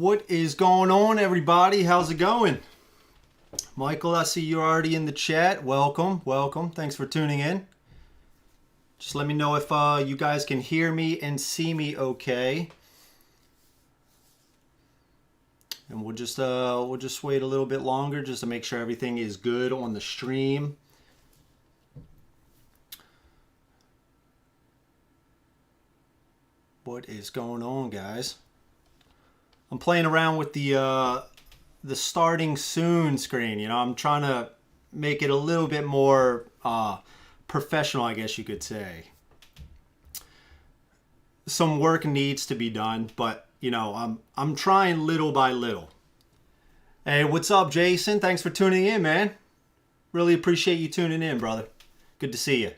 What is going on, everybody? How's it going? Michael, I see you're already in the chat. Welcome, welcome. Thanks for tuning in. Just let me know if you guys can hear me and see me okay. And we'll just wait a little bit longer just to make sure everything is good on the stream. What is going on, guys? I'm playing around with the starting soon screen. You know, I'm trying to make it a little bit more professional, I guess you could say. Some work needs to be done, but you know, I'm trying little by little. Hey, what's up, Jason? Thanks for tuning in, man. Really appreciate you tuning in, brother. Good to see you.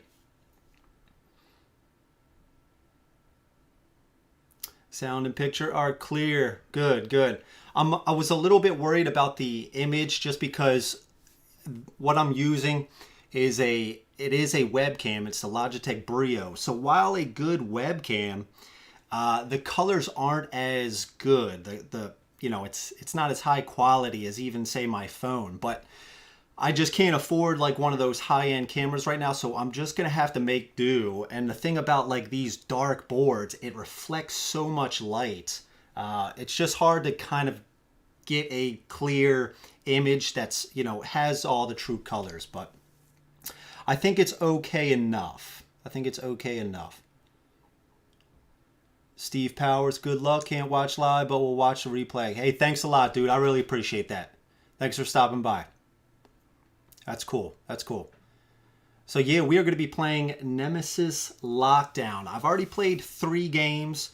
Sound and picture are clear. Good, good. I was a little bit worried about the image just because what I'm using is it is a webcam. It's the Logitech Brio. So while a good webcam, the colors aren't as good. You know, it's not as high quality as even say my phone, but I just can't afford like one of those high-end cameras right now, so I'm just gonna have to make do. And the thing about like these dark boards, it reflects so much light. It's just hard to kind of get a clear image that's, you know, has all the true colors, but I think it's okay enough. I think it's okay enough. Steve Powers, good luck. Can't watch live, but we'll watch the replay. Hey, thanks a lot, dude. I really appreciate that. Thanks for stopping by. That's cool. That's cool. So yeah, we are going to be playing Nemesis Lockdown. I've already played 3 games.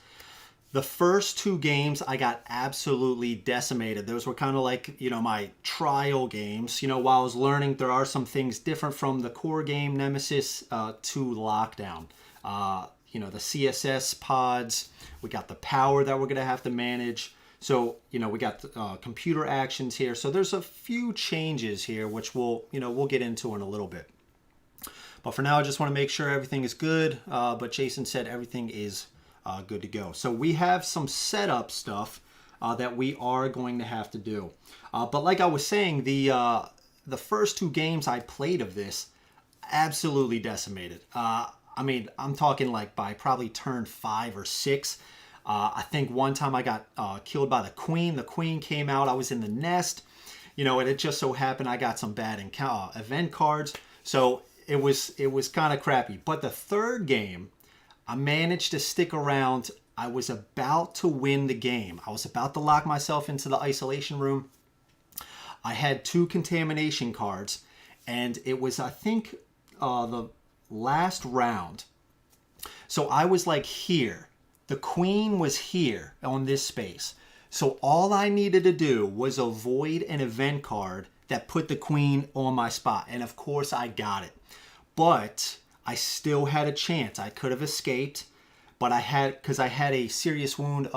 The first 2 games I got absolutely decimated. Those were kind of like, you know, my trial games. You know, while I was learning, there are some things different from the core game Nemesis to Lockdown. You know, the CSS pods. We got the power that we're going to have to manage. So, you know, we got computer actions here. So there's a few changes here, which we'll get into in a little bit. But for now, I just want to make sure everything is good. But Jason said everything is good to go. So we have some setup stuff that we are going to have to do. But like I was saying, the first 2 games I played of this, absolutely decimated. I mean, I'm talking like by probably turn 5 or 6. I think one time I got killed by the queen. The queen came out. I was in the nest. You know, and it just so happened I got some bad event cards. So it was kind of crappy. But the third game, I managed to stick around. I was about to win the game. I was about to lock myself into the isolation room. I had 2 contamination cards. And it was, I think, the last round. So I was like here. The queen was here on this space. So all I needed to do was avoid an event card that put the queen on my spot. And of course I got it. But I still had a chance. I could have escaped, but because I had a serious wound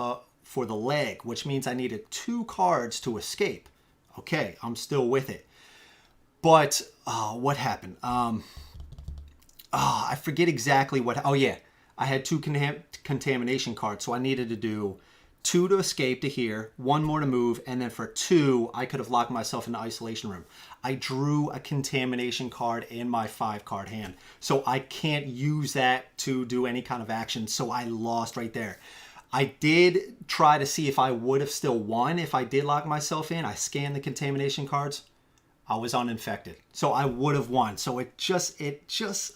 for the leg, which means I needed 2 cards to escape. Okay, I'm still with it. But what happened? I forget exactly what. Oh yeah, I had 2 contamination cards, so I needed to do 2 to escape to here, 1 more to move, and then for 2, I could have locked myself in the isolation room. I drew a contamination card in my 5-card hand, so I can't use that to do any kind of action, so I lost right there. I did try to see if I would have still won if I did lock myself in. I scanned the contamination cards. I was uninfected, so I would have won. So it just,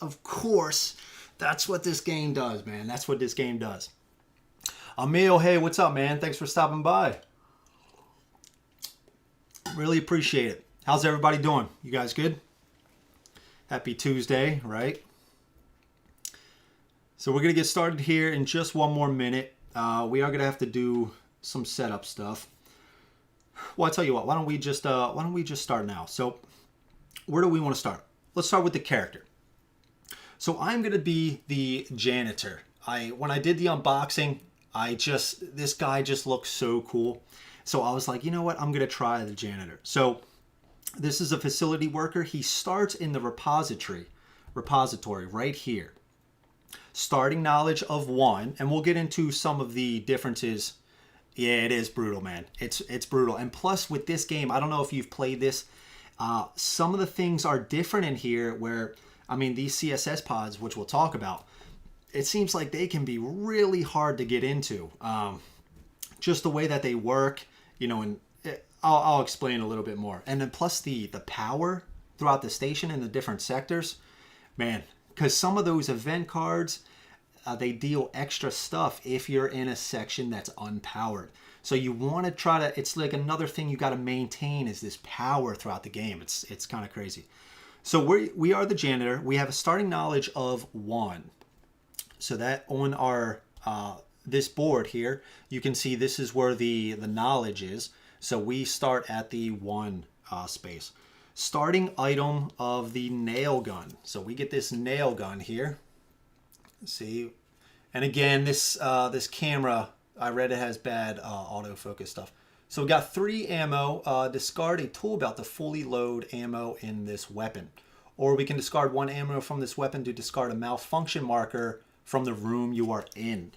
of course, that's what this game does, man. That's what this game does. Emil, hey, what's up, man? Thanks for stopping by. Really appreciate it. How's everybody doing? You guys good? Happy Tuesday, right? So we're going to get started here in just 1 more minute. We are going to have to do some setup stuff. Well, I'll tell you what. Why don't we just start now? So where do we want to start? Let's start with the character. So I'm going to be the janitor. When I did the unboxing, this guy just looks so cool. So I was like, you know what? I'm going to try the janitor. So this is a facility worker. He starts in the repository right here. Starting knowledge of 1, and we'll get into some of the differences Yeah, it is brutal, man. It's brutal. And plus with this game, I don't know if you've played this, some of the things are different in here where, I mean, these CSS pods, which we'll talk about, it seems like they can be really hard to get into. Just the way that they work, you know, and I'll explain a little bit more. And then plus the power throughout the station in the different sectors, man, because some of those event cards, they deal extra stuff if you're in a section that's unpowered. So you want to try to, it's like another thing you got to maintain is this power throughout the game. It's kind of crazy. So we are the janitor. We have a starting knowledge of 1. So that on our, this board here, you can see this is where the knowledge is. So we start at the 1 space. Starting item of the nail gun. So we get this nail gun here. See, and again, this camera, I read it has bad autofocus stuff. So we got 3 ammo. Discard a tool belt to fully load ammo in this weapon, or we can discard 1 ammo from this weapon to discard a malfunction marker from the room you are in.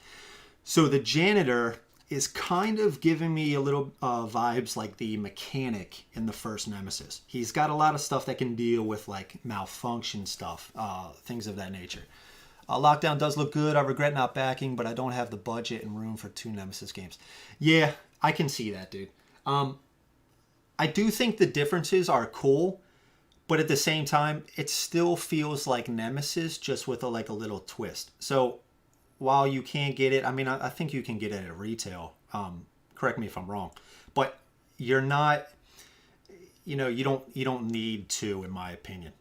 So the janitor is kind of giving me a little vibes like the mechanic in the first Nemesis. He's got a lot of stuff that can deal with like malfunction stuff, things of that nature. Lockdown does look good. I regret not backing, but I don't have the budget and room for 2 Nemesis games. Yeah, I can see that, dude. I do think the differences are cool, but at the same time, it still feels like Nemesis, just with a little twist. So while you can't get it, I mean, I think you can get it at retail. Correct me if I'm wrong, but you're not, you know, you don't need to, in my opinion.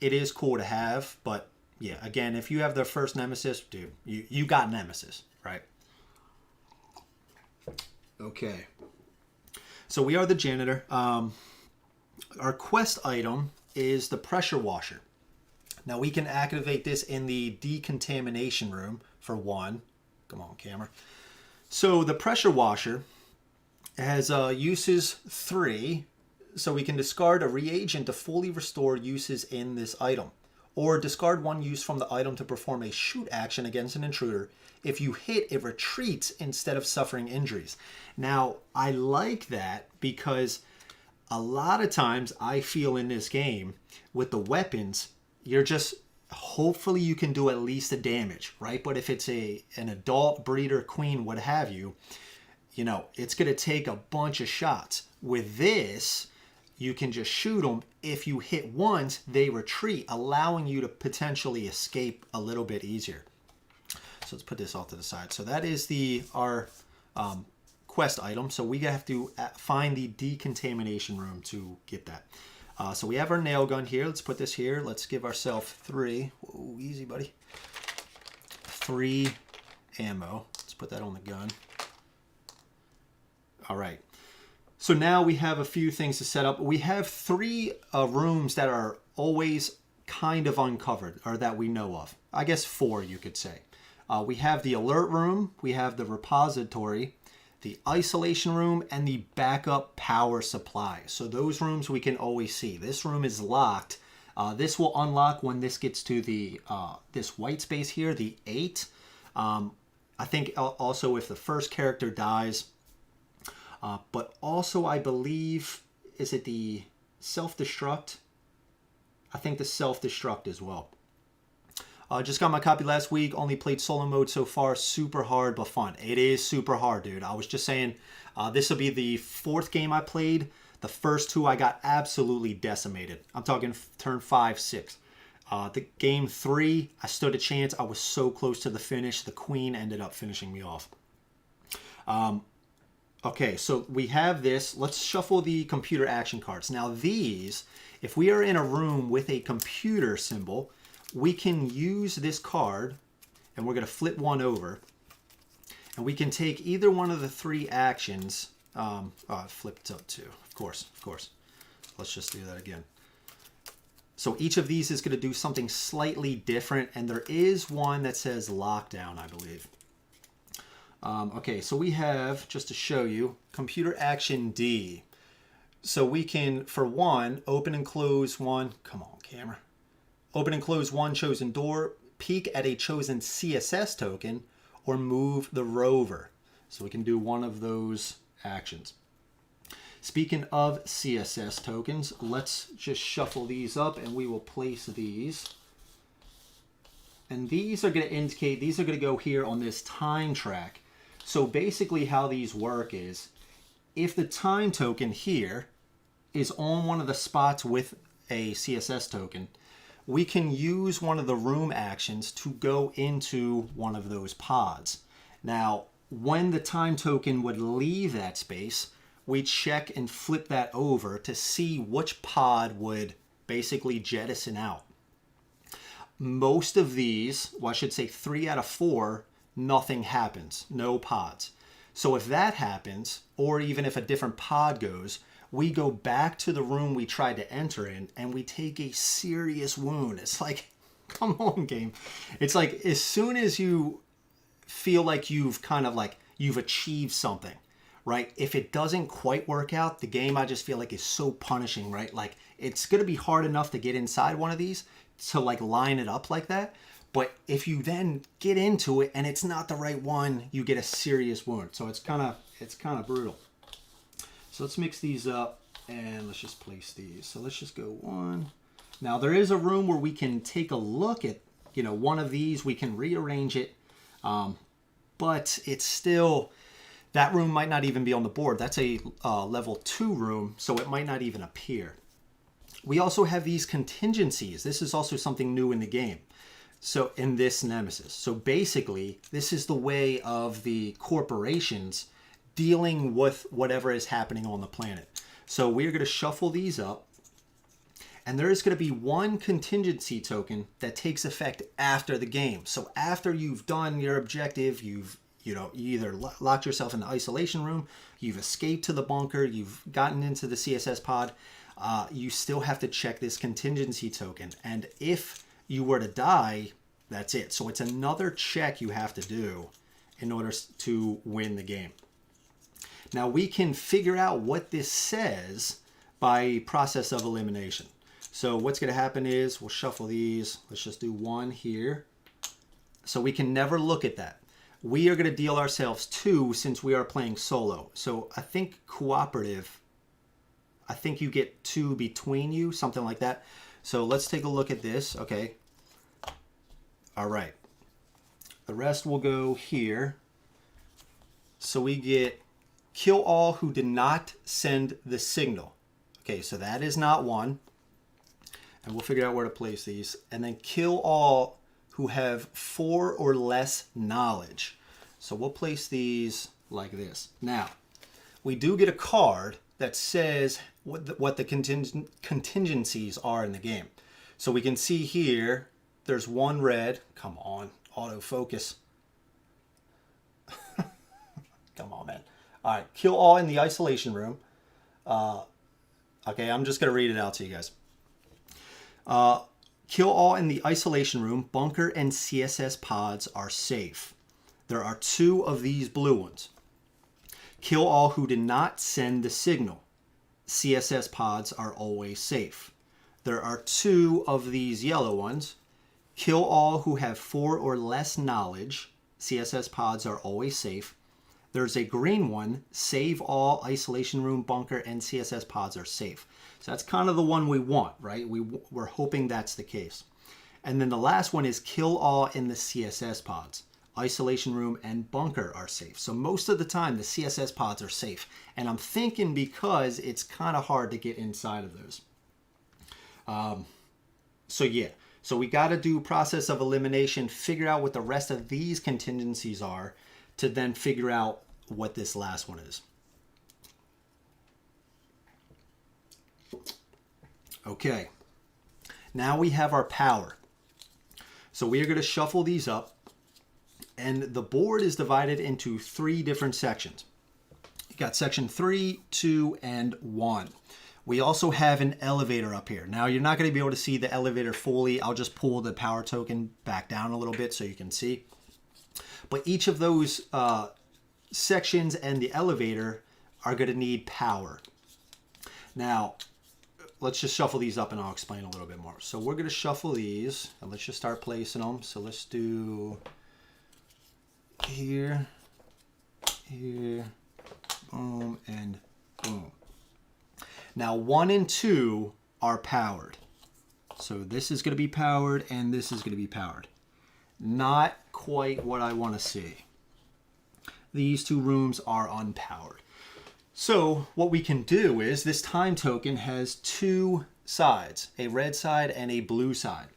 It is cool to have, but yeah, again, if you have the first Nemesis, dude, you got Nemesis, right? Okay. So we are the janitor. Our quest item is the pressure washer. Now we can activate this in the decontamination room for 1. Come on, camera. So the pressure washer has uses 3. So we can discard a reagent to fully restore uses in this item, or discard 1 use from the item to perform a shoot action against an intruder. If you hit, it retreats instead of suffering injuries. Now, I like that because a lot of times I feel in this game with the weapons, you're just, hopefully you can do at least a damage, right? But if it's an adult, breeder, queen, what have you, you know, it's going to take a bunch of shots. With this, you can just shoot them. If you hit once, they retreat, allowing you to potentially escape a little bit easier. So let's put this off to the side. So that is our quest item. So we have to find the decontamination room to get that. So we have our nail gun here. Let's put this here. Let's give ourselves 3. Whoa, easy, buddy. 3 ammo. Let's put that on the gun. All right. So now we have a few things to set up. We have 3 rooms that are always kind of uncovered, or that we know of. I guess 4, you could say. We have the alert room, we have the repository, the isolation room, and the backup power supply. So those rooms we can always see. This room is locked. This will unlock when this gets to the this white space here, the 8. I think also if the first character dies. But also I believe, is it the self-destruct? I think the self-destruct as well. Just got my copy last week. Only played solo mode so far. Super hard, but fun. It is super hard, dude. I was just saying, this will be the 4th game I played. The first 2 I got absolutely decimated. I'm talking turn 5, 6. The game 3, I stood a chance. I was so close to the finish. The queen ended up finishing me off. Okay, so we have this. Let's shuffle the computer action cards. Now these, if we are in a room with a computer symbol, we can use this card, and we're going to flip 1 over, and we can take either one of the 3 actions. Flip it up 2, of course. Let's just do that again. So each of these is going to do something slightly different, and there is one that says lockdown, I believe. Okay, so we have, just to show you, computer action D. So we can, for 1, open and close 1. Come on, camera. Open and close 1 chosen door, peek at a chosen CSS token, or move the rover. So we can do one of those actions. Speaking of CSS tokens, let's just shuffle these up and we will place these. And these are going to indicate, these are going to go here on this time track. So basically how these work is, if the time token here is on one of the spots with a CSS token, we can use one of the room actions to go into one of those pods. Now, when the time token would leave that space, we check and flip that over to see which pod would basically jettison out. Most of these, well, I should say 3 out of 4, nothing happens, no pods. So if that happens, or even if a different pod goes, we go back to the room we tried to enter in and we take a serious wound. It's like, come on, game. It's like as soon as you feel like you've kind of like you've achieved something, right? If it doesn't quite work out, the game I just feel like is so punishing, right? Like it's going to be hard enough to get inside one of these to like line it up like that. But if you then get into it and it's not the right one, you get a serious wound. So it's kind of brutal. So let's mix these up and let's just place these. So let's just go one. Now there is a room where we can take a look at, you know, one of these. We can rearrange it, but it's still, that room might not even be on the board. That's a level 2 room, so it might not even appear. We also have these contingencies. This is also something new in the game. So in this Nemesis. So basically, this is the way of the corporations dealing with whatever is happening on the planet. So we're going to shuffle these up. And there is going to be one contingency token that takes effect after the game. So after you've done your objective, you either locked yourself in the isolation room, you've escaped to the bunker, you've gotten into the CSS pod, you still have to check this contingency token. And if you were to die, that's it. So it's another check you have to do in order to win the game. Now we can figure out what this says by process of elimination. So what's going to happen is we'll shuffle these. Let's just do one here. So we can never look at that. We are going to deal ourselves 2 since we are playing solo. So I think cooperative, I think you get 2 between you, something like that. So let's take a look at this. Okay. All right. The rest will go here. So we get kill all who did not send the signal. Okay, so that is not one. And we'll figure out where to place these. And then kill all who have 4 or less knowledge. So we'll place these like this. Now, we do get a card that says what the contingencies are in the game. So we can see here, there's one red. Come on, autofocus. Come on, man. All right, kill all in the isolation room. Okay, I'm just going to read it out to you guys. Kill all in the isolation room. Bunker and CSS pods are safe. There are 2 of these blue ones. Kill all who did not send the signal. CSS pods are always safe. There are 2 of these yellow ones. Kill all who have 4 or less knowledge. CSS pods are always safe. There's a green one. Save all, isolation room, bunker, and CSS pods are safe. So that's kind of the one we want, right? We're hoping that's the case. And then the last one is kill all in the CSS pods. Isolation room and bunker are safe. So most of the time the CSS pods are safe. And I'm thinking because it's kind of hard to get inside of those. So yeah, so we got to do process of elimination, figure out what the rest of these contingencies are to then figure out what this last one is. Okay, now we have our power. So we are going to shuffle these up, and the board is divided into 3 different sections. You got section 3, 2, and 1. We also have an elevator up here. Now you're not going to be able to see the elevator fully. I'll just pull the power token back down a little bit so you can see. But each of those sections and the elevator are going to need power. Now, let's just shuffle these up and I'll explain a little bit more. So we're going to shuffle these and let's just start placing them. So let's do here here, boom, and boom. Now 1 and 2 are powered. So this is going to be powered and this is going to be powered. Not quite what I want to see. These 2 rooms are unpowered. So what we can do is this time token has 2 sides, a red side and a blue side.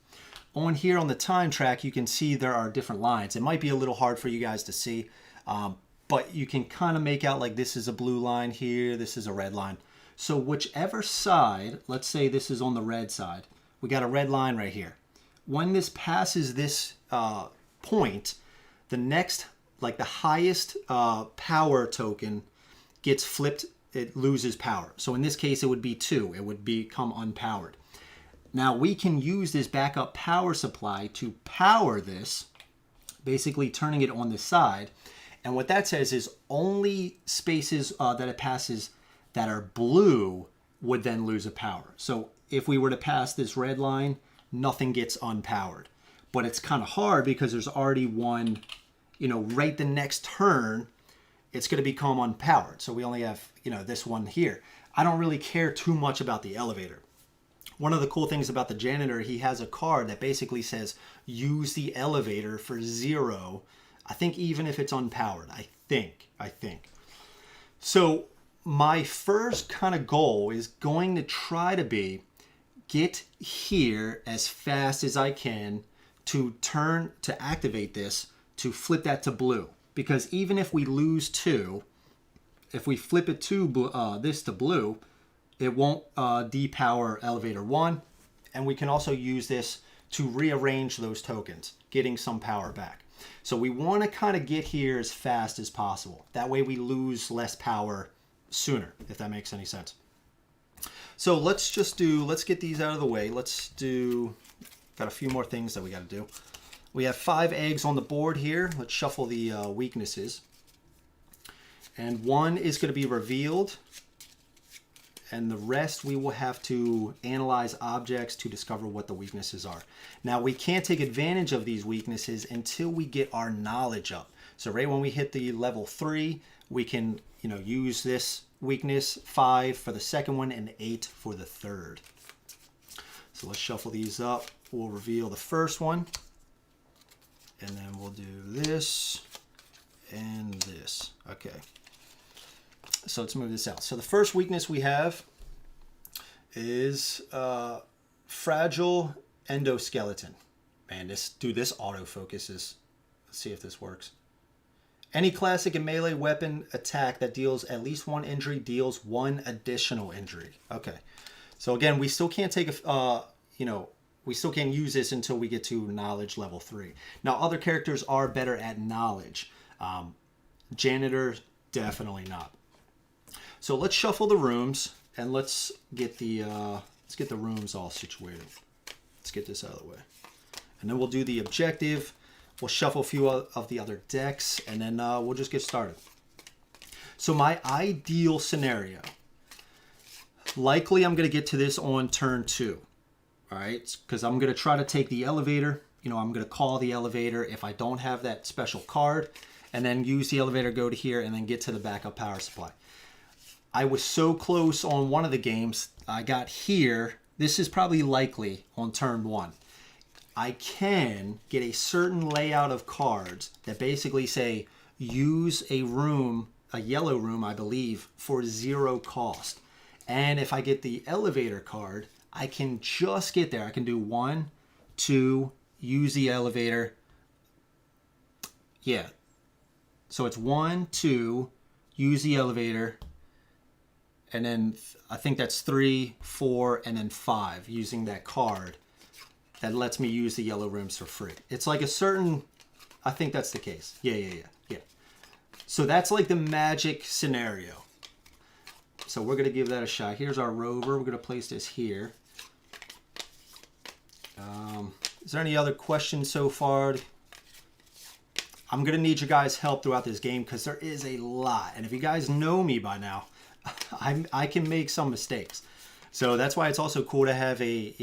On here on the time track, you can see there are different lines. It might be a little hard for you guys to see, but you can kind of make out like this is a blue line here, this is a red line. So whichever side, let's say this is on the red side, we got a red line right here. When this passes this point, the next, like the highest power token gets flipped, it loses power. So in this case, it would be 2. It would become unpowered. Now we can use this backup power supply to power this, basically turning it on the side. And what that says is only spaces that it passes that are blue would then lose a power. So if we were to pass this red line, nothing gets unpowered. But it's kind of hard because there's already one, you know, right the next turn, it's going to become unpowered. So we only have, you know, this one here. I don't really care too much about the elevator. One of the cool things about the janitor, he has a card that basically says, use the elevator for 0. I think even if it's unpowered, I think. So my first kind of goal is going to try to be get here as fast as I can to activate this, to flip that to blue. Because even if we lose 2, if we flip it to this to blue, it won't depower elevator 1. And we can also use this to rearrange those tokens, getting some power back. So we want to kind of get here as fast as possible. That way we lose less power sooner, if that makes any sense. So let's get these out of the way. Got a few more things that we got to do. We have 5 eggs on the board here. Let's shuffle the weaknesses. And 1 is going to be revealed. And the rest we will have to analyze objects to discover what the weaknesses are. Now we can't take advantage of these weaknesses until we get our knowledge up. So right when we hit the level 3, we can, you know, use this weakness, 5 for the second one and 8 for the third. So let's shuffle these up. We'll reveal the first one. And then we'll do this and this. Okay. So let's move this out. So the first weakness we have is fragile endoskeleton. Man, this autofocus is. Let's see if this works. Any classic and melee weapon attack that deals at least 1 injury deals 1 additional injury. Okay. So again, we still can't take we still can't use this until we get to knowledge level 3. Now other characters are better at knowledge. Janitor, definitely not. So let's shuffle the rooms and let's get the rooms all situated. Let's get this out of the way. And then we'll do the objective. We'll shuffle a few of the other decks and then we'll just get started. So my ideal scenario, likely I'm going to get to this on turn 2. All right, because I'm going to try to take the elevator. You know, I'm going to call the elevator if I don't have that special card and then use the elevator, go to here and then get to the backup power supply. I was so close on one of the games. I got here. This is probably likely on turn 1. I can get a certain layout of cards that basically say use a room, a yellow room, I believe, for 0 cost. And if I get the elevator card, I can just get there. I can do 1, 2, use the elevator. Yeah. So it's 1, 2, use the elevator. And then I think that's 3, 4, and then 5 using that card that lets me use the yellow rooms for free. It's like a certain, I think that's the case. Yeah. So that's like the magic scenario. So we're going to give that a shot. Here's our rover. We're going to place this here. Is there any other questions so far? I'm going to need your guys' help throughout this game because there is a lot. And if you guys know me by now, I can make some mistakes. So that's why it's also cool to have a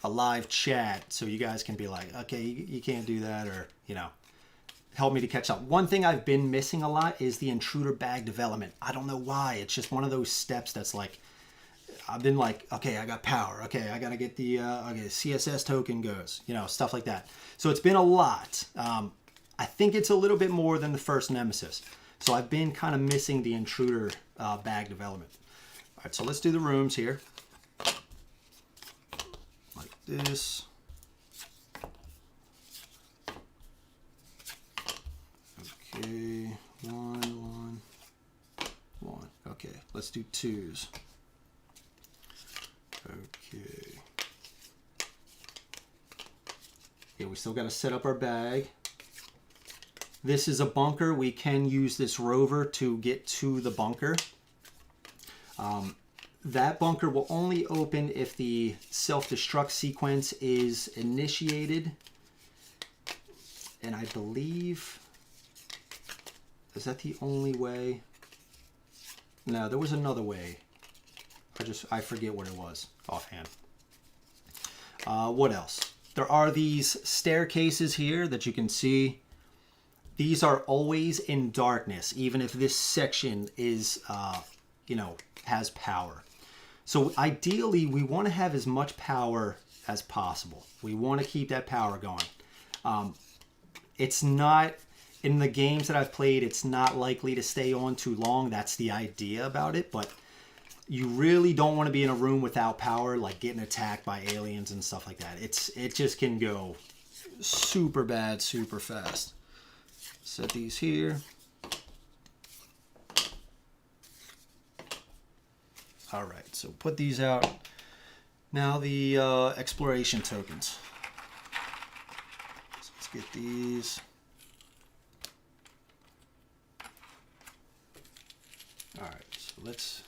live chat so you guys can be like, okay, you can't do that, or, help me to catch up. One thing I've been missing a lot is the intruder bag development. I don't know why. It's just one of those steps that's like, I've been like, okay, I got power. Okay, I got to get the okay, CSS token goes, you know, stuff like that. So it's been a lot. I think it's a little bit more than the first Nemesis. So I've been kind of missing the intruder bag development. All right, so let's do the rooms here. Like this. Okay, one. Okay, let's do twos. Okay. Yeah, we still got to set up our bag. This is a bunker. We can use this rover to get to the bunker. That bunker will only open if the self-destruct sequence is initiated. And I believe... Is that the only way? No, there was another way. I forget what it was offhand. What else? There are these staircases here that you can see. These are always in darkness, even if this section is, you know, has power. So ideally, we want to have as much power as possible. We want to keep that power going. It's not, in the games that I've played, it's not likely to stay on too long. That's the idea about it, but you really don't want to be in a room without power, like getting attacked by aliens and stuff like that. It just can go super bad, super fast. Set these here. All right, so put these out. Now the exploration tokens. So let's get these. All right, so let's...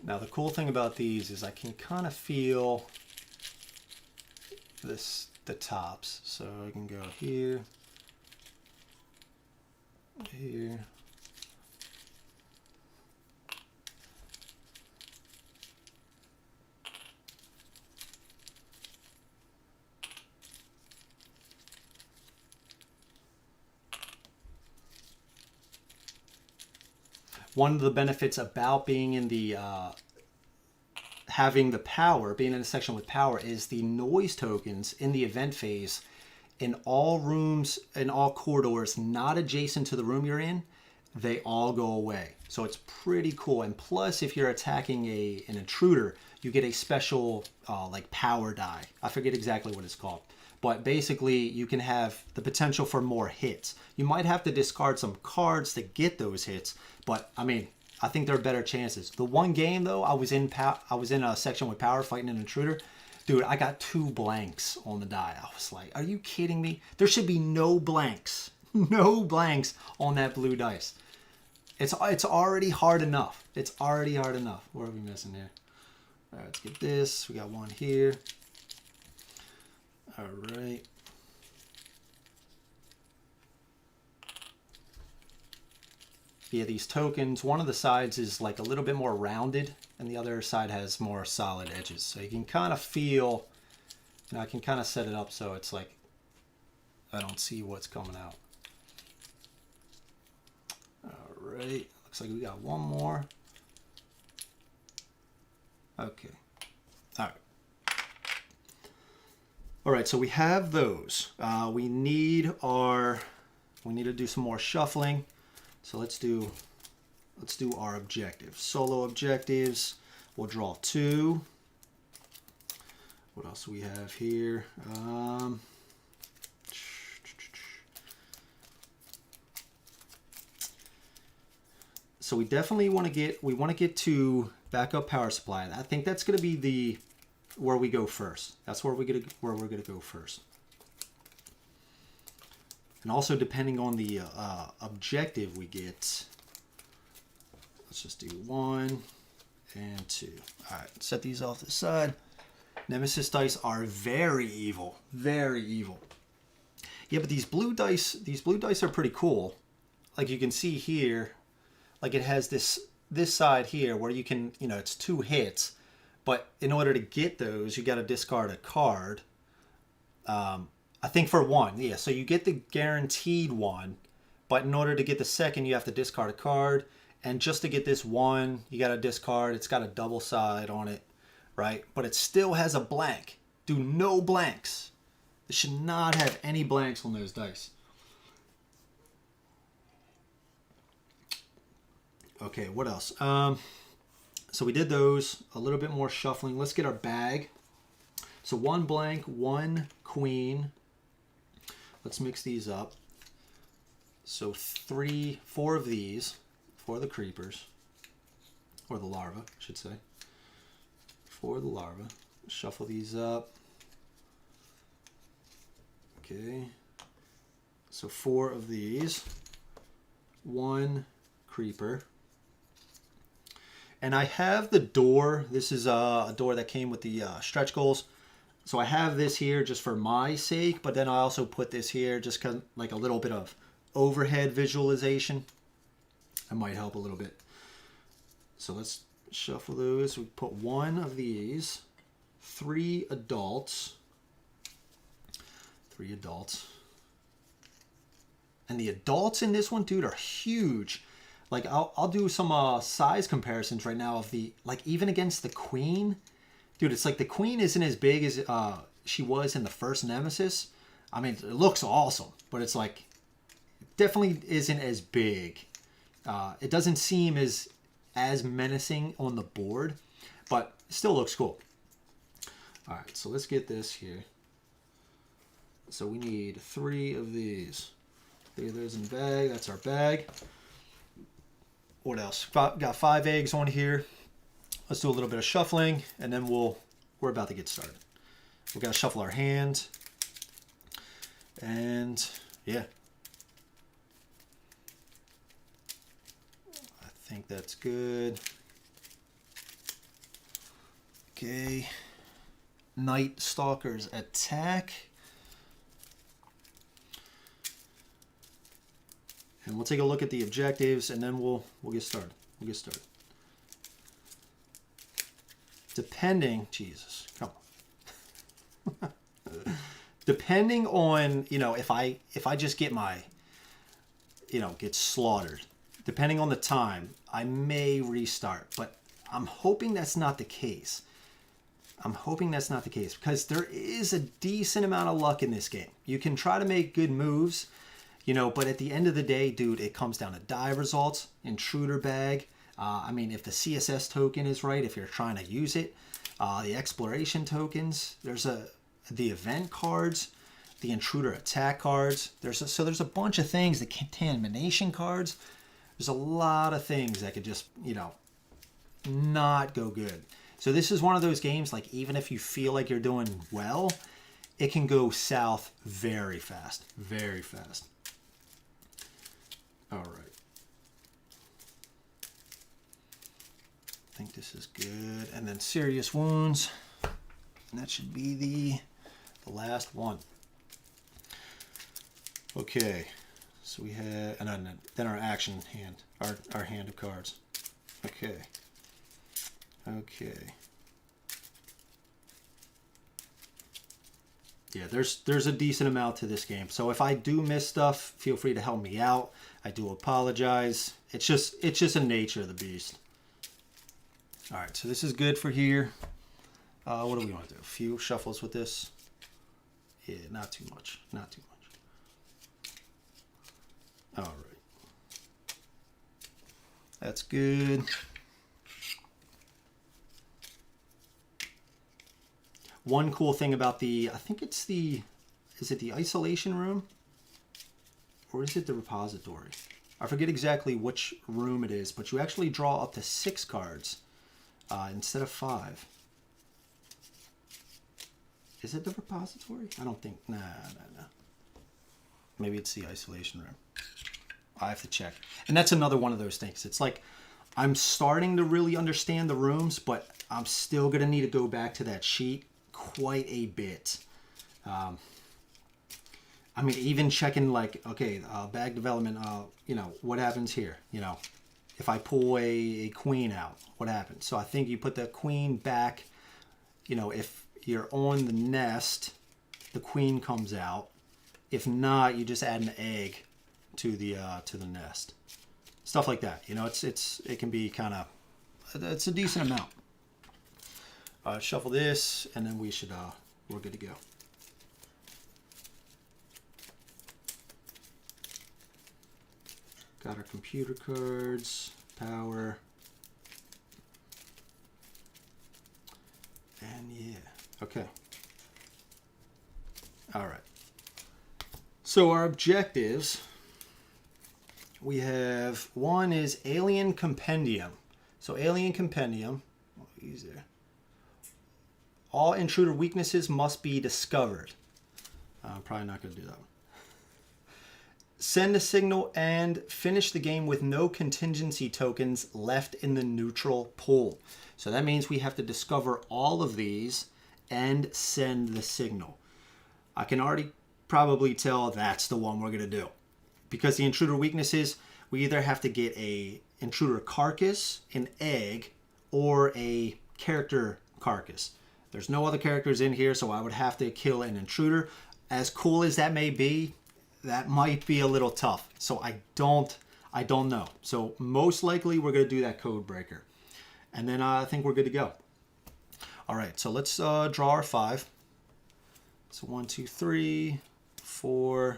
Now the cool thing about these is I can kind of feel the tops. So I can go here, here. One of the benefits about being in the having the power, being in a section with power, is the noise tokens in the event phase in all rooms, in all corridors not adjacent to the room you're in, they all go away. So it's pretty cool. And plus, if you're attacking an intruder, you get a special like power die. I forget exactly what it's called. But basically, you can have the potential for more hits. You might have to discard some cards to get those hits, but I mean, I think there are better chances. The one game though, I was in a section with power fighting an intruder. Dude, I got 2 blanks on the die. I was like, are you kidding me? There should be no blanks. No blanks on that blue dice. It's already hard enough. It's already hard enough. What are we missing here? All right, let's get this. We got one here. All right. Yeah, these tokens, one of the sides is like a little bit more rounded and the other side has more solid edges. So you can kind of feel, you know, I can kind of set it up so it's like, I don't see what's coming out. All right, looks like we got one more. Okay, all right. All right, so we have those. We need to do some more shuffling. So let's do our objectives. Solo objectives. We'll draw 2. What else do we have here? So we definitely want to get to backup power supply. I think that's going to be where we go first. That's where we're gonna go first. And also, depending on the objective we get, let's just do 1 and 2. All right, set these off to the side. Nemesis dice are very evil, very evil. Yeah, but these blue dice are pretty cool. Like you can see here, like it has this side here where you can, you know, it's 2 hits. But in order to get those, you got to discard a card. I think for one, yeah. So you get the guaranteed one, but in order to get the second, you have to discard a card. And just to get this one, you got to discard. It's got a double side on it, right? But it still has a blank. Do no blanks. It should not have any blanks on those dice. Okay, what else? So we did those. A little bit more shuffling. Let's get our bag. So one blank, one queen. Let's mix these up. So 4 of these for the creepers. Or the larva, I should say. For the larva. Shuffle these up. Okay. So 4 of these. 1 creeper. And I have the door. This is a door that came with the stretch goals. So I have this here just for my sake, but then I also put this here just kind of like a little bit of overhead visualization. That might help a little bit. So let's shuffle those. We put 1 of these, 3 adults. 3 adults. And the adults in this one, dude, are huge. Like, I'll do some size comparisons right now of the, like, even against the queen. Dude, it's like the queen isn't as big as she was in the first Nemesis. I mean, it looks awesome, but it's like, it definitely isn't as big. It doesn't seem as menacing on the board, but it still looks cool. All right, so let's get this here. So we need 3 of these. 3 of those in the bag. That's our bag. What else? Got 5 eggs on here. Let's do a little bit of shuffling, and then we're about to get started. We got to shuffle our hand, and yeah, I think that's good. Okay, Night Stalkers attack. And we'll take a look at the objectives, and then we'll get started. We'll get started. Depending, Jesus, come on. Depending on, you know, if I just get my, you know, get slaughtered, depending on the time, I may restart. But I'm hoping that's not the case. I'm hoping that's not the case, because there is a decent amount of luck in this game. You can try to make good moves, you know, but at the end of the day, dude, it comes down to die results, intruder bag. I mean, if the CSS token is right, if you're trying to use it, the exploration tokens, there's the event cards, the intruder attack cards. So there's a bunch of things, the contamination cards. There's a lot of things that could just, you know, not go good. So this is one of those games, like, even if you feel like you're doing well, it can go south very fast, very fast. All right. I think this is good. And then serious wounds. And that should be the last one. Okay. So we had, and then our action hand, our hand of cards. Okay. Okay. Yeah, there's a decent amount to this game. So if I do miss stuff, feel free to help me out. I do apologize. It's just a nature of the beast. All right, so this is good for here. What do we want to do? A few shuffles with this. Yeah, not too much. Not too much. All right. That's good. One cool thing about I think it's is it the isolation room? Or is it the repository? I forget exactly which room it is, but you actually draw up to 6 cards instead of 5. Is it the repository? I don't think, nah. Maybe it's the isolation room. I have to check. And that's another one of those things. It's like, I'm starting to really understand the rooms, but I'm still going to need to go back to that sheet quite a bit. I mean, even checking, like, okay, bag development, you know, what happens here? You know, if I pull a queen out, what happens? So I think you put the queen back, you know, if you're on the nest, the queen comes out. If not, you just add an egg to the nest. Stuff like that. You know, it can be kind of, it's a decent amount. Shuffle this, and then we're good to go. Got our computer cards, power, and yeah, okay. All right. So our objectives, we have one is Alien Compendium. So Alien Compendium, easier. All intruder weaknesses must be discovered. I'm probably not going to do that one. Send a signal and finish the game with no contingency tokens left in the neutral pool. So that means we have to discover all of these and send the signal. I can already probably tell that's the one we're going to do. Because the intruder weaknesses, we either have to get a intruder carcass, an egg, or a character carcass. There's no other characters in here, so I would have to kill an intruder. As cool as that may be, that might be a little tough. So I don't know. So most likely we're going to do that code breaker. And then I think we're good to go. All right, so let's draw our 5. So 1, 2, 3, 4,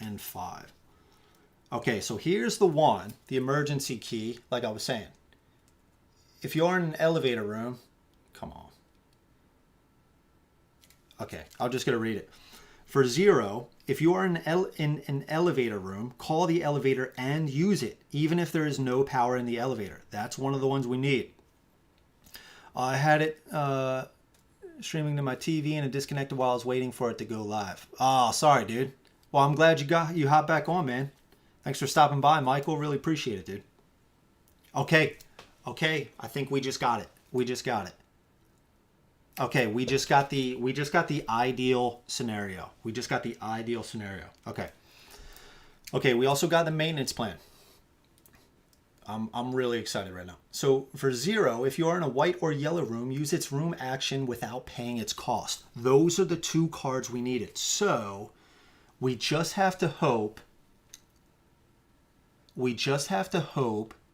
and 5. Okay, so here's the one, the emergency key, like I was saying. If you're in an elevator room, come on. Okay, I'm just going to read it. For 0, if you are in an elevator room, call the elevator and use it, even if there is no power in the elevator. That's one of the ones we need. I had it streaming to my TV and it disconnected while I was waiting for it to go live. Oh, sorry, dude. Well, I'm glad you hopped back on, man. Thanks for stopping by, Michael. Really appreciate it, dude. Okay. I think we just got it. Okay, we just got the ideal scenario. Okay, we also got the maintenance plan. I'm really excited right now. So for 0, if you are in a white or yellow room, use its room action without paying its cost. Those are the 2 cards we needed. So we just have to hope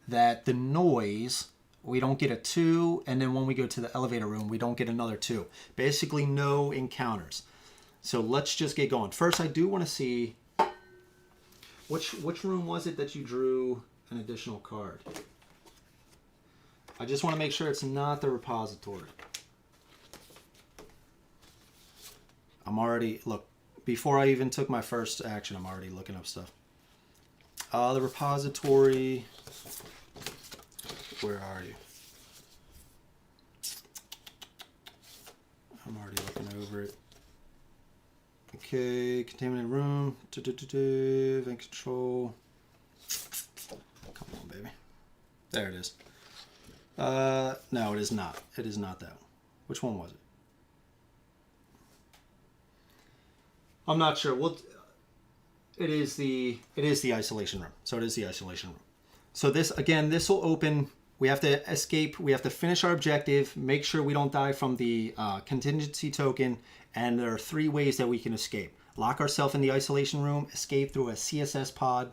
that the noise, we don't get a 2, and then when we go to the elevator room, we don't get another 2. Basically, no encounters. So let's just get going. First, I do want to see which room was it that you drew an additional card. I just want to make sure it's not the repository. I'm already, look, before I even took my first action, I'm already looking up stuff. The repository, where are you? I'm already looking over it. Okay, contaminated room, vent control. Come on, baby. There it is. No, it is not. It is not that one. Which one was it? I'm not sure. Well, it is the isolation room. So it is the isolation room. So this, again, this will open. We have to escape. We have to finish our objective. Make sure we don't die from the contingency token. And there are 3 ways that we can escape. Lock ourselves in the isolation room, escape through a CSS pod,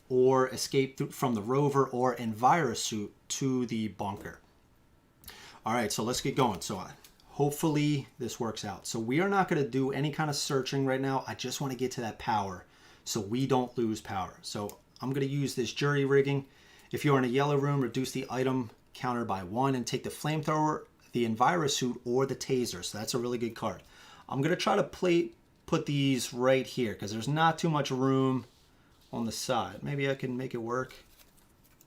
or escape from the rover or envirosuit to the bunker. All right, so let's get going. So hopefully this works out. So we are not going to do any kind of searching right now. I just want to get to that power so we don't lose power. So I'm going to use this jury rigging. If you're in a yellow room, reduce the item counter by 1 and take the flamethrower, the envirosuit, or the taser. So that's a really good card. I'm going to try to put these right here because there's not too much room on the side. Maybe I can make it work.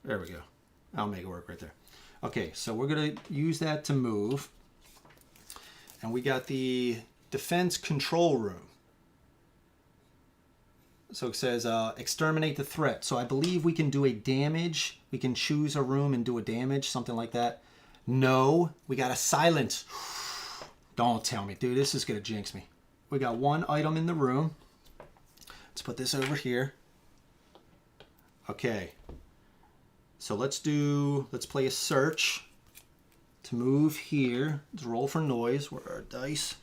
There we go. I'll make it work right there. Okay, so we're going to use that to move. And we got the defense control room. So it says exterminate the threat. So I believe we can do a damage. We can choose a room and do a damage, something like that. No, we got a silence. Don't tell me, dude, this is going to jinx me. We got 1 item in the room. Let's put this over here. Okay. So let's play a search to move here. Let's roll for noise. Where are our dice?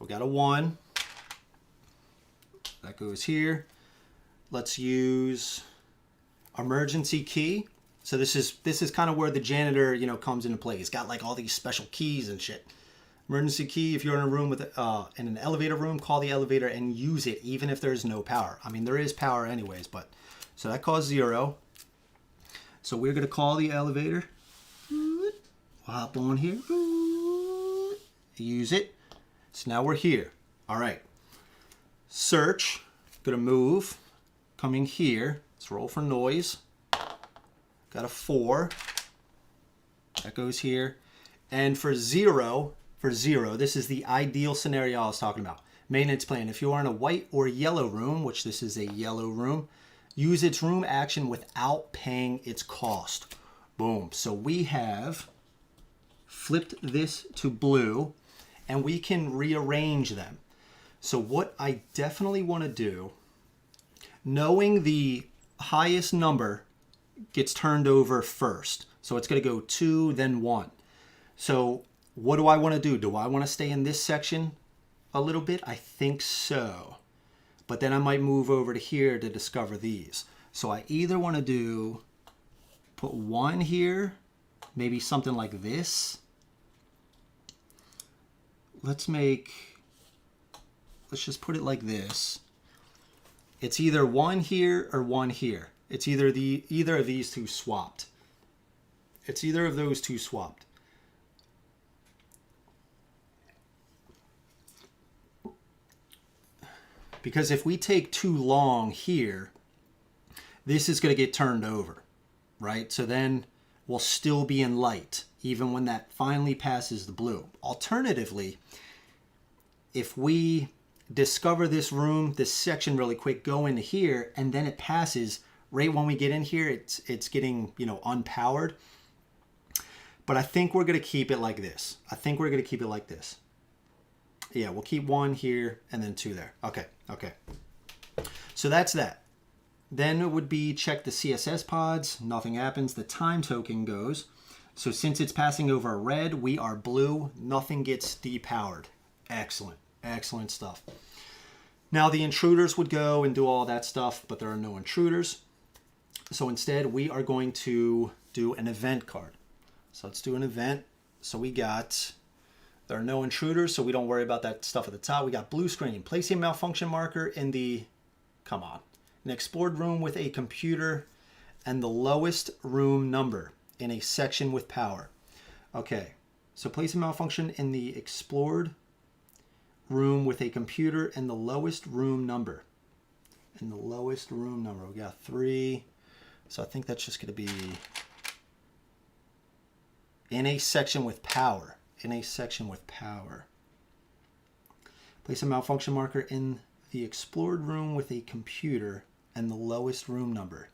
We got a 1. That goes here. Let's use emergency key. So this is kind of where the janitor, you know, comes into play. He's got like all these special keys and shit. Emergency key, if you're in a room with in an elevator room, call the elevator and use it even if there's no power. I mean, there is power anyways, but so that costs 0. So we're going to call the elevator. We'll hop on here. Use it. So now we're here. All right. Search. Going to move. Coming here. Let's roll for noise. Got a 4. That goes here. And for 0, this is the ideal scenario I was talking about. Maintenance plan. If you are in a white or yellow room, which this is a yellow room, use its room action without paying its cost. Boom. So we have flipped this to blue, and we can rearrange them. So what I definitely want to do, knowing the highest number gets turned over first. So it's going to go 2, then 1. So what do I want to do? Do I want to stay in this section a little bit? I think so. But then I might move over to here to discover these. So I either want to put 1 here, maybe something like this. Let's just put it like this. It's either 1 here or 1 here. It's either of these two swapped. It's either of those two swapped. Because if we take too long here, this is going to get turned over, right? So then we'll still be in light, even when that finally passes the blue. Alternatively, if we discover this room, this section really quick, go into here, and then it passes, right when we get in here, it's getting, you know, unpowered. But I think we're going to keep it like this. Yeah, we'll keep 1 here and then 2 there. Okay. So that's that. Then it would be check the CSS pods. Nothing happens. The time token goes. So since it's passing over red, we are blue. Nothing gets depowered. Excellent. Excellent stuff. Now the intruders would go and do all that stuff, but there are no intruders. So instead, we are going to do an event card. So let's do an event. So we got... There are no intruders, so we don't worry about that stuff at the top. We got blue screen. Place a malfunction marker in the, an explored room with a computer and the lowest room number in a section with power. Okay, so place a malfunction in the explored room with a computer and the lowest room number. We got 3. So I think that's just going to be in a section with power. Place a malfunction marker in the explored room with a computer and the lowest room number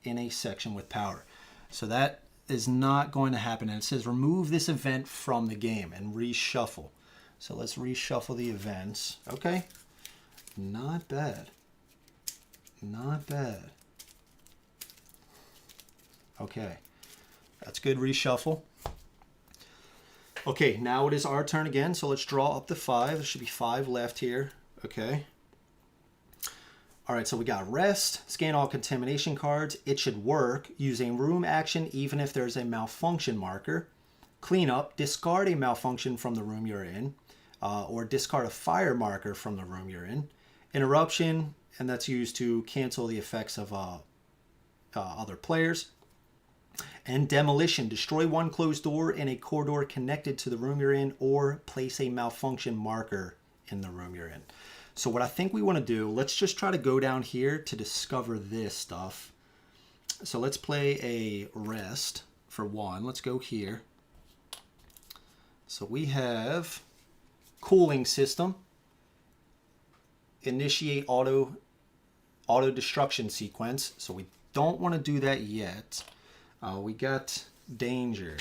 in a section with power. So that is not going to happen. And it says remove this event from the game and reshuffle. So let's reshuffle the events. Okay. Not bad. Okay. That's good reshuffle. Okay, now it is our turn again, so let's draw up to 5. There should be 5 left here. Okay. All right, so we got rest, scan all contamination cards. It should work. Use a room action even if there's a malfunction marker. Clean up, discard a malfunction from the room you're in, or discard a fire marker from the room you're in. Interruption, and that's used to cancel the effects of other players. And demolition, destroy one closed door in a corridor connected to the room you're in, or place a malfunction marker in the room you're in. So what I think we want to do, let's just try to go down here to discover this stuff. So let's play a rest for 1. Let's go here. So we have cooling system, initiate auto destruction sequence. So we don't want to do that yet. We got danger.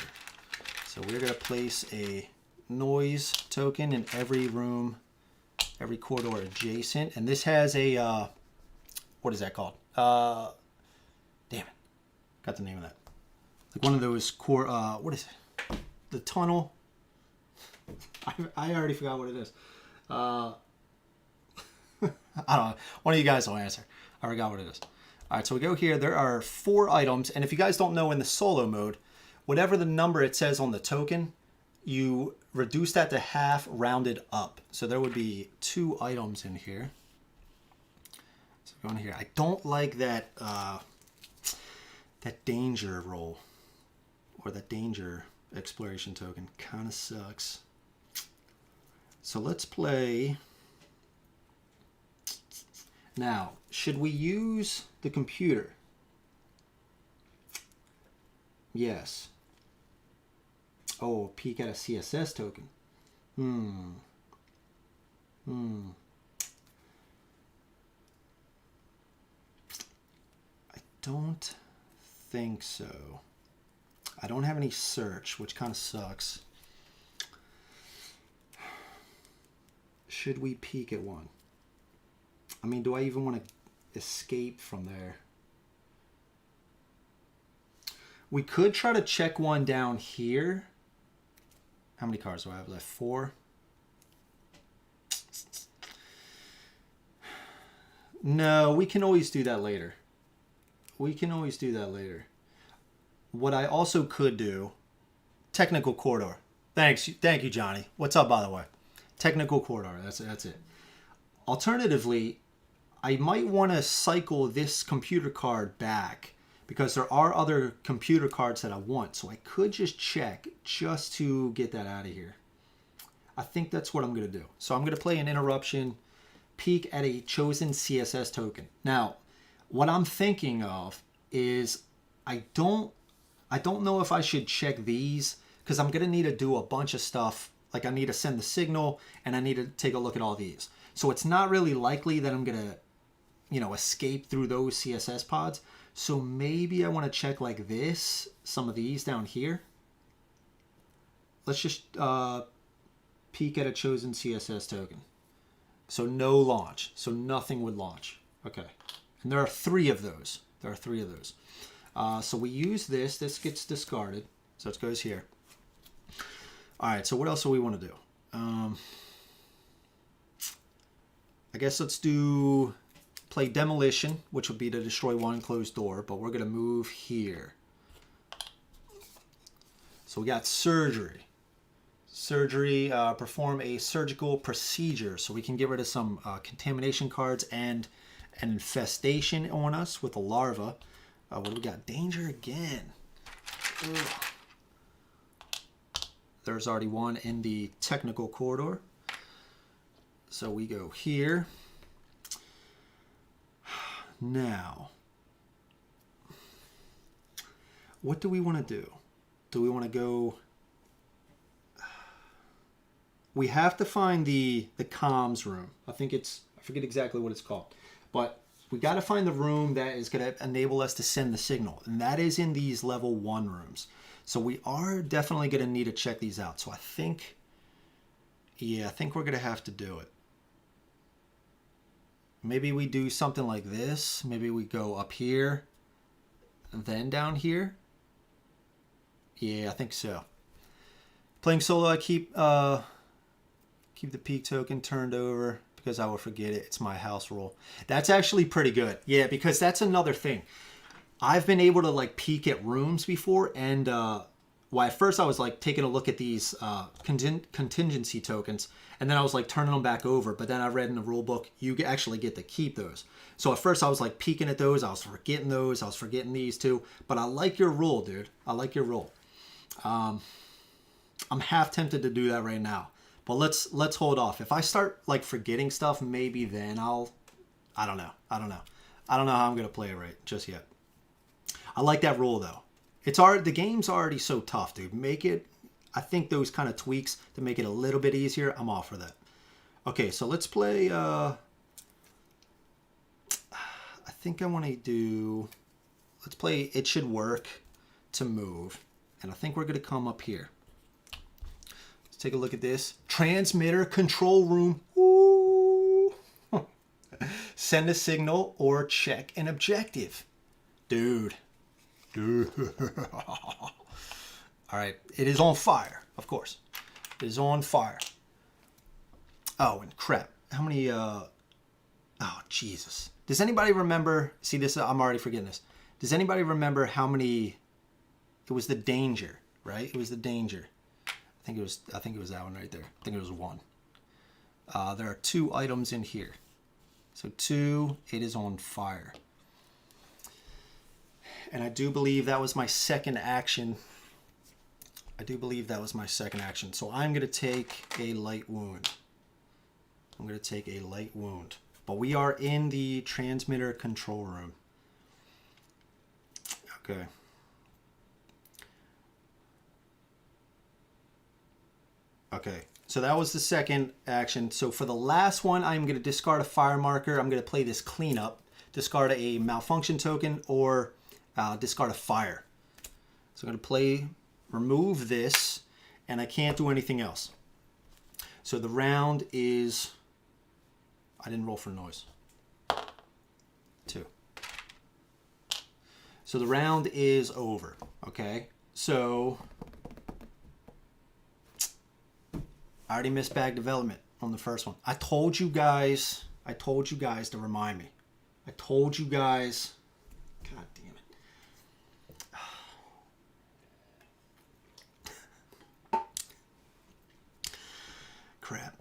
So we're going to place a noise token in every room, every corridor adjacent. And this has a, what is that called? Damn it. Got the name of that. Like one of those core, what is it? The tunnel. I already forgot what it is. I don't know. One of you guys will answer. I forgot what it is. All right, so we go here. There are 4 items. And if you guys don't know, in the solo mode, whatever the number it says on the token, you reduce that to half rounded up. So there would be 2 items in here. So going here. I don't like that that danger roll, or that danger exploration token. Kind of sucks. So let's play. Now, should we use the computer? Yes. Oh, peek at a CSS token. I don't think so. I don't have any search, which kind of sucks. Should we peek at one? I mean, do I even want to escape from there? We could try to check one down here. How many cards do I have left? 4. No, we can always do that later. We can always do that later. What I also could do, technical corridor. Thank you, Johnny. What's up, by the way? Technical corridor. That's it. Alternatively, I might want to cycle this computer card back because there are other computer cards that I want. So I could just check just to get that out of here. I think that's what I'm going to do. So I'm going to play an interruption, peek at a chosen CSS token. Now, what I'm thinking of is I don't know if I should check these because I'm going to need to do a bunch of stuff. Like I need to send the signal and I need to take a look at all these. So it's not really likely that I'm going to, escape through those CSS pods. So maybe I want to check like this, some of these down here. Let's just peek at a chosen CSS token. So no launch. So nothing would launch. Okay. And there are 3 of those. So we use this. This gets discarded. So it goes here. All right. So what else do we want to do? I guess let's play demolition, which would be to destroy one closed door, but we're going to move here. So we got surgery. Perform a surgical procedure. So we can get rid of some contamination cards and an infestation on us with a larva. What do we got? Danger again. Ugh. There's already one in the technical corridor. So we go here. Now, what do we want to do? Do we want to go... We have to find the comms room. I forget exactly what it's called. But we got to find the room that is going to enable us to send the signal. And that is in these level 1 rooms. So we are definitely going to need to check these out. So I think we're going to have to do it. Maybe we do something like this. Maybe we go up here and then down here. Yeah, I think so. Playing solo, I keep the peak token turned over because I will forget it. It's my house rule. That's actually pretty good. Yeah, because that's another thing. I've been able to like peek at rooms before, and at first I was like taking a look at these contingency tokens, and then I was like turning them back over. But then I read in the rule book you actually get to keep those. So at first I was like peeking at those. I was forgetting those. I was forgetting these too. But I like your rule, dude. I like your rule. I'm half tempted to do that right now. But let's hold off. If I start like forgetting stuff, maybe then I don't know. I don't know how I'm gonna play it right just yet. I like that rule though. The game's already so tough, dude. I think those kind of tweaks to make it a little bit easier, I'm all for that. Okay, so let's play. I think I want to do. Let's play. It should work to move, and I think we're gonna come up here. Let's take a look at this transmitter control room. Ooh. Send a signal or check an objective, dude. All right, it is on fire, of course. It is on fire. Oh, and crap. How many, oh, Jesus. Does anybody remember, see this, I'm already forgetting this. Does anybody remember how many, it was the danger, right? It was the danger. I think it was that one right there. I think it was 1. There are 2 items in here. So 2, it is on fire. And I do believe that was my second action. So I'm going to take a light wound. But we are in the transmitter control room. Okay. Okay. So that was the second action. So for the last one, I'm going to discard a fire marker. I'm going to play this cleanup. Discard a malfunction token or discard a fire. So I'm going to remove this, and I can't do anything else. So the round is, I didn't roll for noise. 2. So the round is over, okay? So I already missed bag development on the first one. I told you guys to remind me. I told you guys, God damn it. Crap.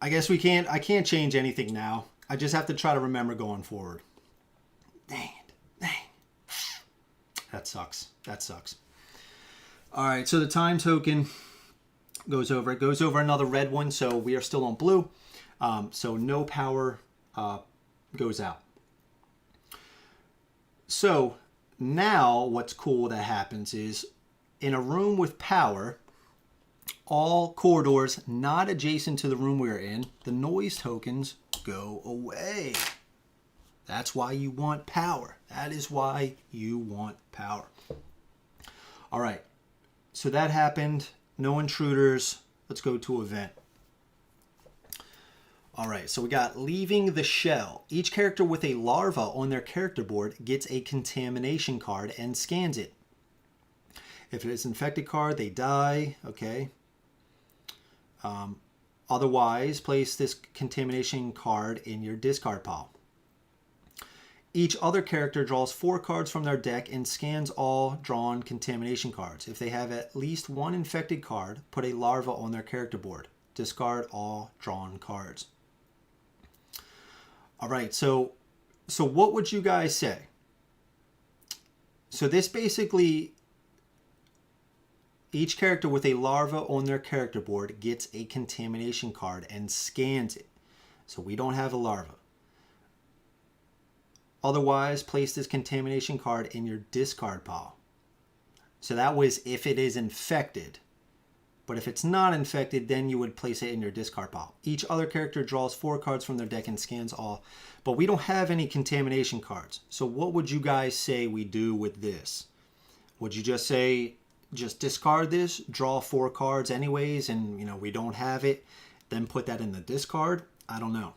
I guess I can't change anything now. I just have to try to remember going forward. Dang it. That sucks. All right, so the time token goes over. It goes over another red one, so we are still on blue. So no power goes out. So now what's cool that happens is in a room with power, all corridors not adjacent to the room we're in, the noise tokens go away. That's why you want power. That is why you want power. All right. So that happened. No intruders. Let's go to event. All right. So we got leaving the shell. Each character with a larva on their character board gets a contamination card and scans it. If it is an infected card, they die. Okay. Otherwise, place this contamination card in your discard pile. Each other character draws 4 cards from their deck and scans all drawn contamination cards. If they have at least 1 infected card, put a larva on their character board. Discard all drawn cards. All right, so what would you guys say? So this basically, each character with a larva on their character board gets a contamination card and scans it. So we don't have a larva. Otherwise, place this contamination card in your discard pile. So that was if it is infected. But if it's not infected, then you would place it in your discard pile. Each other character draws 4 cards from their deck and scans all. But we don't have any contamination cards. So what would you guys say we do with this? Would you just say, just discard this, draw 4 cards anyways, and we don't have it, then put that in the discard? I don't know.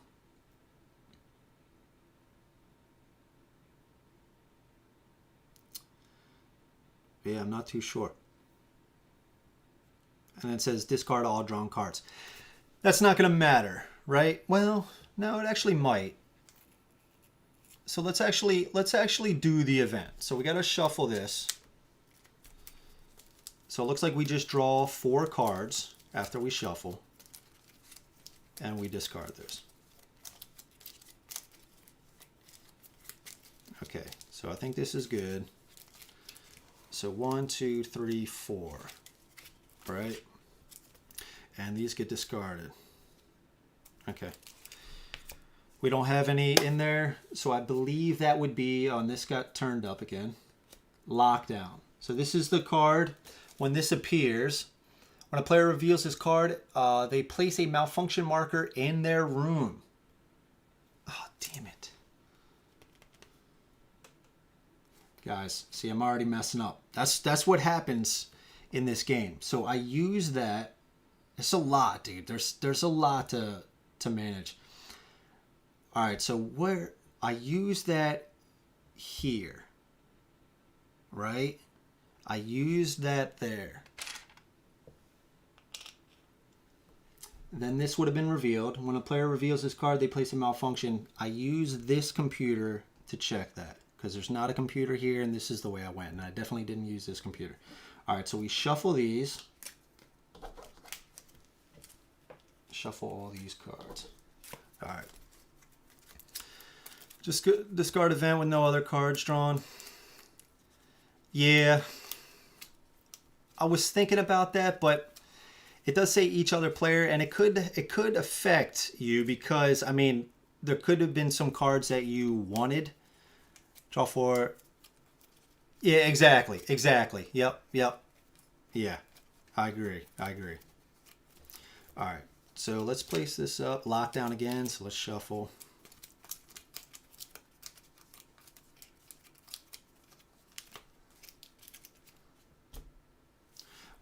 Yeah, I'm not too sure. And it says discard all drawn cards. That's not going to matter, right? Well, no, it actually might. So let's actually do the event. So we got to shuffle this. So it looks like we just draw 4 cards after we shuffle. And we discard those. Okay, so I think this is good. So 1, 2, 3, 4, right? And these get discarded. Okay. We don't have any in there, so I believe that would be, and this got turned up again, lockdown. So this is the card. When this appears, when a player reveals this card, they place a malfunction marker in their room. Oh, damn it. Guys, see, I'm already messing up. That's what happens in this game. So I use that. It's a lot, dude. There's a lot to manage. All right, so where I use that here, right? I use that there. then this would have been revealed. When a player reveals this card, they place a malfunction. I use this computer to check that because there's not a computer here, and this is the way I went. And I definitely didn't use this computer. All right, so we shuffle these. Shuffle all these cards. All right. Just discard event with no other cards drawn. Yeah. I was thinking about that, but it does say each other player, and it could affect you because, I mean, there could have been some cards that you wanted. Draw 4. Yeah, exactly. Exactly. Yep. Yeah. I agree. All right. So let's place this up. Lockdown again. So let's shuffle.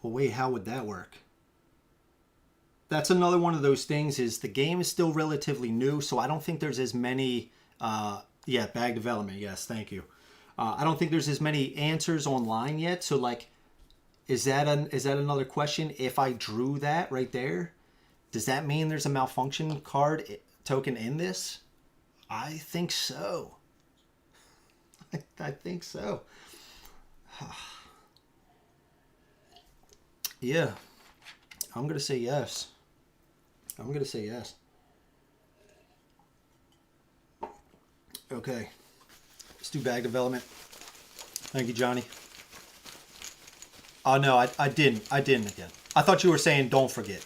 Well, wait, how would that work? That's another one of those things is the game is still relatively new, so I don't think there's as many, yeah, bag development, yes, thank you. I don't think there's as many answers online yet, so like, is that another question? If I drew that right there, does that mean there's a malfunction card token in this? I think so. I think so. Yeah, I'm going to say yes. Okay, let's do bag development. Thank you, Johnny. Oh, no, I didn't again. I thought you were saying don't forget.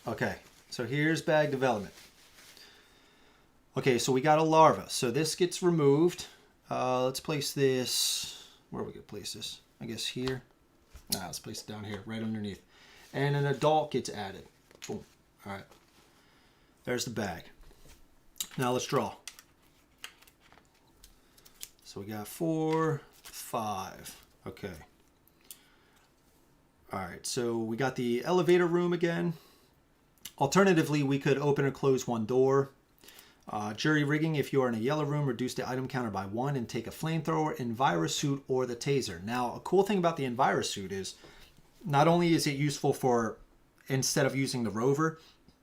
Okay, so here's bag development. Okay, so we got a larva. So this gets removed. Let's place this. Where are we going to place this? I guess here. Nah, let's place it down here, right underneath. And an adult gets added. Boom. All right. There's the bag. Now let's draw. So we got 4, 5. Okay. All right, so we got the elevator room again. Alternatively, we could open or close one door. Jury rigging, if you are in a yellow room, reduce the item counter by 1 and take a flamethrower, Envirosuit, or the taser. Now, a cool thing about the Envirosuit is not only is it useful for, instead of using the rover,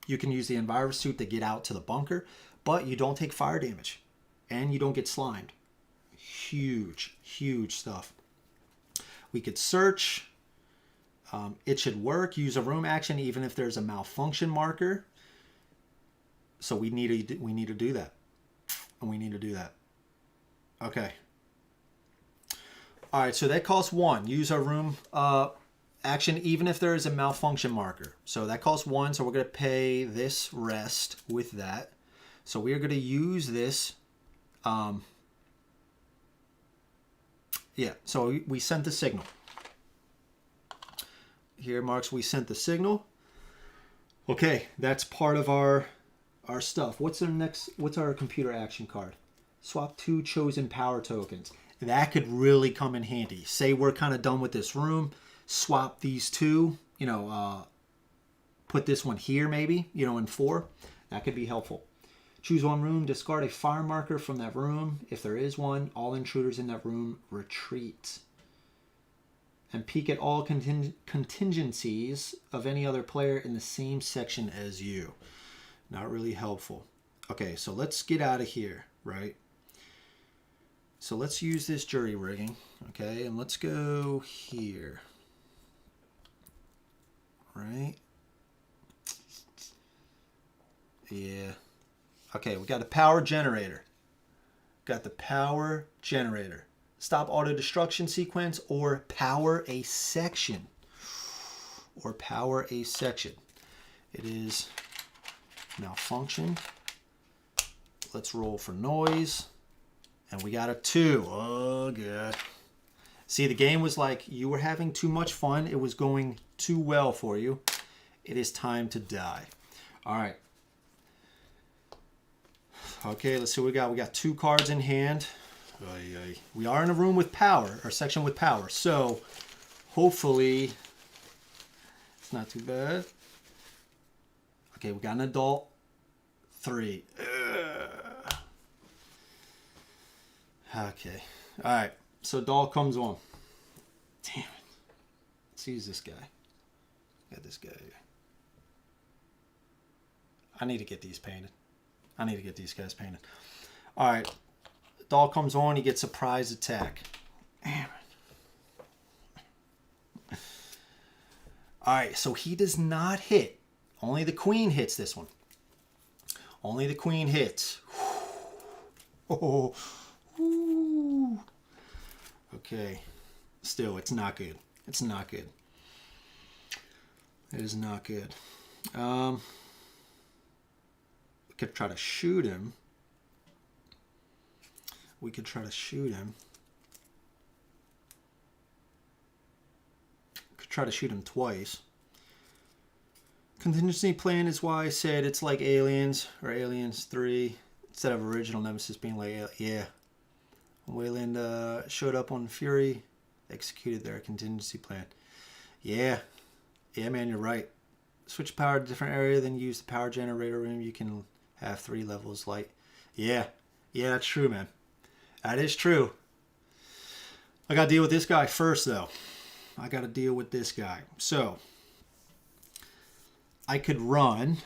you can use the Envirosuit to get out to the bunker, but you don't take fire damage and you don't get slimed. Huge, huge stuff. We could search. It should work. Use a room action even if there's a malfunction marker. So we need to do that. And we need to do that. Okay. All right, so that costs 1. Use our room action even if there is a malfunction marker. So that costs 1, so we're going to pay this rest with that. So we are going to use this. Yeah, so we sent the signal. Here marks we sent the signal. Okay, that's part of our stuff. What's our computer action card? Swap 2 chosen power tokens. That could really come in handy. Say we're kind of done with this room, swap these 2, put this one here maybe, in 4. That could be helpful. Choose one room, discard a fire marker from that room. If there is one, all intruders in that room retreat. And peek at all contingencies of any other player in the same section as you. Not really helpful. Okay, so let's get out of here, right? So let's use this jury rigging, okay? And let's go here, right? Yeah. Okay, we got a power generator. Got the power generator. Stop auto destruction sequence or power a section. It is malfunction. Let's roll for noise. And we got a 2. Oh, God. See, the game was like, you were having too much fun. It was going too well for you. It is time to die. All right. Okay, let's see what we got. We got 2 cards in hand. We are in a room with power, or section with power. So, hopefully, it's not too bad. Okay, we got an adult. 3. Okay. All right. So doll comes on. Damn it. Let's use this guy. Got this guy here. I need to get these painted. I need to get these guys painted. All right. Doll comes on. He gets surprise attack. Damn it. All right. So he does not hit. Only the queen hits this one. Only the queen hits. Oh. Ooh. Okay. Still, it's not good. It's not good. It is not good. We could try to shoot him. We could try to shoot him. Could try to shoot him twice. Contingency plan is why I said it's like Aliens or Aliens 3 instead of original Nemesis being like, yeah. Wayland showed up on Fury, executed their contingency plan. Yeah. Yeah, man, you're right. Switch power to a different area, then use the power generator room. You can have 3 levels light. Yeah. Yeah, that's true, man. That is true. I got to deal with this guy first, though. I got to deal with this guy. So, I could run.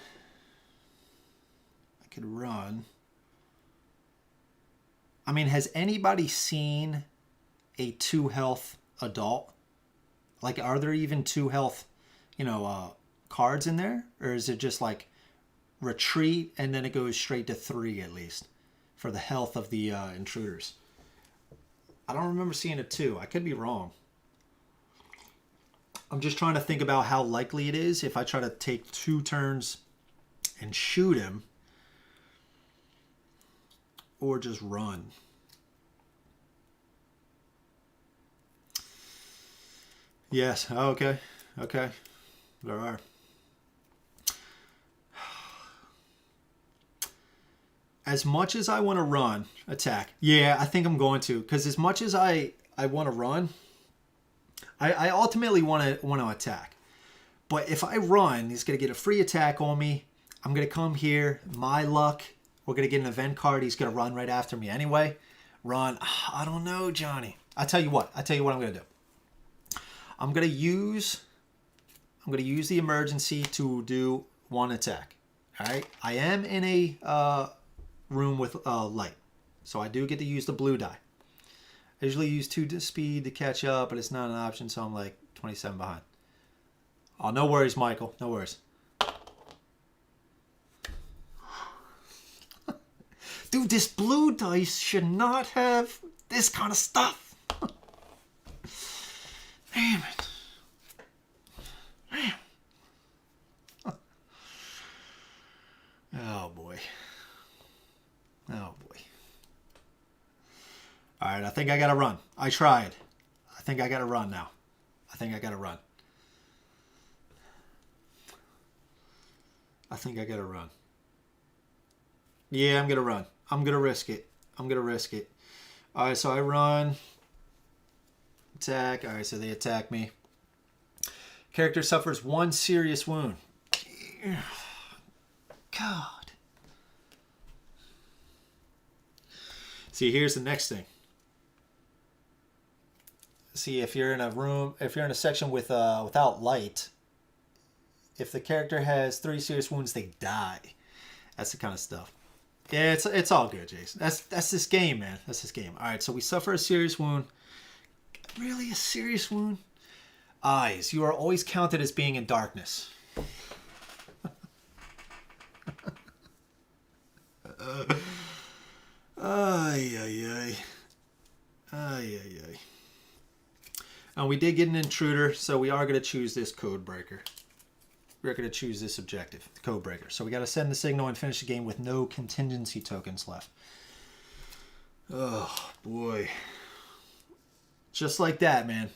I mean, has anybody seen a 2 health adult? Like, are there even 2 health, cards in there? Or is it just like retreat and then it goes straight to 3 at least for the health of the intruders? I don't remember seeing a 2. I could be wrong. I'm just trying to think about how likely it is if I try to take 2 turns and shoot him or just run. Yes. Okay. Okay. There are. As much as I want to run, attack. Yeah, I think I'm going to. Because as much as I want to run, I ultimately want to attack. But if I run, he's going to get a free attack on me. I'm going to come here. My luck. We're going to get an event card. He's going to run right after me anyway. Run. I don't know, Johnny. I'll tell you what I'm going to do. I'm going to use the emergency to do 1 attack. All right. I am in a room with light, so I do get to use the blue die. I usually use 2 speed to catch up, but it's not an option, so I'm like 27 behind. Oh, no worries, Michael. No worries. Dude, this blue dice should not have this kind of stuff. Damn it. Damn. Oh, boy. Oh, boy. All right, I think I got to run. I tried. I think I got to run now. I think I got to run. I think I got to run. Yeah, I'm going to run. I'm going to risk it. I'm going to risk it. All right, so I run. Attack. All right, so they attack me. Character suffers 1 serious wound. God. See, here's the next thing. See, if you're in a room, if you're in a section with without light, if the character has 3 serious wounds, they die. That's the kind of stuff. Yeah, it's all good, Jason. That's this game, man. That's this game. All right, so we suffer a serious wound. Really, a serious wound? Eyes. You are always counted as being in darkness. Ay, ay, ay. Ay, ay, ay. And we did get an intruder, so we are going to choose this code breaker. We're going to choose this objective, the code breaker. So we got to send the signal and finish the game with no contingency tokens left. Oh, boy. Just like that, man.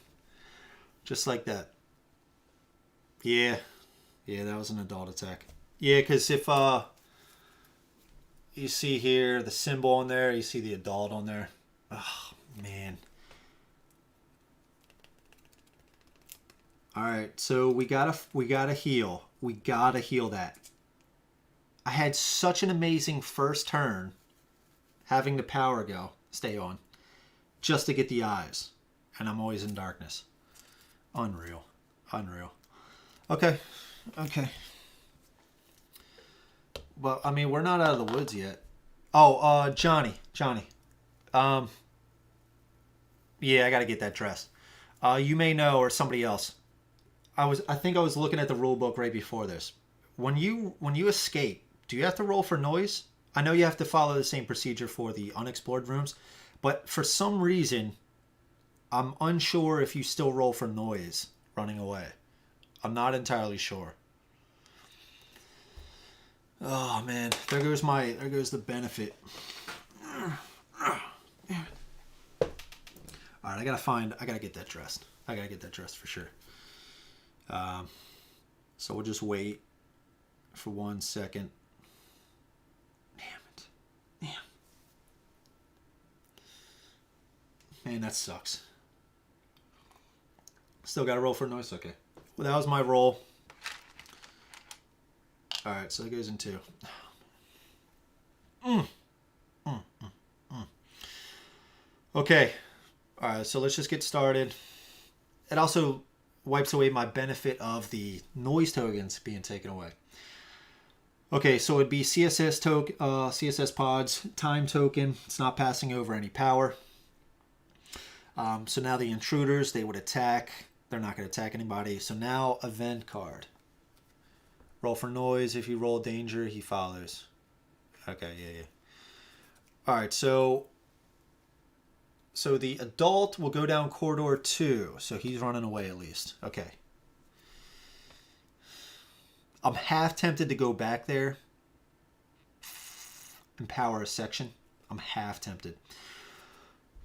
Just like that. Yeah. Yeah, that was an adult attack. Yeah, because if you see here the symbol on there, you see the adult on there. Oh, man. All right, so we gotta heal. We gotta heal that. I had such an amazing first turn, having the power stay on, just to get the eyes, and I'm always in darkness. Unreal, unreal. Okay, okay. Well, I mean, we're not out of the woods yet. Oh, Johnny. Um, yeah, I got to get that dressed. You may know, or somebody else. I think I was looking at the rule book right before this. When you escape, do you have to roll for noise? I know you have to follow the same procedure for the unexplored rooms, but for some reason, I'm unsure if you still roll for noise running away. I'm not entirely sure. Oh man, there goes the benefit. All right, I gotta get that dressed. I gotta get that dressed for sure. So we'll just wait for 1 second. Damn it. Damn. Man, that sucks. Still gotta roll for noise. Okay. Well, that was my roll. All right, so it goes in 2. Okay. All right, so let's just get started. It also wipes away my benefit of the noise tokens being taken away. Okay, so it'd be CSS pods, time token. It's not passing over any power. So now the intruders, they would attack. They're not going to attack anybody. So now event card. Roll for noise. If you roll danger, he follows. Okay, yeah. All right, so the adult will go down corridor 2. So he's running away at least. Okay. I'm half tempted to go back there. Empower a section. I'm half tempted.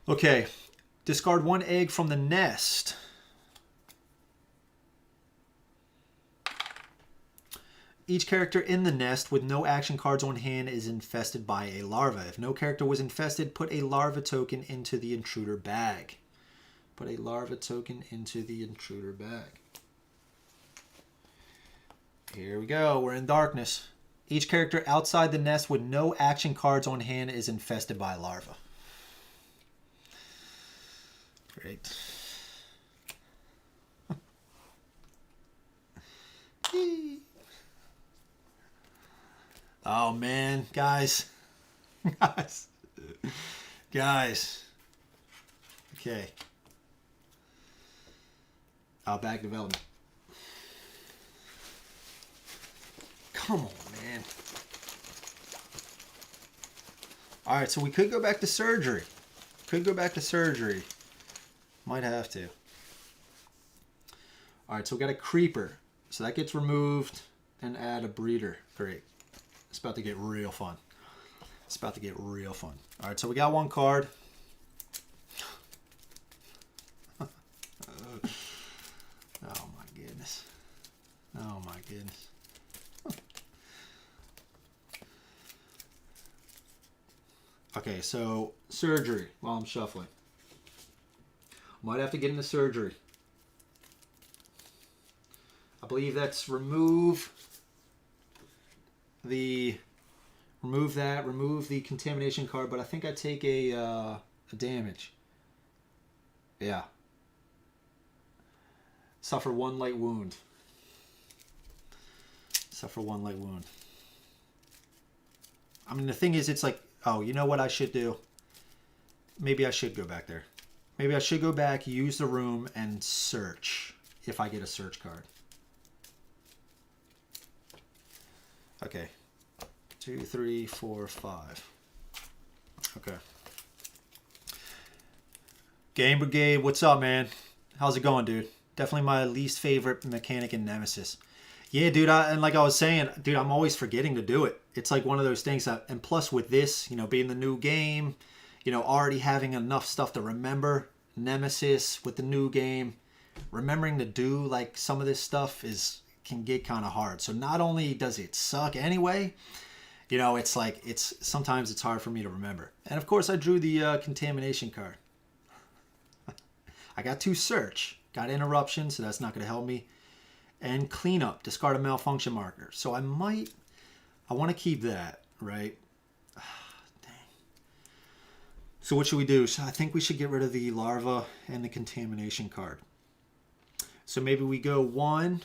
Okay. Discard 1 egg from the nest. Each character in the nest with no action cards on hand is infested by a larva. If no character was infested, put a larva token into the intruder bag. Put a larva token into the intruder bag. Here we go. We're in darkness. Each character outside the nest with no action cards on hand is infested by a larva. Great. Oh man, guys. Guys. Okay. Back development. Come on, man. All right, so we could go back to surgery. Might have to. All right, so we got a creeper. So that gets removed and add a breeder. Great. It's about to get real fun. All right, so we got 1 card. Oh my goodness. Okay, so surgery while I'm shuffling. Might have to get into surgery. I believe that's remove the contamination card, but I think I take a damage. Yeah. Suffer 1 light wound. I mean, the thing is, it's like, oh, you know what I should do? Maybe I should go back there. Maybe I should go back, use the room, and search if I get a search card. Okay. 2, 3, 4, 5. Okay. Game Brigade, what's up, man? How's it going, dude? Definitely my least favorite mechanic in Nemesis. Yeah, dude, and like I was saying, dude, I'm always forgetting to do it. It's like one of those things that, and plus with this, being the new game, already having enough stuff to remember, Nemesis with the new game, remembering to do like some of this stuff can get kind of hard. So not only does it suck anyway, it's like, sometimes it's hard for me to remember. And of course I drew the contamination card. I got 2 search, got interruption, so that's not going to help me. And cleanup, discard a malfunction marker. So I want to keep that, right? Dang. So what should we do? So I think we should get rid of the larva and the contamination card. So maybe we go 1.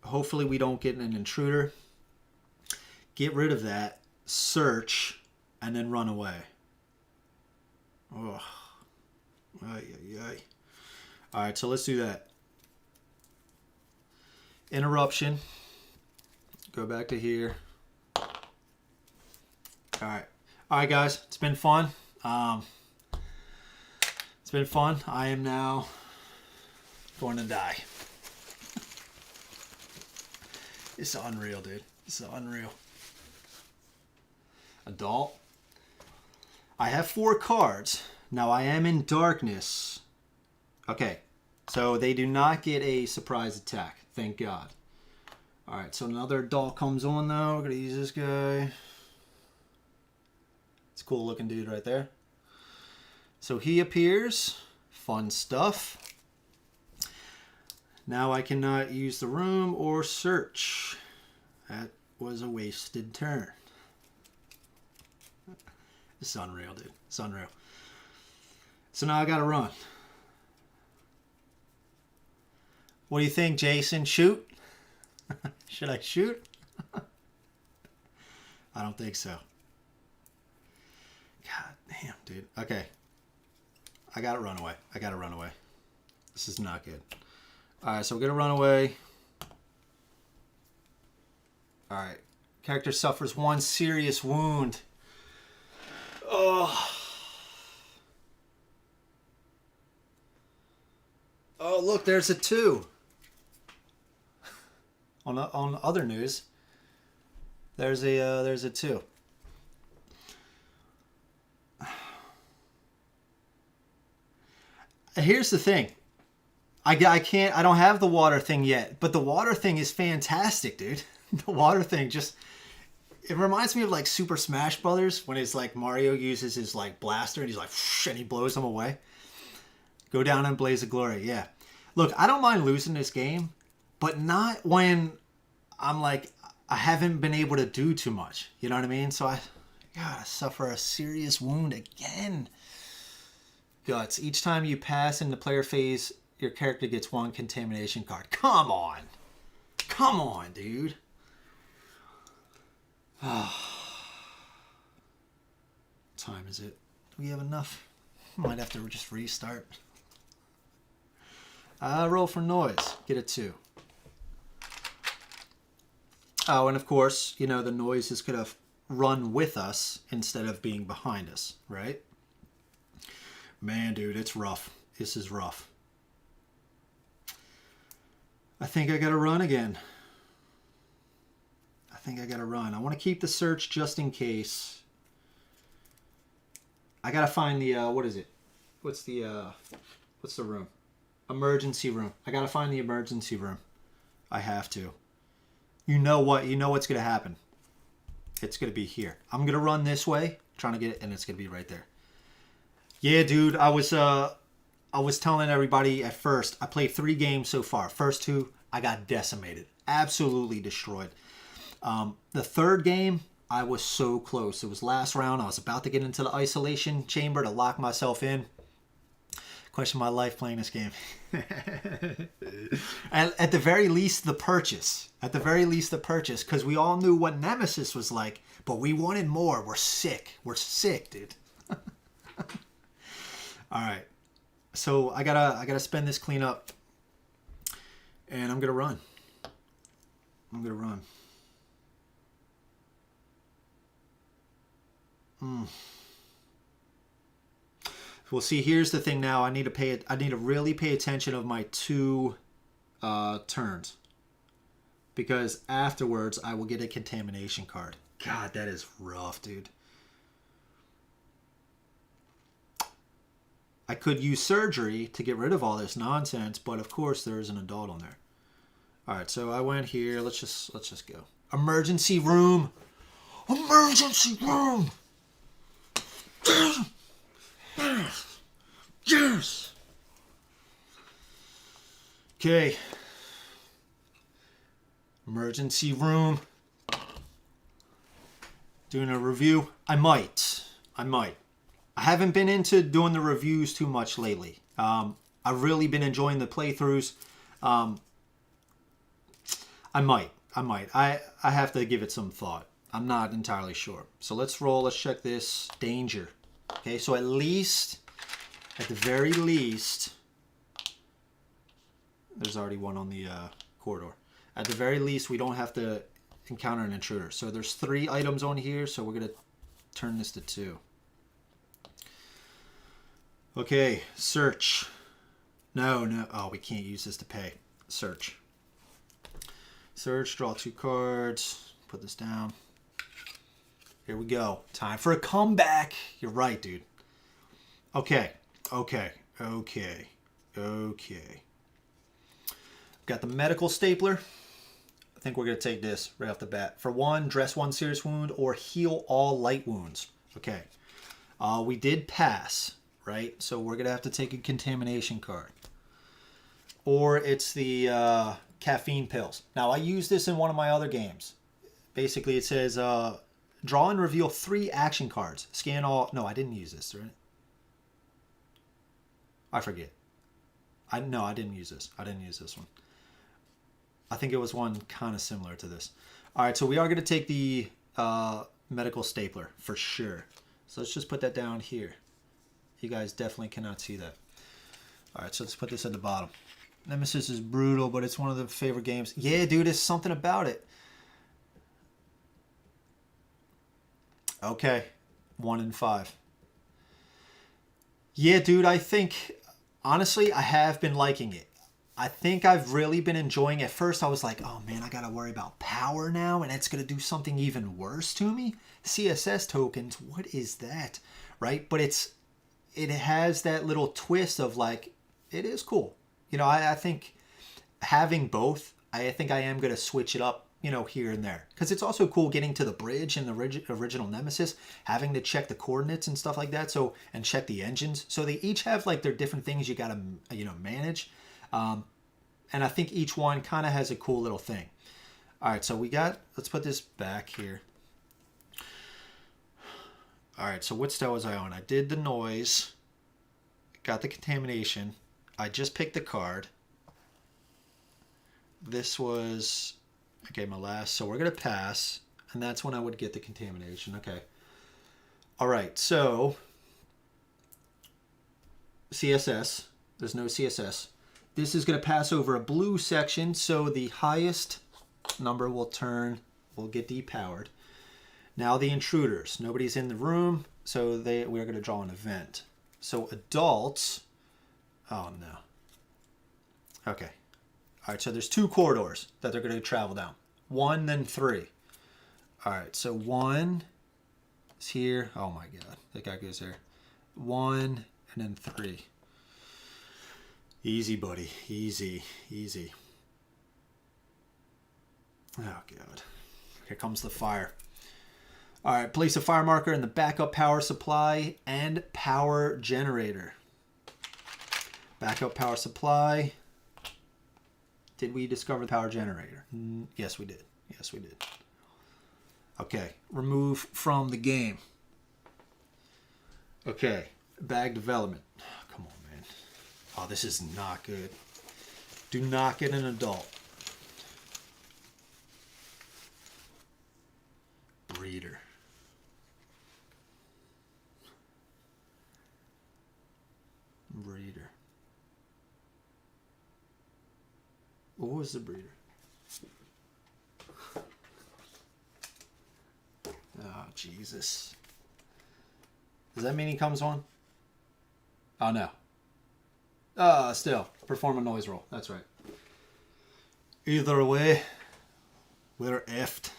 Hopefully we don't get an intruder. get rid of that, search, and then run away. Oh. Ay, ay, ay. All right, so let's do that. Interruption. Go back to here. All right. All right, guys. It's been fun. It's been fun. I am now going to die. It's unreal, dude. It's unreal. Adult. I have 4 cards. Now, I am in darkness. Okay. So, they do not get a surprise attack. Thank God. Alright, so another adult comes on, though. We're going to use this guy. It's a cool looking dude right there. So, he appears. Fun stuff. Now, I cannot use the room or search. That was a wasted turn. It's unreal, dude. It's unreal. So now I gotta run. What do you think, Jason? Shoot? Should I shoot? I don't think so. God damn, dude. Okay. I gotta run away. I gotta run away. This is not good. Alright, so we're gonna run away. Alright. Character suffers 1 serious wound. Oh. Oh, look, there's a 2. On other news, there's a 2. Here's the thing. I don't have the water thing yet, but the water thing is fantastic, dude. The water thing just, it reminds me of like Super Smash Brothers when it's like Mario uses his like blaster and he's like, and he blows them away. Go down in blaze of glory. Yeah. Look, I don't mind losing this game, but not when I'm like, I haven't been able to do too much. You know what I mean? So I gotta suffer a serious wound again. Guts. Each time you pass in the player phase, your character gets 1 contamination card. Come on. Come on, dude. What time is it? Do we have enough? Might have to just restart. Roll for noise. Get a 2. Oh, and of course, you know, the noise is going to run with us instead of being behind us, right? Man, dude, it's rough. This is rough. I think I got to run again. I think I got to run. I want to keep the search just in case. I got to find the, what is it? What's the room? Emergency room. I got to find the emergency room. I have to. You know what? You know what's going to happen. It's going to be here. I'm going to run this way, trying to get it, and it's going to be right there. Yeah, dude, I was telling everybody at first, I played 3 games so far. First 2, I got decimated. Absolutely destroyed. The 3rd game, I was so close. It was last round. I was about to get into the isolation chamber to lock myself in. Question my life playing this game. And at the very least, the purchase. At the very least, the purchase. Because we all knew what Nemesis was like. But we wanted more. We're sick. We're sick, dude. Alright. So I gotta spend this cleanup. And I'm gonna run. I'm gonna run. Well, see, here's the thing now. I need to really pay attention of my 2 turns. Because afterwards, I will get a contamination card. God, that is rough, dude. I could use surgery to get rid of all this nonsense, but of course there is an adult on there. All right, so I went here. Let's just go. Emergency room. Emergency room. Yes. Okay. Emergency room. Doing a review. I might. I haven't been into doing the reviews too much lately. I've really been enjoying the playthroughs. I might. I have to give it some thought. I'm not entirely sure. So let's roll. Let's check this. Danger. Okay, so at the very least, there's already one on the corridor. At the very least, we don't have to encounter an intruder. So there's 3 items on here, so we're going to turn this to 2. Okay, search. No. Oh, we can't use this to pay. Search. Search, draw 2 cards. Put this down. Here we go. Time for a comeback. You're right, dude. Okay. Got the medical stapler. I think we're going to take this right off the bat. For 1, dress 1 serious wound or heal all light wounds. Okay. We did pass, right? So we're going to have to take a contamination card. Or it's the caffeine pills. Now, I used this in one of my other games. Basically, it says draw and reveal 3 action cards. Scan all... No, I didn't use this, right? I forget. No, I didn't use this. I didn't use this one. I think it was one kind of similar to this. All right, so we are going to take the medical stapler for sure. So let's just put that down here. You guys definitely cannot see that. All right, so let's put this at the bottom. Nemesis is brutal, but it's one of the favorite games. Yeah, dude, there's something about it. Okay, 1 in 5. Yeah, dude, I think, honestly, I have been liking it. I think I've really been enjoying it. At first, I was like, oh, man, I got to worry about power now, and it's going to do something even worse to me. CSS tokens, what is that? Right? But it has that little twist of, like, it is cool. You know, I think having both, I think I am going to switch it up, you know, here and there. Because it's also cool getting to the bridge in the original Nemesis, having to check the coordinates and stuff like that, so, and check the engines. So they each have, like, their different things you got to, you know, manage. And I think each one kind of has a cool little thing. All right, so let's put this back here. All right, so what style was I on? I did the noise, got the contamination. I just picked the card. This was, okay, my last. So we're going to pass, and that's when I would get the contamination. Okay. All right, so CSS. There's no CSS. This is going to pass over a blue section, so the highest number will get depowered. Now the intruders. Nobody's in the room, so we're going to draw an event. So adults... Oh, no. Okay. All right, so there's 2 corridors that they're going to travel down. 1, then 3. All right, so 1 is here. Oh, my God. That guy goes there. 1, and then 3. Easy, buddy. Easy. Oh, God. Here comes the fire. All right, place a fire marker in the backup power supply and power generator. Backup power supply. Did we discover the power generator? Yes, we did. Okay, remove from the game. Okay, bag development. Come on, man. Oh, this is not good. Do not get an adult. Breeder. What was the breeder? Oh, Jesus. Does that mean he comes on? Oh, no. Still. Perform a noise roll. That's right. Either way, we're effed.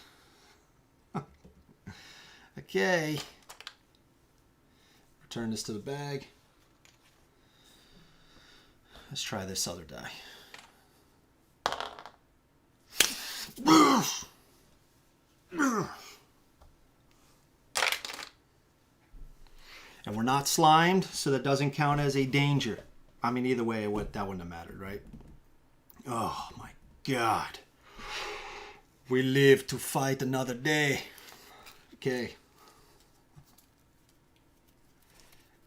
Okay. Return this to the bag. Let's try this other die. And we're not slimed, so that doesn't count as a danger. I mean, either way, that wouldn't have mattered, right? Oh, my God. We live to fight another day. Okay.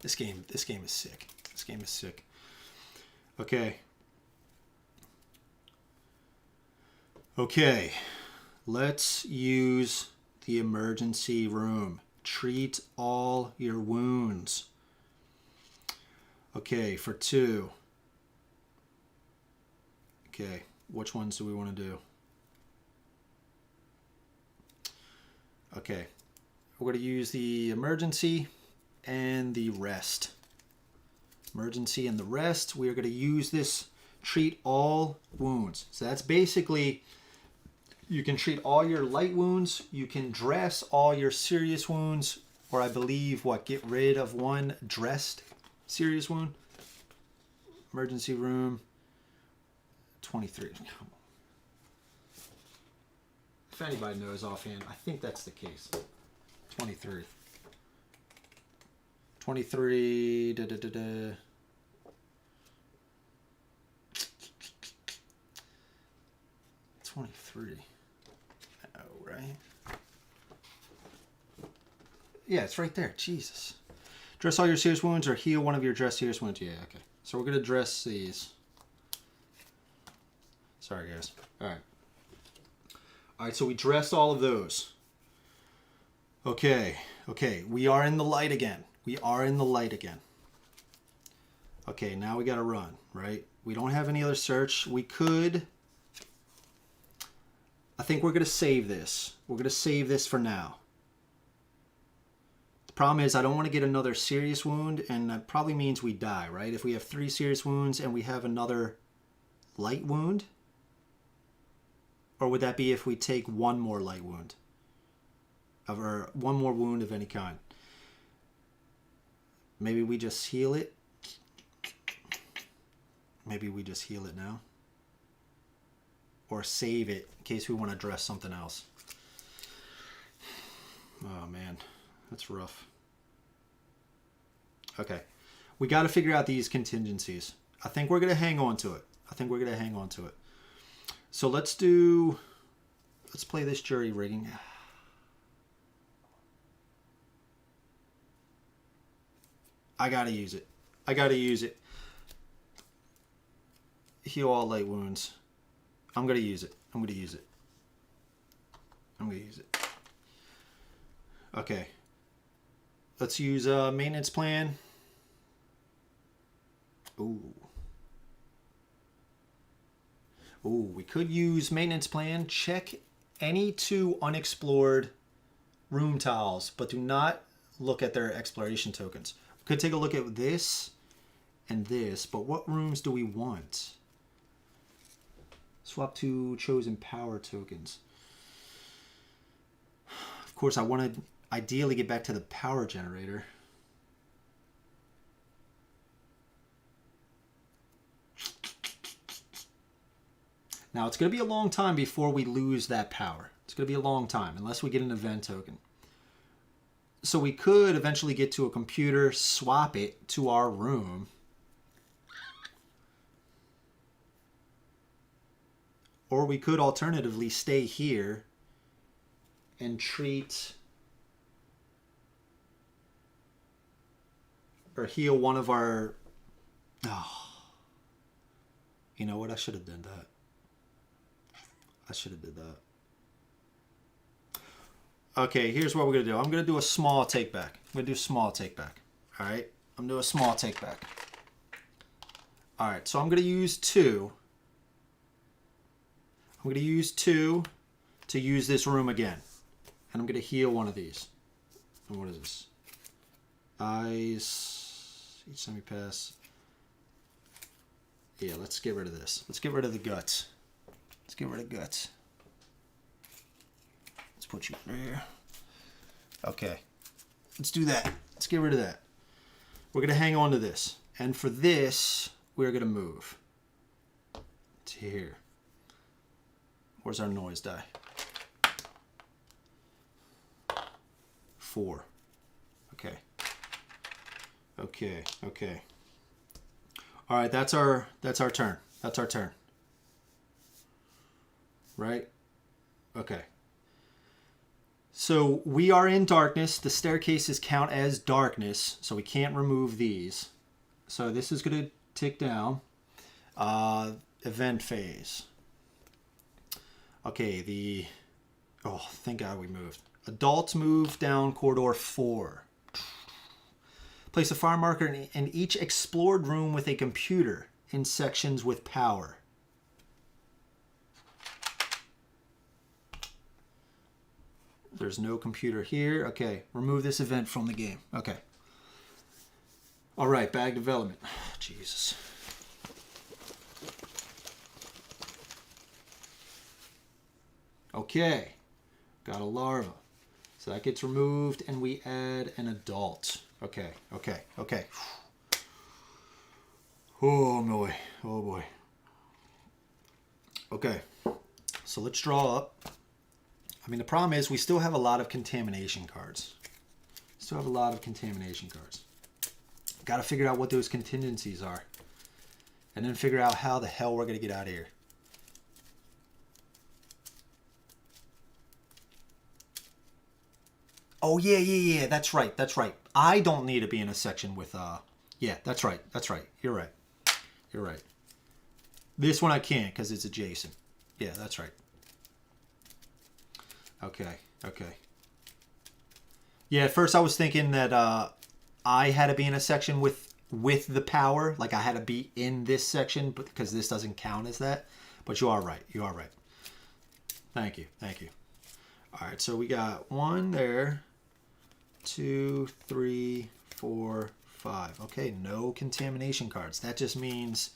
This game is sick. This game is sick. Okay. Okay. Let's use the emergency room. Treat all your wounds. Okay, for 2. Okay, which ones do we want to do? Okay, we're going to use the emergency and the rest. Emergency and the rest. We are going to use this treat all wounds. So that's basically, you can treat all your light wounds, you can dress all your serious wounds, or I believe, get rid of 1 dressed serious wound. Emergency room, 23. Come on. If anybody knows offhand, I think that's the case. 23. 23. 23. Oh, right? Yeah, it's right there. Jesus. Dress all your serious wounds or heal one of your dressed serious wounds. Yeah, okay. So we're going to dress these. Sorry, guys. All right. All right, so we dressed all of those. Okay. Okay, we are in the light again. We are in the light again. Okay, now we got to run, right? We don't have any other search. We could... I think we're going to save this. We're going to save this for now. The problem is I don't want to get another serious wound, and that probably means we die, right? If we have 3 serious wounds and we have another light wound? Or would that be if we take 1 more light wound? Or 1 more wound of any kind? Maybe we just heal it? Maybe we just heal it now? Or save it in case we want to dress something else. Oh man, that's rough. Okay, we got to figure out these contingencies. I think we're going to hang on to it. So let's play this jury rigging. I got to use it. Heal all light wounds. I'm going to use it. Okay. Let's use a maintenance plan. Ooh, we could use maintenance plan. Check any 2 unexplored room tiles, but do not look at their exploration tokens. We could take a look at this and this, but what rooms do we want? Swap 2 chosen power tokens. Of course, I want to ideally get back to the power generator. Now, it's going to be a long time before we lose that power. It's going to be a long time, unless we get an event token. So we could eventually get to a computer, swap it to our room. Or we could alternatively stay here and treat or heal one of our... Oh. You know what? I should have done that. Okay, here's what we're going to do. I'm going to do a small take back. All right? I'm going to do a small take back. All right, so I'm going to use 2. I'm going to use 2 to use this room again. And I'm going to heal one of these. And what is this? Eyes. Each semi-pass. Yeah, let's get rid of this. Let's get rid of the guts. Let's put you there. Okay. Let's do that. Let's get rid of that. We're going to hang on to this. And for this, we're going to move to here. Where's our noise die? 4. Okay. All right, that's our turn. Right? Okay. So we are in darkness. The staircases count as darkness, so we can't remove these. So this is going to tick down. Event phase. Okay, oh, thank God we moved. Adults move down corridor 4. Place a fire marker in each explored room with a computer in sections with power. There's no computer here. Okay, remove this event from the game. Okay. All right, bag development. Jesus. Okay, got a larva. So that gets removed and we add an adult. Okay. Oh boy, oh boy. Okay, so let's draw up. I mean, the problem is we still have a lot of contamination cards. Got to figure out what those contingencies are. And then figure out how the hell we're going to get out of here. Oh, yeah. That's right. I don't need to be in a section with, yeah, that's right. You're right. This one I can't because it's adjacent. Yeah, that's right. Okay. Yeah, at first I was thinking that I had to be in a section with the power. Like I had to be in this section because this doesn't count as that. But you are right. Thank you. All right, so we got 1 there. 2, 3, 4, 5. Okay, no contamination cards. That just means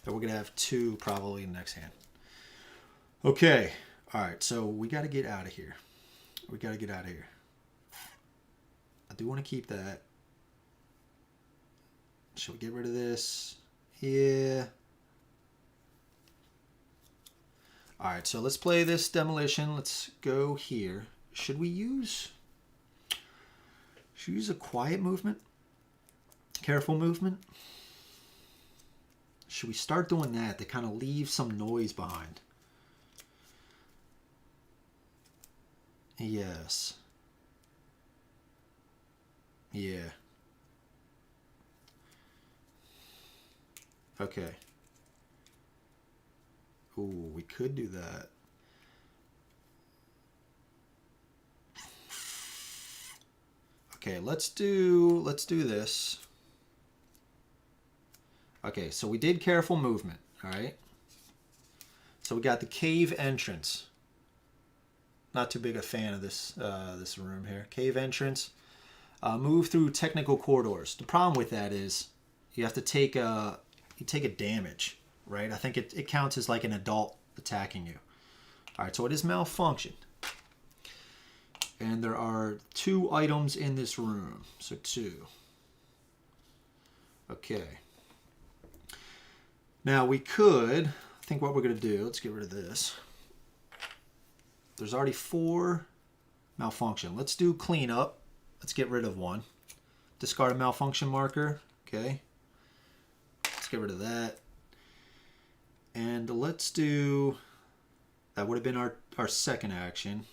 that we're going to have 2 probably in the next hand. Okay. All right, so we got to get out of here. I do want to keep that. Should we get rid of this? Yeah. All right, so let's play this demolition. Let's go here. Should we use a quiet movement? Careful movement? Should we start doing that to kind of leave some noise behind? Yes. Yeah. Okay. Ooh, we could do that. Okay, let's do this. Okay, so we did careful movement, all right? So we got the cave entrance. Not too big a fan of this this room here. Cave entrance. Move through technical corridors. The problem with that is you have to take a damage, right? I think it counts as like an adult attacking you. All right, so it is malfunctioned. And there are 2 items in this room. So 2. Okay. Now we could, I think what we're going to do, let's get rid of this. There's already 4 malfunction. Let's do cleanup. Let's get rid of 1. Discard a malfunction marker. Okay. Let's get rid of that. And let's do, that would have been our second action.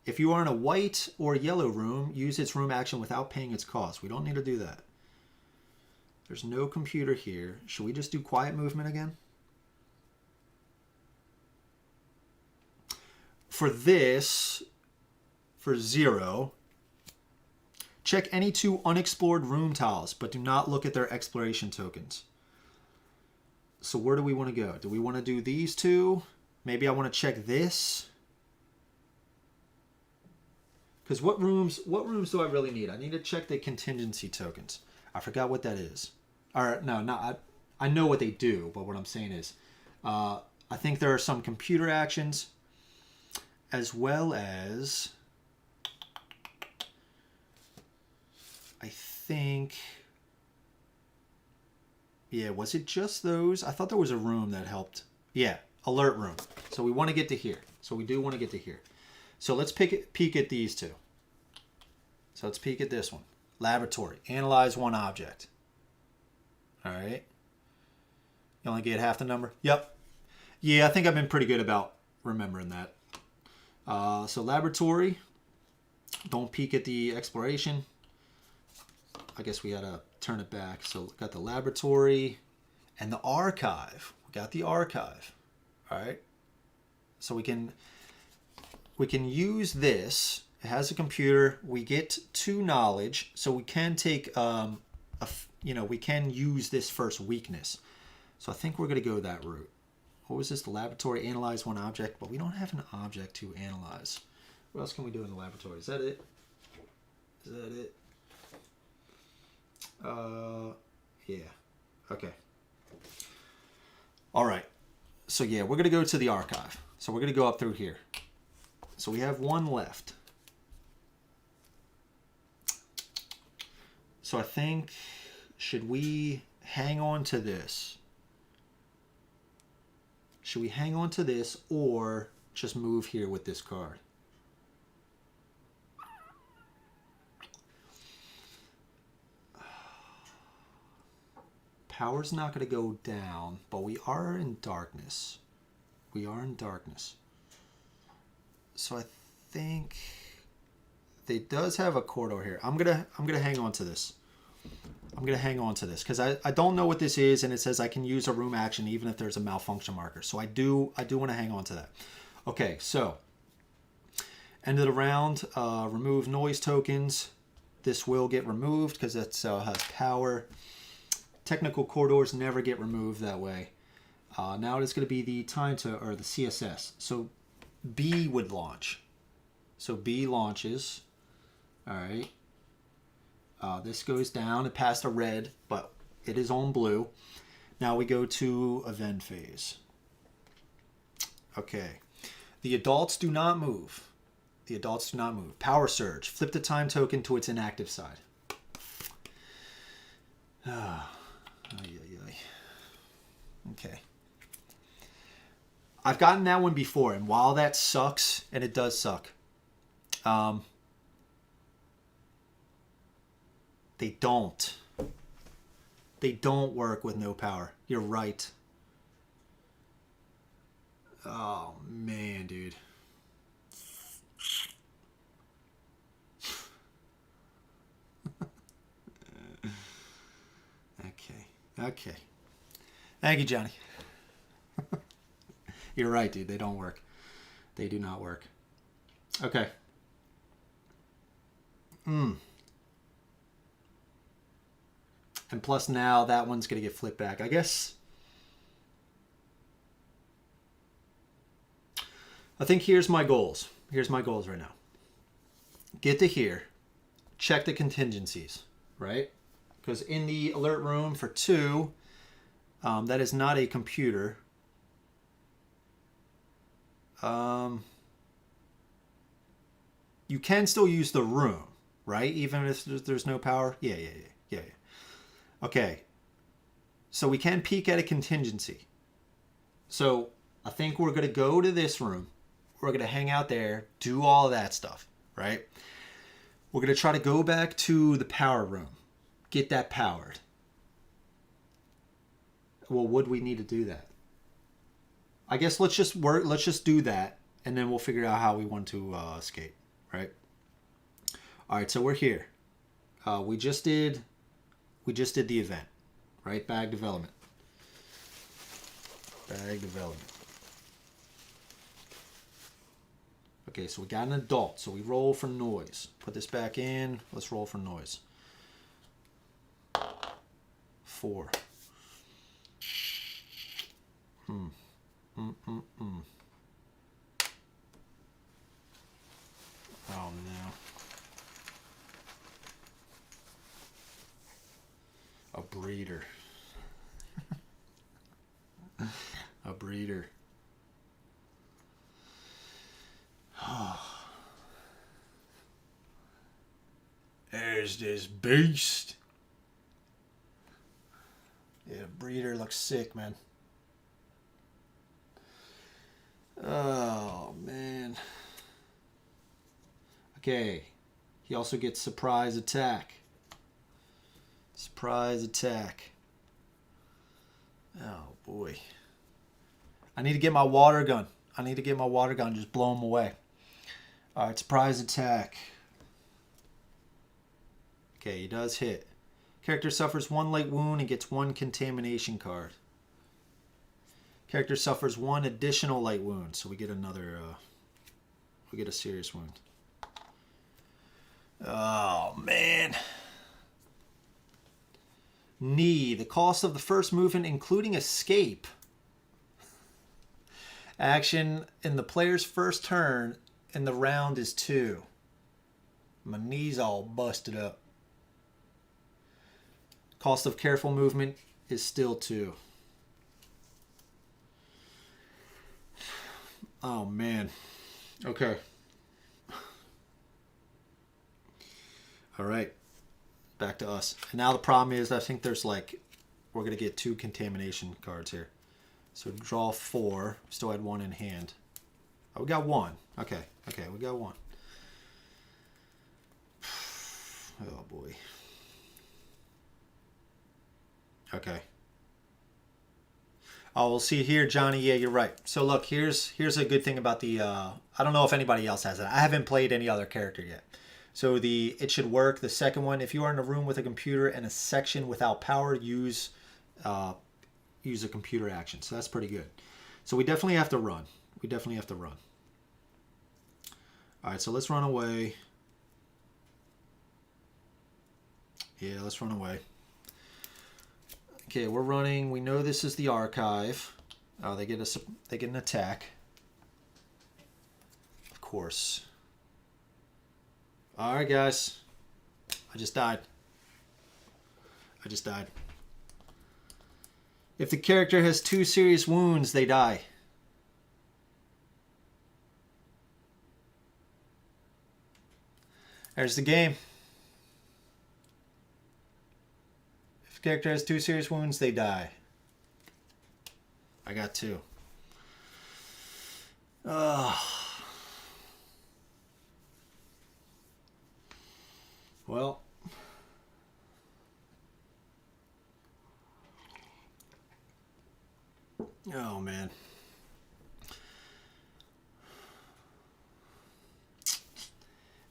If you are in a white or yellow room, use its room action without paying its cost. We don't need to do that. There's no computer here. Should we just do quiet movement again? For this, for 0, check any 2 unexplored room tiles, but do not look at their exploration tokens. So where do we want to go? Do we want to do these 2? Maybe I want to check this. Because what rooms do I really need? I need to check the contingency tokens. I forgot what that is. Or no, I know what they do, but what I'm saying is, I think there are some computer actions, as well as, I think, yeah, was it just those? I thought there was a room that helped. Yeah, alert room. So we want to get to here. So we do want to get to here. So let's peek at these 2. So let's peek at this one. Laboratory. Analyze 1 object. All right. You only get half the number? Yep. Yeah, I think I've been pretty good about remembering that. So laboratory. Don't peek at the exploration. I guess we got to turn it back. So we got the laboratory and the archive. We got the archive. All right. So we can use this It has a computer. We get 2 knowledge, so we can take, we can use this first weakness. So I think we're going to go that route. What was this? The laboratory, analyze 1 object, but we don't have an object to analyze. What else can we do in the laboratory? Is that it? Is that it? Yeah. Okay. All right. So yeah, we're going to go to the archive. So we're going to go up through here. So we have 1 left. So I think, should we hang on to this? Should we hang on to this or just move here with this card? Power's not going to go down, but we are in darkness. We are in darkness. So I think it does have a corridor here. I'm gonna hang on to this. I'm gonna hang on to this because I don't know what this is, and it says I can use a room action even if there's a malfunction marker. So I do want to hang on to that. Okay, so end of the round. Remove noise tokens. This will get removed because it has power. Technical corridors never get removed that way. Now it is going to be the time to, or the CSS. So B would launch. So B launches. All right. This goes down. It passed a red, but it is on blue. Now we go to event phase. Okay. The adults do not move. The adults do not move. Power surge. Flip the time token to its inactive side. Okay. I've gotten that one before, and while that sucks, and it does suck, they don't work with no power. You're right. Oh, man, dude. Okay. Thank you, Johnny. You're right, dude. They don't work. They do not work. Okay. And plus now that one's going to get flipped back. I guess. I think here's my goals. Here's my goals right now. Get to here. Check the contingencies, right? Because in the alert room for 2, that is not a computer. You can still use the room, right? Even if there's no power. Yeah. Okay. So we can peek at a contingency. So I think we're going to go to this room. We're going to hang out there, do all of that stuff, right? We're going to try to go back to the power room. Get that powered. Well, would we need to do that? I guess let's just do that, and then we'll figure out how we want to escape, right? All right, so we're here. We just did the event, right? Bag development. Okay, so we got an adult, so we roll for noise. Put this back in. Let's roll for noise. 4. Oh no. A breeder. A breeder. There's this beast. Yeah, breeder looks sick, man. Oh, man. Okay. He also gets surprise attack. Surprise attack. Oh, boy. I need to get my water gun. Just blow him away. All right, surprise attack. Okay, he does hit. Character suffers 1 light wound and gets 1 contamination card. Character suffers 1 additional light wound, so we get another, we get a serious wound. Oh, man. Knee. The cost of the first movement, including escape. Action in the player's first turn in the round is 2. My knee's all busted up. Cost of careful movement is still 2. Oh, man. Okay. All right. Back to us. And now the problem is I think there's like, we're going to get 2 contamination cards here. So draw 4. Still had 1 in hand. Oh, we got 1. Okay. Okay, we got 1. Oh, boy. Okay. Oh, we'll see here, Johnny. Yeah, you're right. So look, here's a good thing about the, I don't know if anybody else has it. I haven't played any other character yet. So it should work. The second one, if you are in a room with a computer and a section without power, use a computer action. So that's pretty good. So we definitely have to run. We definitely have to run. All right, so let's run away. Yeah, let's run away. Okay, we're running. We know this is the archive. Oh, they get an attack. Of course. All right, guys. I just died. If the character has 2 serious wounds, they die. There's the game. If the character has 2 serious wounds, they die. I got 2. Well. Oh, man.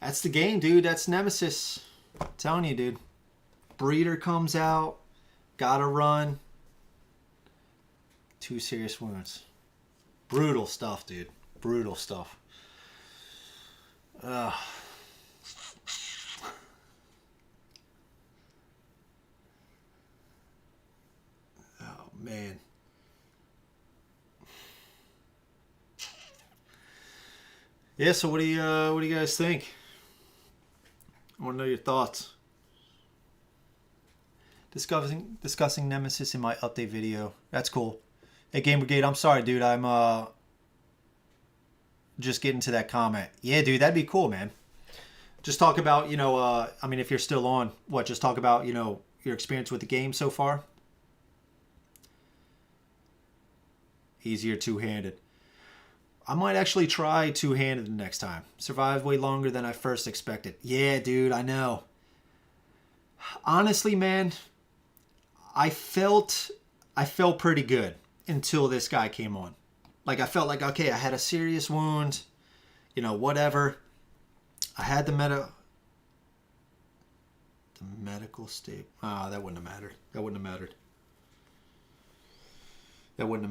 That's the game, dude. That's Nemesis. I'm telling you, dude. Breeder comes out. Gotta run. 2 serious wounds. Brutal stuff, dude. Brutal stuff. Ugh. Oh, man. Yeah, so what do you guys think? I want to know your thoughts. Discussing Nemesis in my update video. That's cool. Hey, Game Brigade, I'm sorry, dude. I'm just getting to that comment. Yeah, dude, that'd be cool, man. Just talk about, I mean, if you're still on, just talk about, your experience with the game so far. Easier two-handed. I might actually try two-handed the next time. Survived way longer than I first expected. Yeah, dude, I know. Honestly, man, I felt pretty good until this guy came on. Like, I felt like, okay, I had a serious wound, whatever. I had the medical state. That wouldn't have mattered. That wouldn't have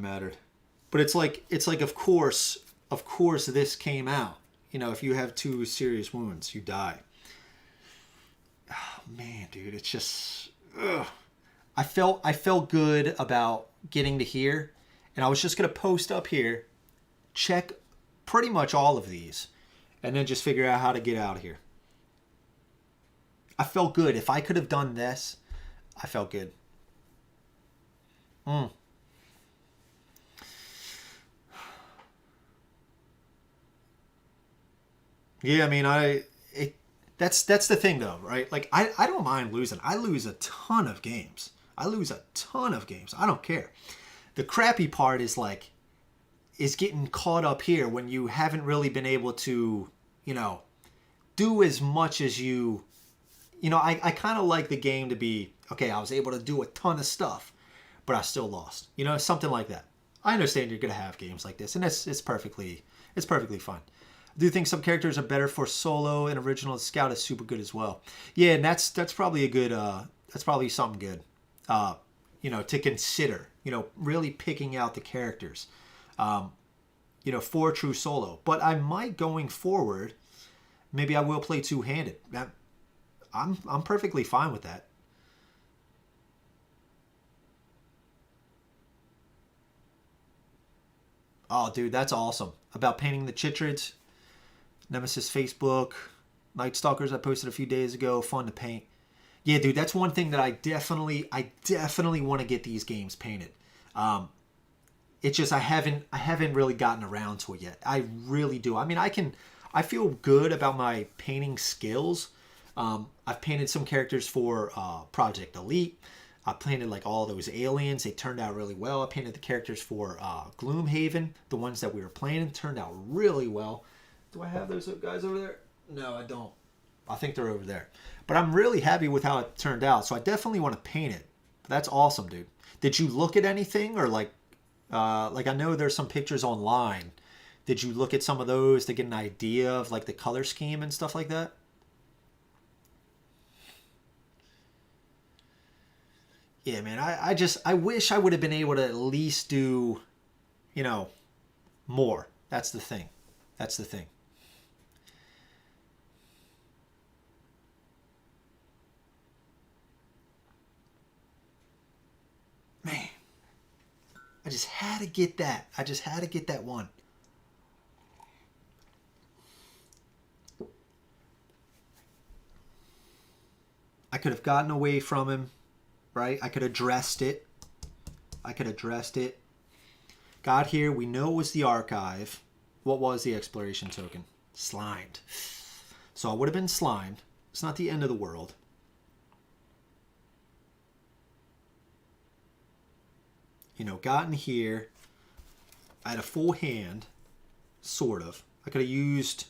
mattered. But it's like, of course, this came out. If you have 2 serious wounds, you die. Oh, man, dude, it's just, ugh. I felt good about getting to here, and I was just gonna post up here, check pretty much all of these, and then just figure out how to get out of here. I felt good. If I could have done this, I felt good. Yeah, I mean, that's the thing though, right? Like, I don't mind losing. I lose a ton of games. I don't care. The crappy part is getting caught up here when you haven't really been able to, do as much as you, I kind of like the game to be, okay, I was able to do a ton of stuff, but I still lost. Something like that. I understand you're going to have games like this, and it's perfectly fine. I do think some characters are better for solo, and original scout is super good as well. Yeah, and that's probably a good, that's probably something good, to consider, really picking out the characters, for true solo. But I might, going forward, maybe I will play two-handed. I'm perfectly fine with that. Oh, dude, that's awesome. About painting the Chitrids, Nemesis Facebook, Night Stalkers I posted a few days ago. Fun to paint. Yeah, dude, that's one thing that I definitely want to get these games painted. It's just I haven't really gotten around to it yet. I really do. I mean, I feel good about my painting skills. I've painted some characters for Project Elite. I painted like all those aliens. They turned out really well. I painted the characters for Gloomhaven. The ones that we were playing turned out really well. Do I have those guys over there? No, I don't. I think they're over there. But I'm really happy with how it turned out. So I definitely want to paint it. That's awesome, dude. Did you look at anything or like I know there's some pictures online. Did you look at some of those to get an idea of like the color scheme and stuff like that? Yeah, man, I wish I would have been able to at least do, you know, more. That's the thing. That's the thing. Man, I just had to get that. I just had to get that one. I could have gotten away from him, right? I could have dressed it. I could have dressed it. Got here. We know it was the archive. What was the exploration token? Slimed. So I would have been slimed. It's not the end of the world. You know, gotten here. I had a full hand, sort of. I could have used,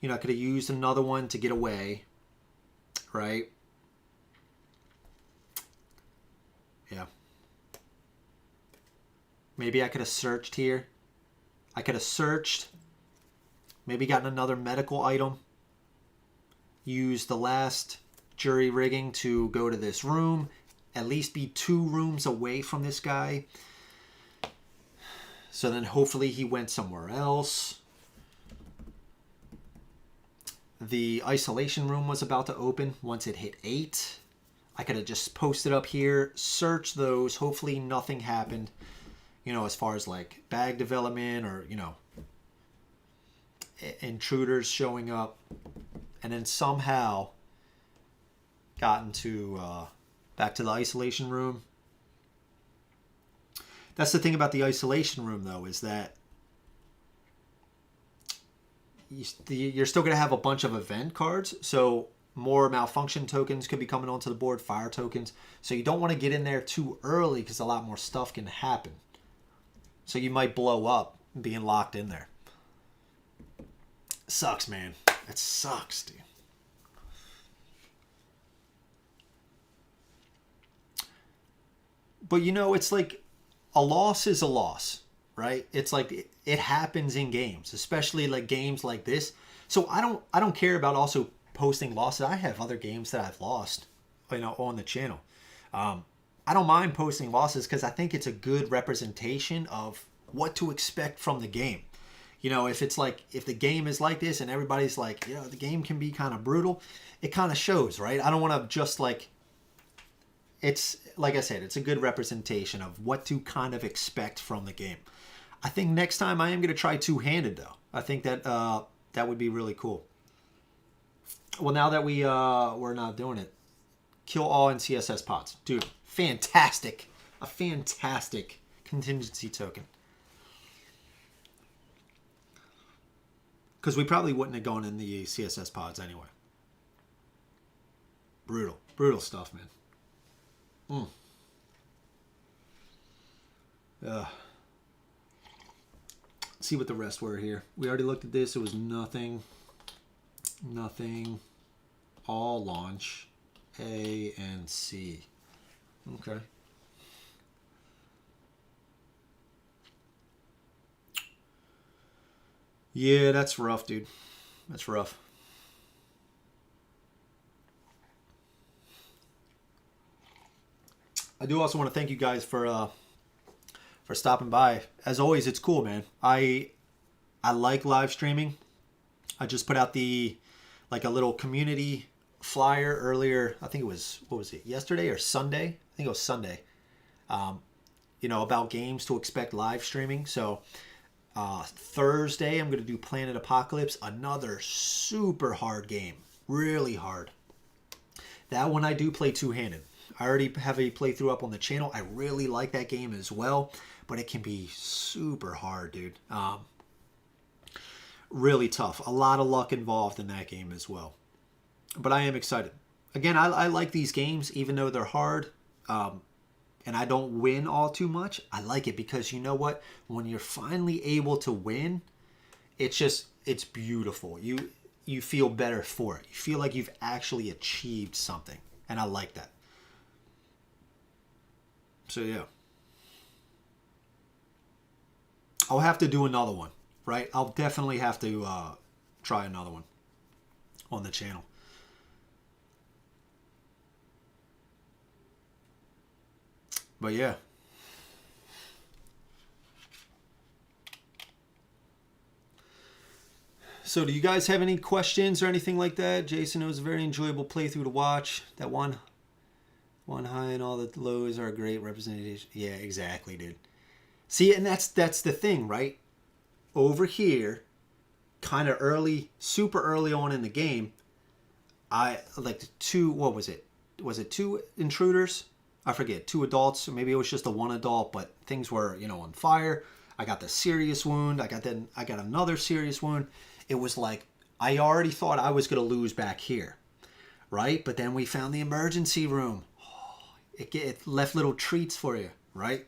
I could have used another one to get away, right? Yeah. Maybe I could have searched here. I could have searched. Maybe gotten another medical item. Used the last jury rigging to go to this room. At least be 2 rooms away from this guy. So then hopefully he went somewhere else. The isolation room was about to open once it hit 8. I could have just posted up here, searched those. Hopefully nothing happened, as far as like bag development or, intruders showing up. And then somehow gotten to back to the isolation room. That's the thing about the isolation room, though, is that you're still going to have a bunch of event cards. So more malfunction tokens could be coming onto the board, fire tokens. So you don't want to get in there too early because a lot more stuff can happen. So you might blow up being locked in there. Sucks, man. It sucks, dude. But it's like a loss is a loss, right? It's like it happens in games, especially like games like this. So I don't care about also posting losses. I have other games that I've lost, on the channel. I don't mind posting losses because I think it's a good representation of what to expect from the game. If the game is like this and everybody's like, the game can be kind of brutal, it kind of shows, right? I don't want to just it's like I said, it's a good representation of what to kind of expect from the game. I think next time I am going to try two-handed though. I think that that would be really cool. Well, now that we're not doing it, kill all in CSS pods, dude. Fantastic, a fantastic contingency token. Because we probably wouldn't have gone in the CSS pods anyway. Brutal stuff, man. See what the rest were here. We already looked at this. It was nothing. All launch. A and C. Okay. Yeah, that's rough, dude. That's rough. I do also want to thank you guys for stopping by. As always, it's cool, man. I like live streaming. I just put out a little community flyer earlier. I think it was, what was it, yesterday or Sunday? I think it was Sunday. About games to expect live streaming. So Thursday, I'm going to do Planet Apocalypse, another super hard game. Really hard. That one I do play two-handed. I already have a playthrough up on the channel. I really like that game as well, but it can be super hard, dude. Really tough. A lot of luck involved in that game as well. But I am excited. Again, I like these games, even though they're hard, and I don't win all too much. I like it because you know what? When you're finally able to win, it's beautiful. You feel better for it. You feel like you've actually achieved something, and I like that. So yeah, I'll have to do another one, right? I'll definitely have to try another one on the channel. But yeah. So do you guys have any questions or anything like that? Jason, it was a very enjoyable playthrough to watch. That one high and all the lows are a great representation. Yeah, exactly, dude. See, and that's the thing, right? Over here, kind of early, super early on in the game, I like what was it? Was it 2 intruders? I forget, 2 adults, or maybe it was just the 1 adult, but things were, on fire. I got the serious wound. I got another serious wound. It was like, I already thought I was going to lose back here, right? But then we found the emergency room. It left little treats for you, right?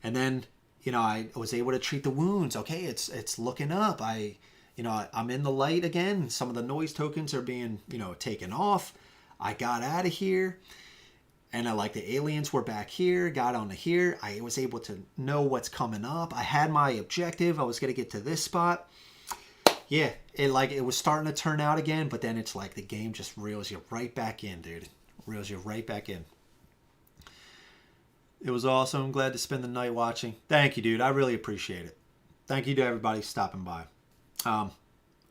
And then, I was able to treat the wounds. Okay, it's looking up. I'm in the light again. Some of the noise tokens are being, taken off. I got out of here. And the aliens were back here, got onto here. I was able to know what's coming up. I had my objective. I was going to get to this spot. Yeah, it was starting to turn out again, but then it's like the game just reels you right back in, dude. Reels you right back in. It was awesome. I'm glad to spend the night watching. Thank you, dude. I really appreciate it. Thank you to everybody stopping by. I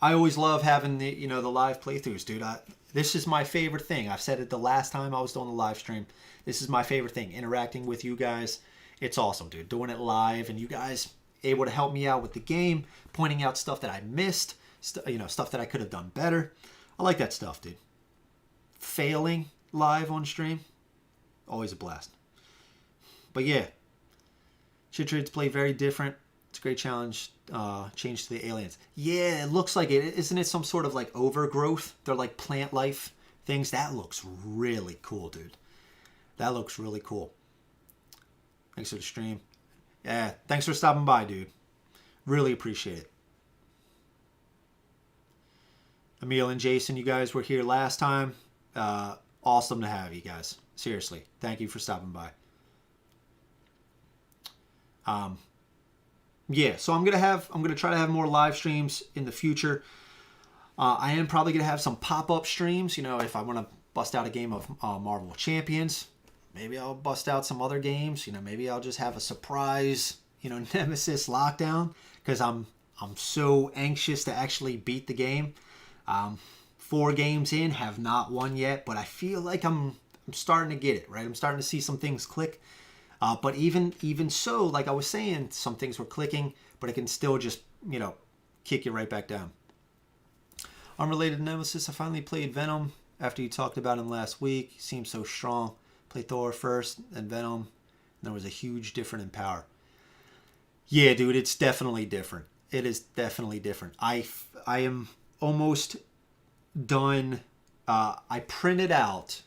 always love having the live playthroughs, dude. This is my favorite thing. I've said it the last time I was doing the live stream. This is my favorite thing. Interacting with you guys. It's awesome, dude. Doing it live and you guys able to help me out with the game, pointing out stuff that I missed, stuff that I could have done better. I like that stuff, dude. Failing live on stream, always a blast. But yeah, Chit Trades play very different. It's a great challenge. Change to the aliens. Yeah, it looks like it. Isn't it some sort of like overgrowth? They're like plant life things. That looks really cool, dude. That looks really cool. Thanks for the stream. Yeah, thanks for stopping by, dude. Really appreciate it. Emil and Jason, you guys were here last time. Awesome to have you guys. Seriously, thank you for stopping by. Yeah, so I'm gonna try to have more live streams in the future. I am probably gonna have some pop-up streams. If I want to bust out a game of Marvel Champions, maybe I'll bust out some other games. Maybe I'll just have a surprise, Nemesis lockdown because I'm so anxious to actually beat the game. 4 games in, have not won yet, but I feel like I'm starting to get it right. I'm starting to see some things click. But even so, like I was saying, some things were clicking, but it can still just, kick you right back down. Unrelated to Nemesis, I finally played Venom after you talked about him last week. He seems so strong. Played Thor first, then Venom. And there was a huge difference in power. Yeah, dude, it's definitely different. It is definitely different. I am almost done. I printed out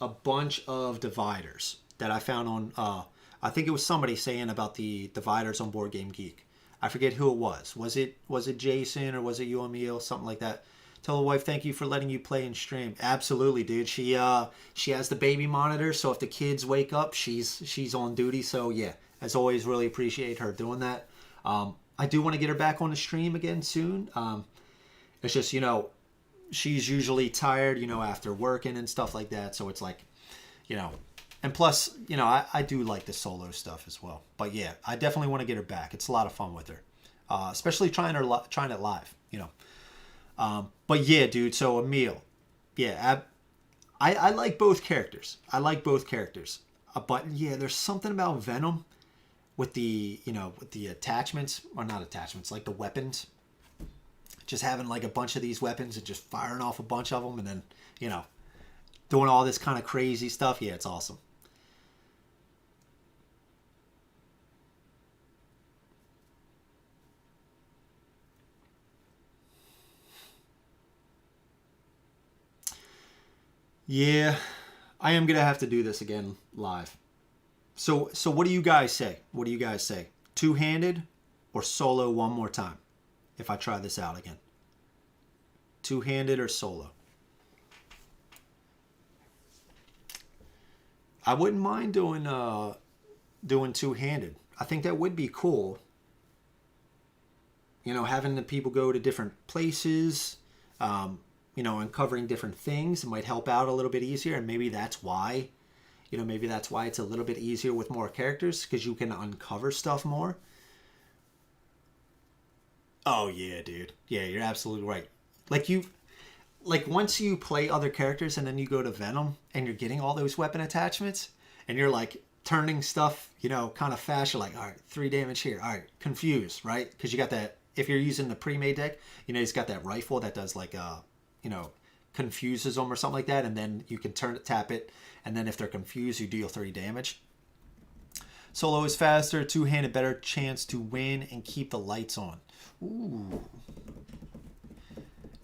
a bunch of dividers that I found on, I think it was somebody saying about the dividers on Board Game Geek. I forget who it was. Was it Jason or was it you, Emil? Something like that. Tell the wife thank you for letting you play and stream. Absolutely, dude. She has the baby monitor, so if the kids wake up, she's on duty. So yeah, as always, really appreciate her doing that. I do want to get her back on the stream again soon. It's just she's usually tired, after working and stuff like that. So it's like, and plus, I do like the solo stuff as well. But yeah, I definitely want to get her back. It's a lot of fun with her, especially trying it live. But yeah, dude. So Emil, yeah, I like both characters. I like both characters. But yeah, there's something about Venom with the, with the attachments, or not attachments, like the weapons. Just having like a bunch of these weapons and just firing off a bunch of them and then, doing all this kind of crazy stuff. Yeah, it's awesome. Yeah, I am going to have to do this again live. So what do you guys say? What do you guys say? Two-handed or solo one more time if I try this out again? Two-handed or solo? I wouldn't mind doing two-handed. I think that would be cool. Having the people go to different places, uncovering different things. It might help out a little bit easier, and maybe that's why. Maybe that's why it's a little bit easier with more characters, because you can uncover stuff more. Oh yeah, dude. Yeah, you're absolutely right. Like once you play other characters and then you go to Venom and you're getting all those weapon attachments and you're like turning stuff, kind of fast. You're like, all right, 3 damage here. All right, confuse, right? Because you got that. If you're using the pre-made deck, he's got that rifle that does like confuses them or something like that, and then you can tap it, and then if they're confused, you deal 3 damage. Solo is faster, two-handed, better chance to win and keep the lights on. Ooh.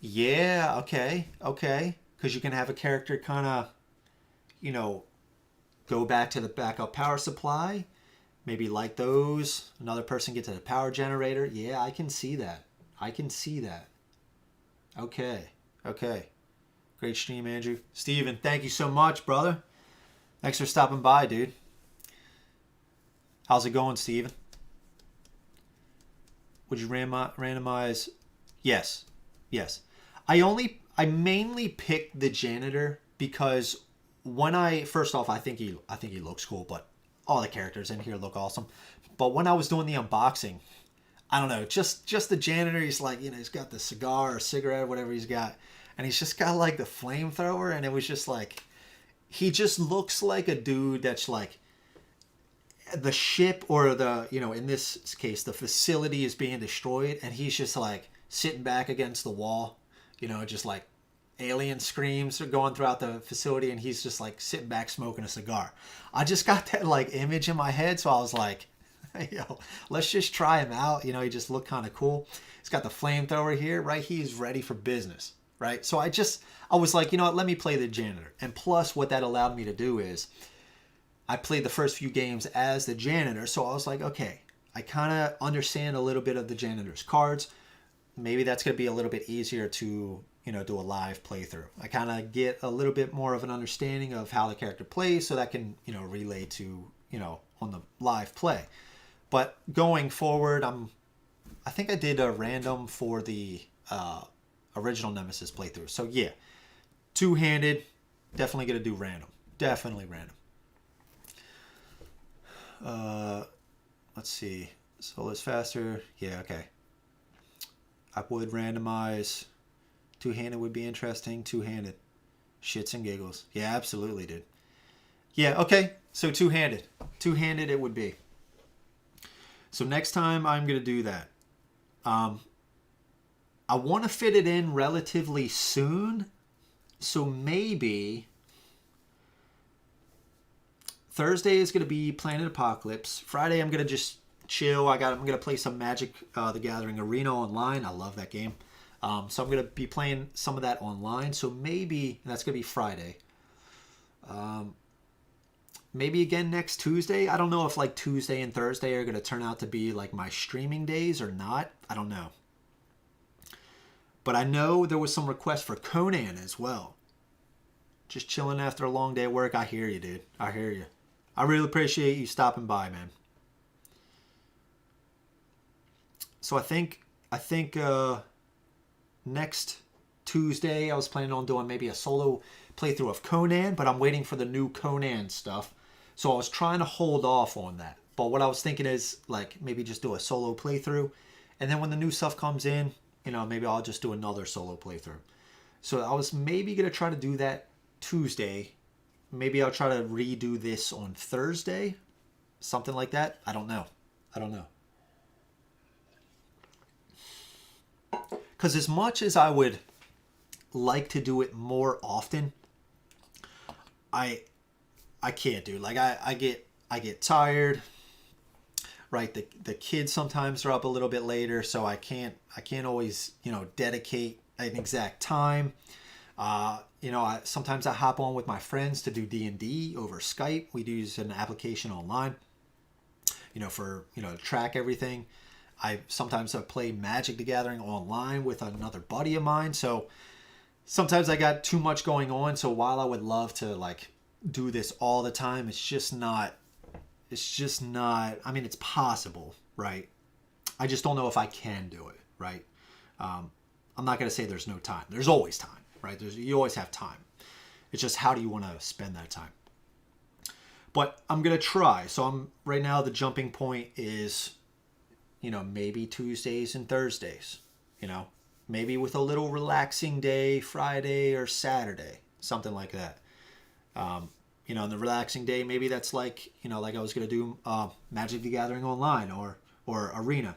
Yeah, okay. Because you can have a character kind of, go back to the backup power supply. Maybe light those. Another person get to the power generator. Yeah, I can see that. Okay. Great stream, Andrew. Steven, thank you so much, brother. Thanks for stopping by, dude. How's it going, Steven? Would you randomize? Yes. I mainly picked the janitor because first off, I think he looks cool, but all the characters in here look awesome. But when I was doing the unboxing, I don't know, just the janitor, he's like, he's got the cigar or cigarette or whatever he's got, and he's just got like the flamethrower, and it was just like, he just looks like a dude that's like, the ship or the, in this case, the facility is being destroyed, and he's just like sitting back against the wall, just like alien screams are going throughout the facility, and he's just like sitting back smoking a cigar. I just got that like image in my head, so I was like, let's just try him out. He just looked kind of cool. He's got the flamethrower here, right? He's ready for business, right? So I was like, let me play the janitor. And plus what that allowed me to do is I played the first few games as the janitor. So I was like, okay, I kind of understand a little bit of the janitor's cards. Maybe that's going to be a little bit easier to, do a live playthrough. I kind of get a little bit more of an understanding of how the character plays, so that can, relay to, on the live play. But going forward, I think I did a random for the original Nemesis playthrough. So yeah, two-handed, definitely going to do random. Definitely random. Let's see. Solo's faster. Yeah, okay. I would randomize. Two-handed would be interesting. Two-handed. Shits and giggles. Yeah, absolutely, dude. Yeah, okay. So two-handed. Two-handed it would be. So next time I'm going to do that. I want to fit it in relatively soon. So maybe Thursday is going to be Planet Apocalypse. Friday I'm going to just chill. I'm going to play some Magic the Gathering Arena online. I love that game. So I'm going to be playing some of that online. So maybe, and that's going to be Friday. Maybe again next Tuesday. I don't know if like Tuesday and Thursday are going to turn out to be like my streaming days or not. I don't know. But I know there was some requests for Conan as well. Just chilling after a long day at work. I hear you, dude. I hear you. I really appreciate you stopping by, man. So I think next Tuesday I was planning on doing maybe a solo playthrough of Conan, but I'm waiting for the new Conan stuff. So I was trying to hold off on that. But what I was thinking is like maybe just do a solo playthrough, and then when the new stuff comes in, maybe I'll just do another solo playthrough. So I was maybe going to try to do that Tuesday. Maybe I'll try to redo this on Thursday. Something like that. I don't know. Because as much as I would like to do it more often, I can't do. Like I get tired. Right, the kids sometimes are up a little bit later, so I can't always dedicate an exact time. Sometimes I hop on with my friends to do D&D over Skype. We use an application online, to track everything. Sometimes I play Magic the Gathering online with another buddy of mine. So sometimes I got too much going on. So while I would love to like do this all the time, it's just not. I mean, it's possible, right? I just don't know if I can do it, right? I'm not going to say there's no time. There's always time, right? You always have time. It's just how do you want to spend that time? But I'm going to try. So right now the jumping point is, maybe Tuesdays and Thursdays, maybe with a little relaxing day, Friday or Saturday, something like that. On the relaxing day, maybe that's like, like I was going to do Magic the Gathering online or Arena.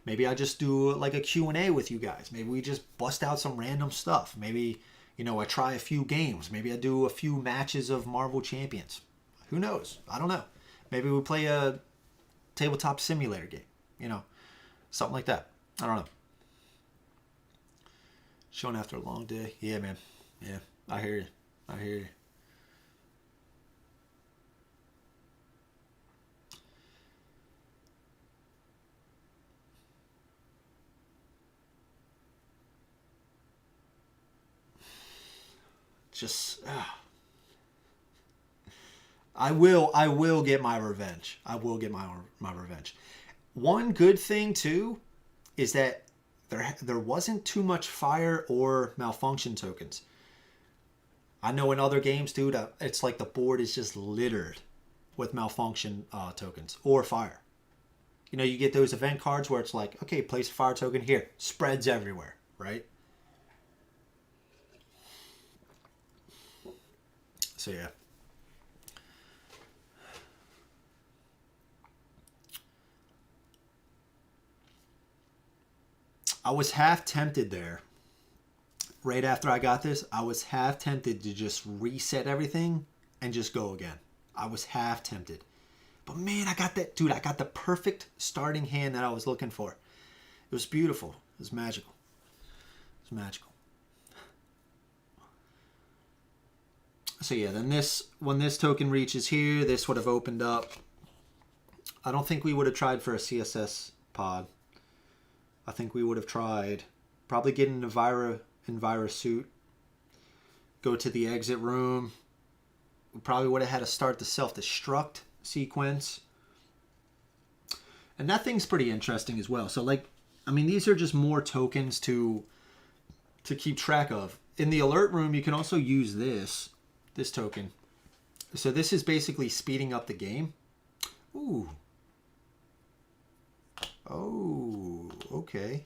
Maybe I just do like a Q&A with you guys. Maybe we just bust out some random stuff. Maybe, I try a few games. Maybe I do a few matches of Marvel Champions. Who knows? I don't know. Maybe we play a tabletop simulator game, something like that. I don't know. Showing after a long day. Yeah, man. Yeah, I hear you. Just I will get my revenge. I will get my revenge. One good thing too is that there wasn't too much fire or malfunction tokens. I know in other games, dude, it's like the board is just littered with malfunction tokens or fire. You get those event cards where it's like, okay, place a fire token here, spreads everywhere, right? So yeah. I was half tempted there. Right after I got this, I was half tempted to just reset everything and just go again. I was half tempted. But man, I got the perfect starting hand that I was looking for. It was beautiful. It was magical. So yeah, then when this token reaches here, this would have opened up. I don't think we would have tried for a CSS pod. I think we would have tried probably get an Envira suit, go to the exit room. We probably would have had to start the self-destruct sequence. And that thing's pretty interesting as well. So these are just more tokens to keep track of. In the alert room, you can also use this token. So this is basically speeding up the game. Ooh. Oh, okay.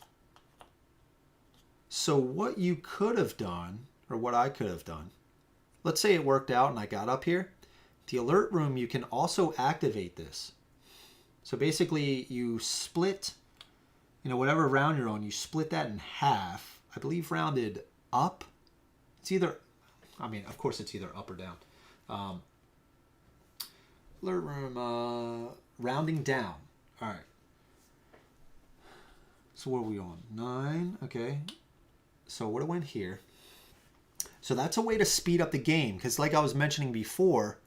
So what you could have done, or what I could have done, let's say it worked out and I got up here. The alert room, you can also activate this. So basically you split, whatever round you're on, you split that in half. I believe rounded up. It's either, of course it's either up or down. Alert room, rounding down. All right. So what are we on? 9. Okay. So what went here? So that's a way to speed up the game. Because like I was mentioning before,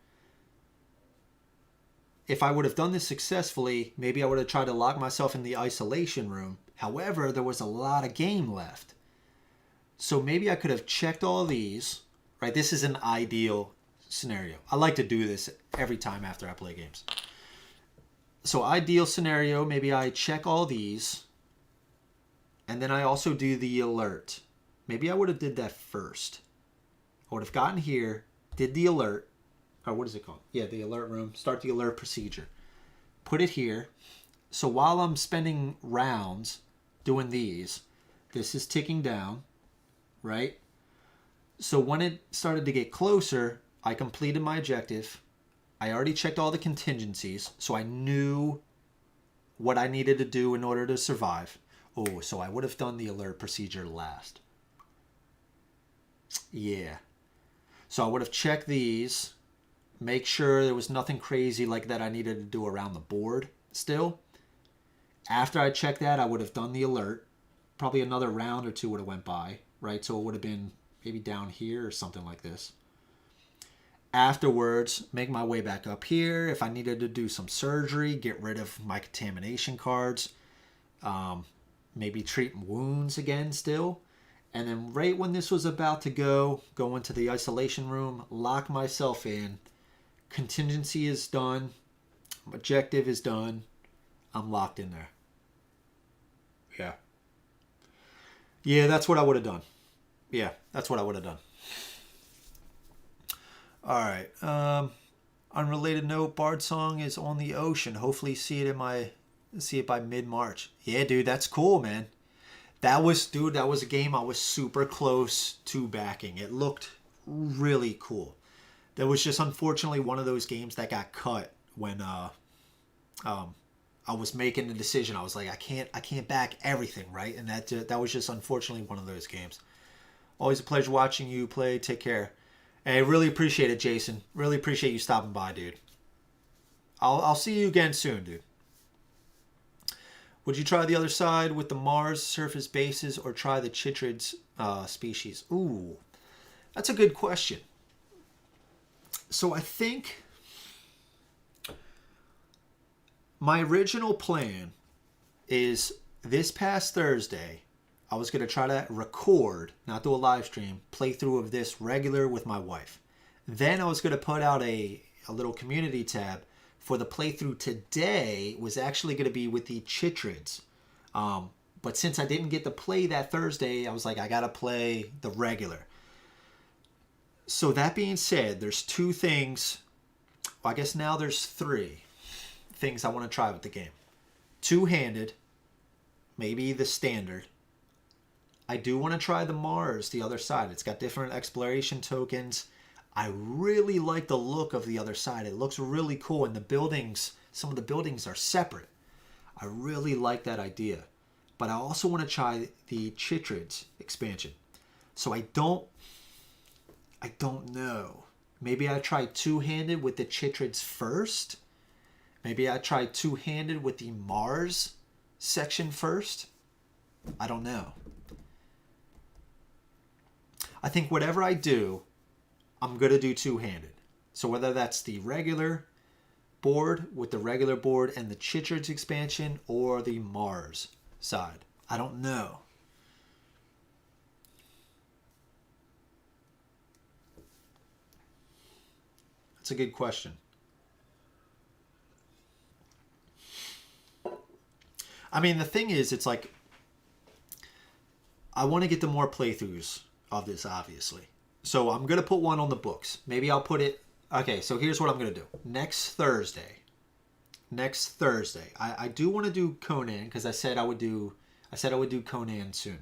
if I would have done this successfully, maybe I would have tried to lock myself in the isolation room. However, there was a lot of game left. So maybe I could have checked all these. Right? This is an ideal scenario. I like to do this every time after I play games. So ideal scenario, maybe I check all these. And then I also do the alert. Maybe I would have did that first. I would have gotten here, did the alert. Or what is it called? Yeah, the alert room. Start the alert procedure. Put it here. So while I'm spending rounds doing these, this is ticking down, right? So when it started to get closer, I completed my objective. I already checked all the contingencies, so I knew what I needed to do in order to survive. Oh, so I would have done the alert procedure last. Yeah. So I would have checked these, make sure there was nothing crazy like that I needed to do around the board still. After I checked that, I would have done the alert. Probably another round or two would have went by, right? So it would have been maybe down here or something like this. Afterwards, make my way back up here. If I needed to do some surgery, get rid of my contamination cards. Maybe treat wounds again still. And then right when this was about to go into the isolation room, lock myself in. Contingency is done. Objective is done. I'm locked in there. Yeah. Yeah, that's what I would have done. Yeah, that's what I would have done. All right. Unrelated note, Bard Song is on the ocean. Hopefully see it by mid-March. Yeah, dude, that's cool, man. That was a game I was super close to backing. It looked really cool. That was just unfortunately one of those games that got cut when I was making the decision. I was like, I can't back everything, right? And that was just unfortunately one of those games. Always a pleasure watching you play. Take care. Hey, really appreciate it, Jason. Really appreciate you stopping by, dude. I'll see you again soon, dude. Would you try the other side with the Mars surface bases or try the Chytrids species? Ooh, that's a good question. So I think my original plan is this past Thursday, I was going to try to record, not do a live stream, playthrough of this regular with my wife. Then I was going to put out a little community tab for the playthrough today was actually going to be with the Chytrids. But since I didn't get to play that Thursday, I was like, I got to play the regular. So that being said, there's two things. Well, I guess now there's three things I want to try with the game. Two-handed, maybe the standard. I do want to try the Mars, the other side. It's got different exploration tokens. I really like the look of the other side. It looks really cool. And the buildings, some of the buildings are separate. I really like that idea. But I also want to try the Chytrids expansion. So I don't know. Maybe I try two-handed with the Chytrids first. Maybe I try two-handed with the Mars section first. I don't know. I think whatever I do, I'm going to do two-handed. So whether that's the regular board with the regular board and the Chytrids expansion or the Mars side, I don't know. That's a good question. I mean, the thing is, it's like, I want to get to more playthroughs of this, obviously. So I'm going to put one on the books. Maybe I'll put it... Okay, so here's what I'm going to do. Next Thursday, I do want to do Conan, because I said I would do Conan soon.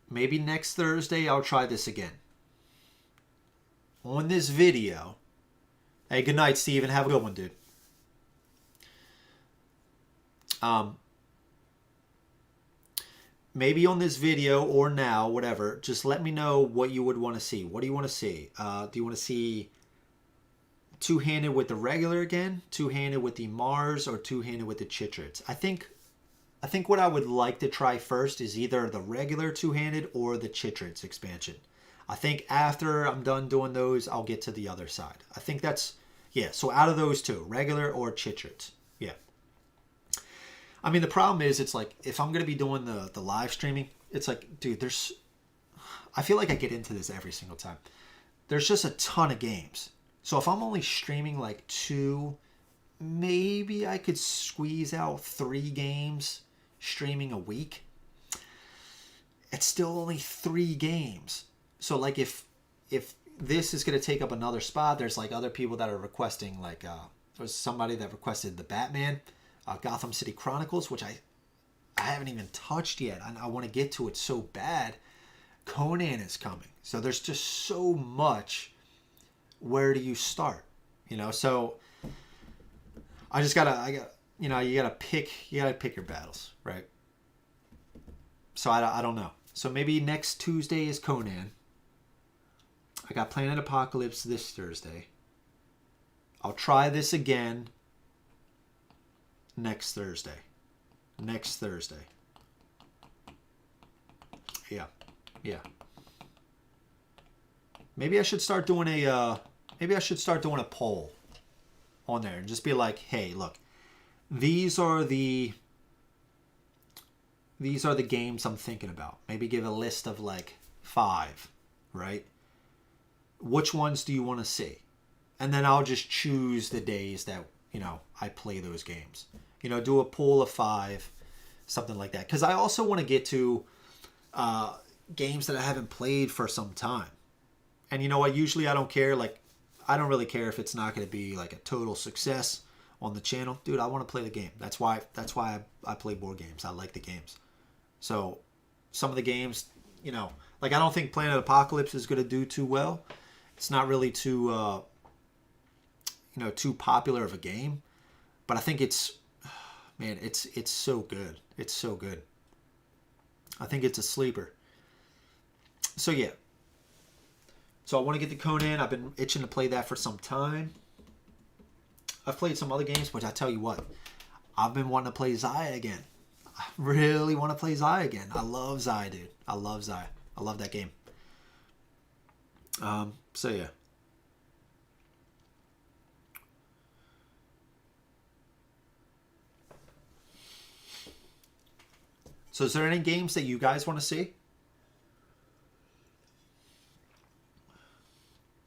Maybe next Thursday I'll try this again. On this video... Hey, good night, Steven. Have a good one, dude. Maybe on this video or now, whatever, just let me know what you would want to see. What do you want to see? Do you want to see two-handed with the regular again, two-handed with the Mars, or two-handed with the Chytrids? I think what I would like to try first is either the regular two-handed or the Chytrids expansion. I think after I'm done doing those, I'll get to the other side. I think that's, yeah, so out of those two, regular or Chytrids. Yeah. I mean, the problem is, it's like, if I'm going to be doing the live streaming, it's like, dude, I feel like I get into this every single time. There's just a ton of games. So if I'm only streaming like 2, maybe I could squeeze out 3 games streaming a week. It's still only 3 games. So like if this is going to take up another spot, there's like other people that are requesting, like there's somebody that requested the Batman, Gotham City Chronicles, which I haven't even touched yet. I want to get to it so bad. Conan is coming. So there's just so much. Where do you start? So I got you gotta pick your battles, right? So I don't know. So maybe next Tuesday is Conan. I got Planet Apocalypse this Thursday. I'll try this again next Thursday. Yeah. Maybe I should start doing a poll on there and just be like, hey, look, these are the games I'm thinking about. Maybe give a list of like 5, right? Which ones do you want to see? And then I'll just choose the days that, I play those games. Do a poll of 5, something like that. Because I also want to get to games that I haven't played for some time. And you know what? Usually I don't care. Like, I don't really care if it's not going to be like a total success on the channel. Dude, I want to play the game. That's why I play board games. I like the games. So some of the games, like I don't think Planet Apocalypse is going to do too well. It's not really too, too popular of a game. But I think it's so good. It's so good. I think it's a sleeper. So yeah. So I want to get the Conan. I've been itching to play that for some time. I've played some other games, but I tell you what, I've been wanting to play Xia again. I really want to play Xia again. I love Xia, dude. I love Xia. I love that game. So yeah. So is there any games that you guys want to see?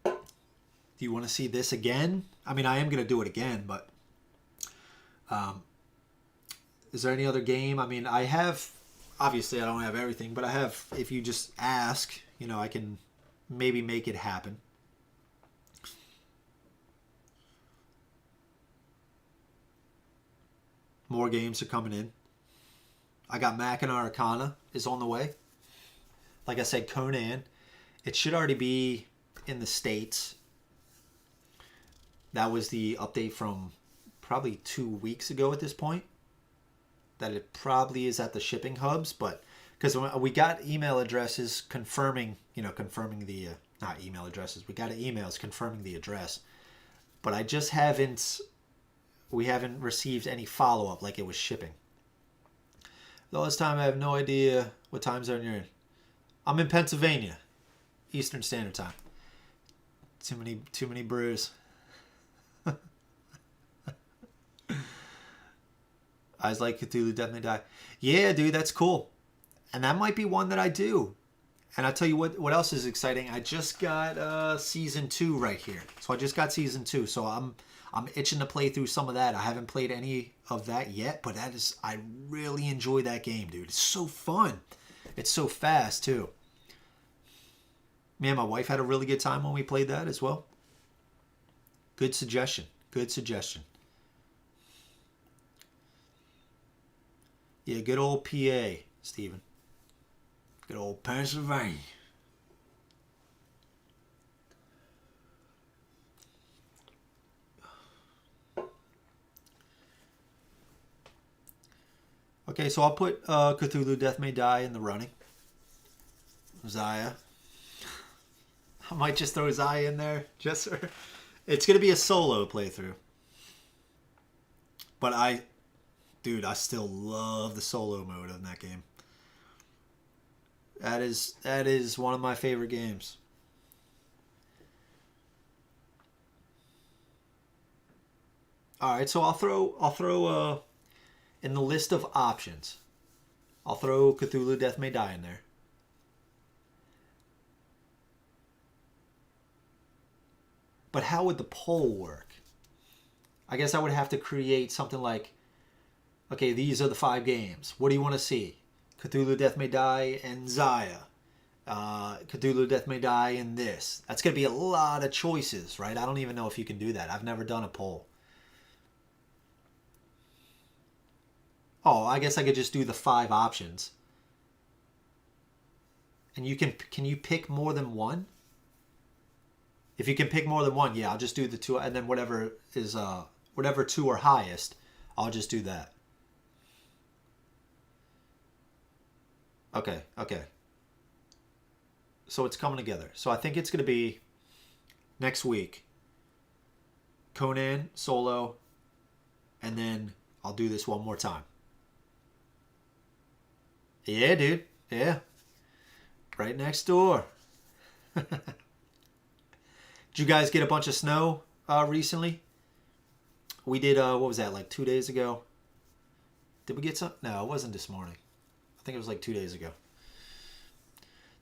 Do you want to see this again? I mean, I am going to do it again, but is there any other game? I mean, I have, obviously I don't have everything, but I have, if you just ask, I can maybe make it happen. More games are coming in. I got Machina Arcana is on the way. Like I said, Conan. It should already be in the States. That was the update from probably 2 weeks ago at this point. That it probably is at the shipping hubs, but because we got email addresses confirming, confirming the, not email addresses, we got emails confirming the address, but we haven't received any follow-up like it was shipping. Though this time I have no idea what time zone you're in. I'm in Pennsylvania, Eastern Standard Time. Too many brews. Eyes Like Cthulhu, Death May Die. Yeah, dude, that's cool. And that might be one that I do. And I'll tell you what else is exciting. I just got Season 2 right here. So I just got Season 2. So I'm itching to play through some of that. I haven't played any of that yet, but I really enjoy that game, dude. It's so fun. It's so fast, too. Man, my wife had a really good time when we played that as well. Good suggestion. Good suggestion. Yeah, good old PA, Steven. Good old Pennsylvania. Okay, so I'll put Cthulhu Death May Die in the running. Xia. I might just throw Xia in there. It's going to be a solo playthrough. But dude, I still love the solo mode in that game. That is one of my favorite games. All right, so I'll throw in the list of options, I'll throw Cthulhu Death May Die in there. But how would the poll work? I guess I would have to create something like, okay, these are the 5 games. What do you want to see? Cthulhu Death May Die and Xia. Cthulhu Death May Die and this. That's going to be a lot of choices, right? I don't even know if you can do that. I've never done a poll. Oh, I guess I could just do the 5 options. And can you pick more than one? If you can pick more than one, yeah, I'll just do the two, and then whatever is whatever two are highest, I'll just do that. Okay, okay. So it's coming together. So I think it's going to be next week. Conan solo, and then I'll do this one more time. Yeah, dude. Yeah. Right next door. Did you guys get a bunch of snow recently? We did, what was that, like 2 days ago? Did we get some? No, it wasn't this morning. I think it was like 2 days ago.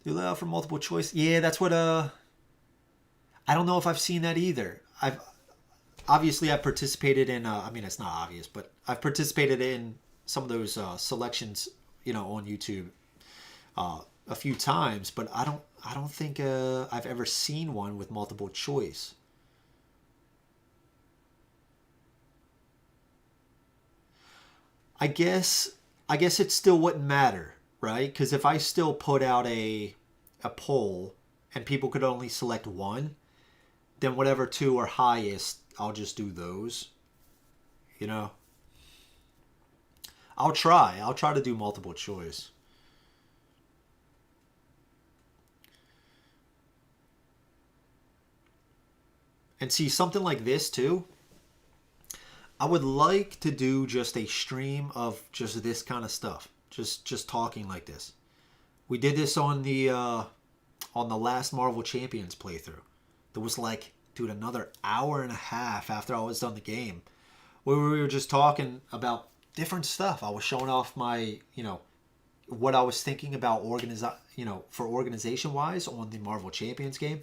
Do you allow for multiple choice? Yeah, that's what, I don't know if I've seen that either. Obviously, I've participated in, I mean, it's not obvious, but I've participated in some of those selections, on YouTube a few times, but I don't think I've ever seen one with multiple choice. I guess it still wouldn't matter, right? Because if I still put out a poll and people could only select one, then whatever two are highest, I'll just do those. I'll try to do multiple choice. And see, something like this too, I would like to do just a stream of just this kind of stuff. Just talking like this. We did this on the last Marvel Champions playthrough. There was like, dude, another hour and a half after I was done the game, where we were just talking about different stuff. I was showing off my, what I was thinking about for organization wise on the Marvel Champions game.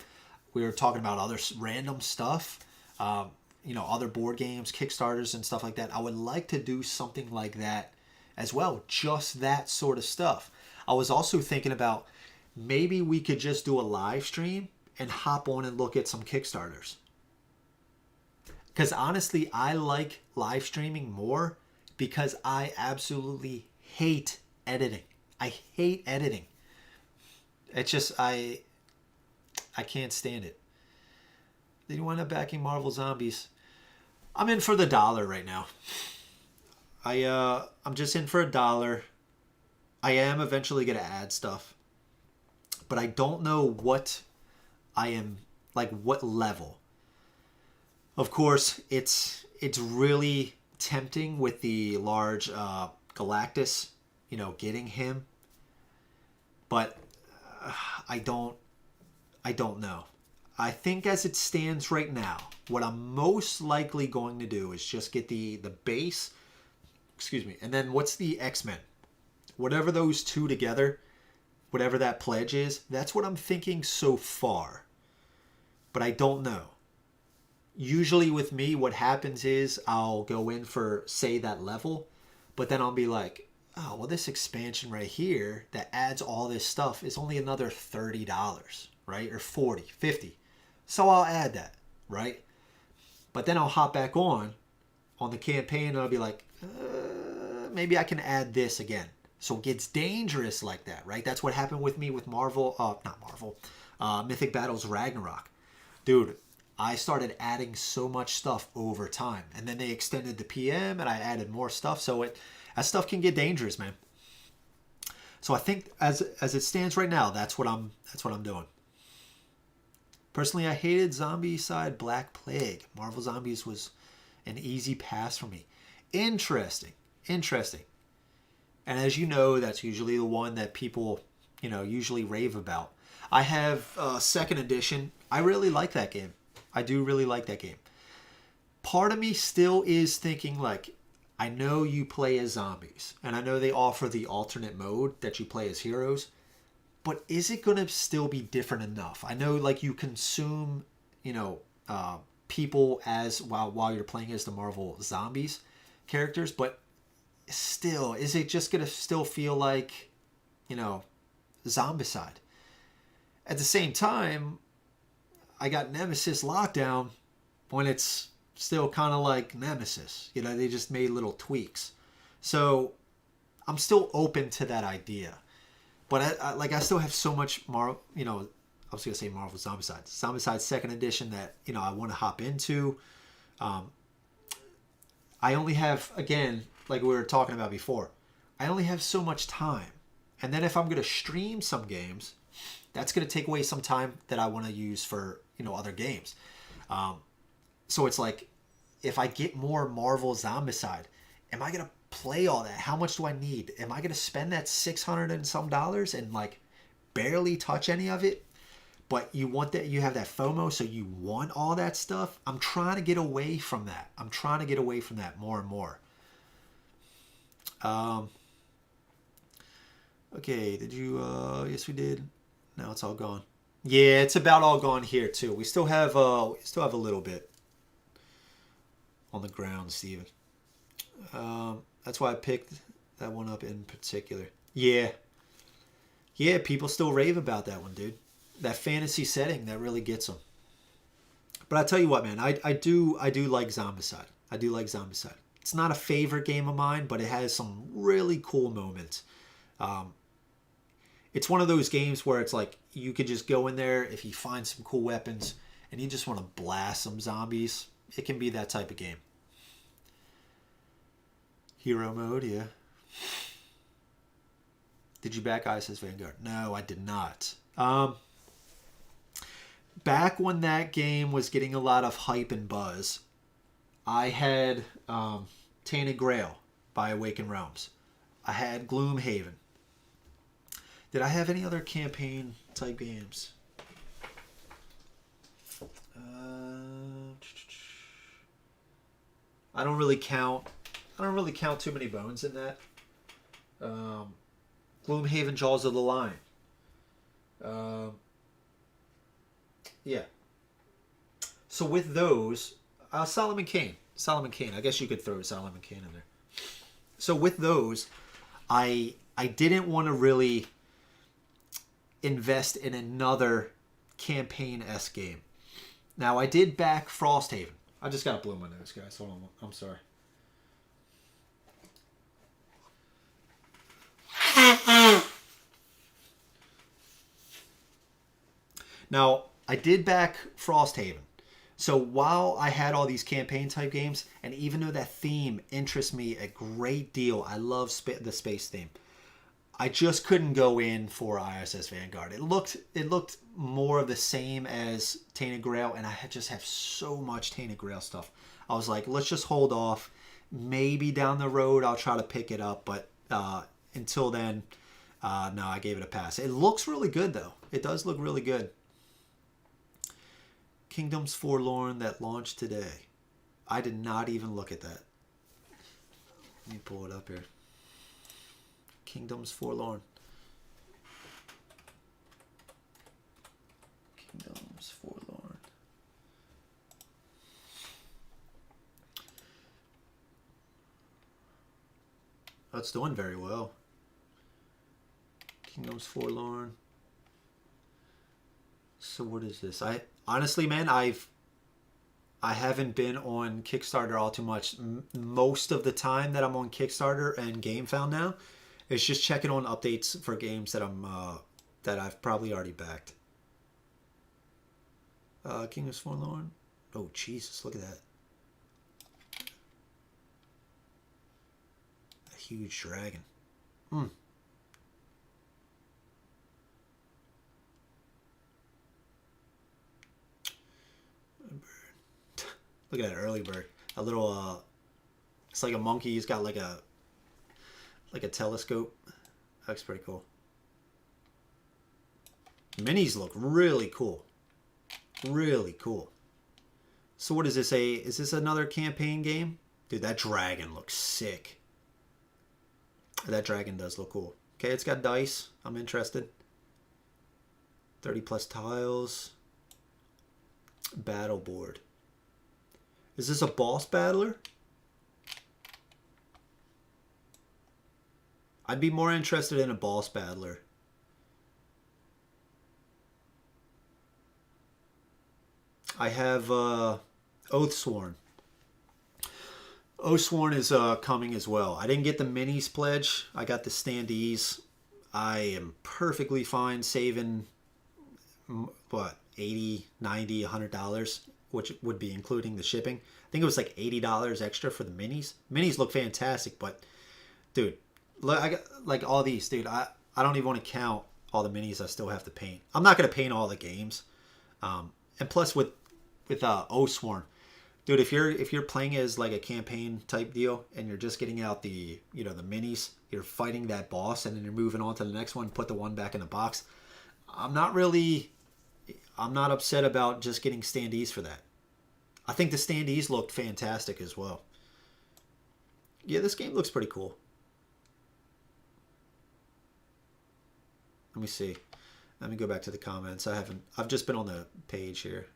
We were talking about other random stuff, other board games, Kickstarters and stuff like that. I would like to do something like that as well. Just that sort of stuff. I was also thinking about maybe we could just do a live stream and hop on and look at some Kickstarters. Because honestly, I like live streaming more because I absolutely hate editing. I hate editing. It's just, I can't stand it. Did you wind up backing Marvel Zombies? I'm in for the $1 right now. I'm just in for $1. I am eventually going to add stuff. But I don't know what I am, like what level. Of course, it's really tempting with the large Galactus, getting him. But I don't know. I think as it stands right now, what I'm most likely going to do is just get the base, and then what's the X-Men? Whatever those two together, whatever that pledge is, that's what I'm thinking so far. But I don't know. Usually with me, what happens is I'll go in for, say, that level, but then I'll be like, oh, well, this expansion right here that adds all this stuff is only another $30, right? Or 40, 50. So I'll add that, right? But then I'll hop back on the campaign and I'll be like, maybe I can add this again. So it gets dangerous like that, right? That's what happened with me with Mythic Battles Ragnarok. Dude, I started adding so much stuff over time. And then they extended the PM and I added more stuff. So that stuff can get dangerous, man. So I think as it stands right now, that's what I'm doing. Personally, I hated Zombicide Black Plague. Marvel Zombies was an easy pass for me. Interesting. And as you know, that's usually the one that people, usually rave about. I have second edition. I really like that game. I do really like that game. Part of me still is thinking, like, I know you play as zombies, and I know they offer the alternate mode that you play as heroes, but is it going to still be different enough? I know, like, you consume, people as while you're playing as the Marvel Zombies characters, but still, is it just going to still feel like, Zombicide? At the same time, I got Nemesis Lockdown when it's still kind of like Nemesis. They just made little tweaks. So I'm still open to that idea. But I still have so much Marvel, I was gonna say Marvel Zombicide. Zombicide Second Edition that I want to hop into. I only have, again, like we were talking about before, I only have so much time. And then if I'm gonna stream some games, that's gonna take away some time that I want to use for other games. So it's like, if I get more Marvel Zombicide, am I gonna play all that? How much do I need? Am I gonna spend that $600 and some and like barely touch any of it? But you have that FOMO, so you want all that stuff. I'm trying to get away from that. I'm trying to get away from that more and more. Okay, did you yes we did. Now it's all gone. Yeah, it's about all gone here too. We still have a little bit on the ground, Steven. That's why I picked that one up in particular. Yeah. Yeah, people still rave about that one, dude. That fantasy setting, that really gets them. But I tell you what, man, I do like Zombicide. I do like Zombicide. It's not a favorite game of mine, but it has some really cool moments. It's one of those games where it's like you could just go in there if you find some cool weapons and you just want to blast some zombies. It can be that type of game. Hero mode, yeah. Did you back ISS Vanguard? No, I did not. Back when that game was getting a lot of hype and buzz, I had Tainted Grail by Awakened Realms. I had Gloomhaven. Did I have any other campaign type games? I don't really count too many bones in that. Gloomhaven, Jaws of the Lion. Yeah. So with those, Solomon Kane. I guess you could throw Solomon Kane in there. So with those, I didn't want to really invest in another campaign-esque game. Now, I did back Frosthaven. I just got to blow my nose, guys. Hold on. I'm sorry. Now, I did back Frosthaven. So while I had all these campaign type games, and even though that theme interests me a great deal, I love the space theme, I just couldn't go in for ISS Vanguard. It looked more of the same as Tainted Grail, and I just have so much Tainted Grail stuff. I was like, let's just hold off. Maybe down the road I'll try to pick it up, but until then, no, I gave it a pass. It looks really good, though. It does look really good. Kingdoms Forlorn that launched today. I did not even look at that. Let me pull it up here. Kingdoms Forlorn. Kingdoms Forlorn. Oh, it's doing very well. Kingdoms Forlorn. So what is this? Honestly, man, I haven't been on Kickstarter all too much. Most of the time that I'm on Kickstarter and GameFound now, it's just checking on updates for games that I've probably already backed. Kingdoms Forlorn. Oh Jesus, look at that. A huge dragon. Look at that early bird. A little it's like a monkey. He's got like a telescope. That's pretty cool. Minis look really cool. Really cool. So what is this? Is this another campaign game? Dude, that dragon looks sick. That dragon does look cool. Okay, it's got dice. I'm interested. 30 plus tiles. Battle board. Is this a boss battler? I'd be more interested in a boss battler. I have Oathsworn. Oathsworn is coming as well. I didn't get the minis pledge. I got the standees. I am perfectly fine saving, what, 80, 90, $100, which would be including the shipping. I think it was like $80 extra for the minis. Minis look fantastic, but dude, I got like all these, dude. I don't even want to count all the minis I still have to paint. I'm not gonna paint all the games, and plus with Oathsworn, dude, if you're playing as like a campaign type deal and you're just getting out the the minis, you're fighting that boss and then you're moving on to the next one, put the one back in the box. I'm not upset about just getting standees for that. I think the standees looked fantastic as well. Yeah, this game looks pretty cool. Let me see. Let me go back to the comments. I've just been on the page here.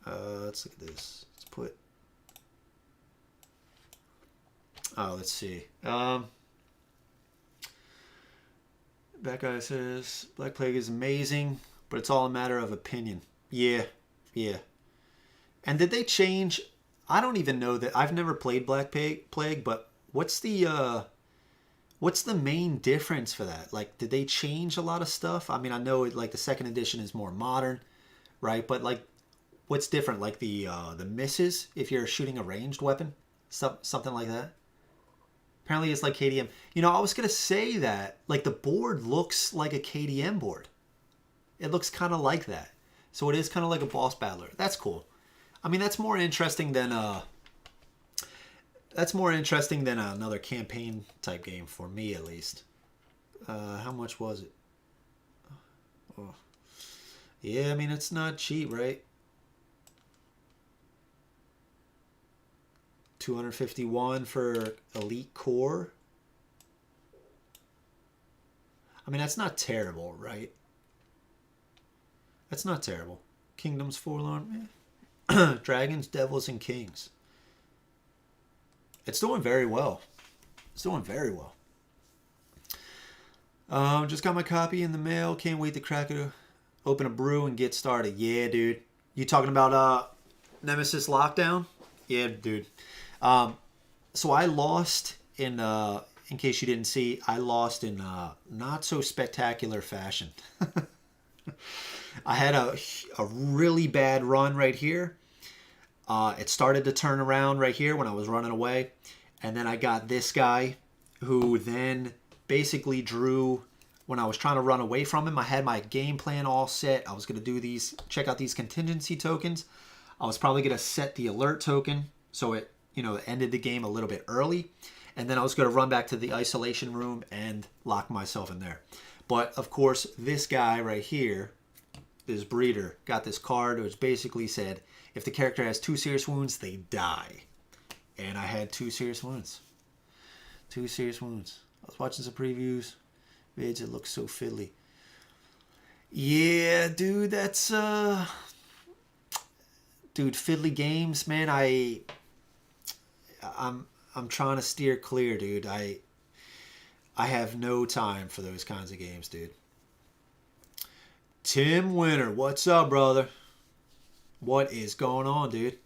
Let's look at this. Let's put. Oh, let's see. That guy says Black Plague is amazing, but it's all a matter of opinion. Yeah. And did they change? I don't even know that. I've never played Black Plague, but what's the main difference for that? Like, did they change a lot of stuff? I mean, I know like the second edition is more modern, right? But like, what's different? Like the misses if you're shooting a ranged weapon, something like that. Apparently, it's like KDM. I was gonna say that like the board looks like a KDM board. It looks kind of like that, so it is kind of like a boss battler. That's cool. I mean, that's more interesting than another campaign type game for me, at least. How much was it? Oh. Yeah, I mean, it's not cheap, right? 251 for Elite Core. I mean, that's not terrible, right? That's not terrible. Kingdoms Forlorn. Dragons, Devils, and Kings. It's doing very well. Just got my copy in the mail. Can't wait to crack it, open a brew, and get started. Yeah, dude. You talking about Nemesis Lockdown? Yeah, dude. So I lost in case you didn't see, I lost in not so spectacular fashion. I had a really bad run right here. It started to turn around right here when I was running away. And then I got this guy who then basically drew when I was trying to run away from him. I had my game plan all set. I was going to do check out these contingency tokens. I was probably going to set the alert token so it ended the game a little bit early. And then I was going to run back to the isolation room and lock myself in there. But of course, this guy right here, this breeder, got this card which basically said, if the character has 2 serious wounds, they die. And I had 2 serious wounds. 2 serious wounds. I was watching some previews. Vids, it looks so fiddly. Yeah, dude, that's dude, fiddly games, man. I'm trying to steer clear, dude. I have no time for those kinds of games, dude. Tim Winter, what's up, brother? What is going on, dude?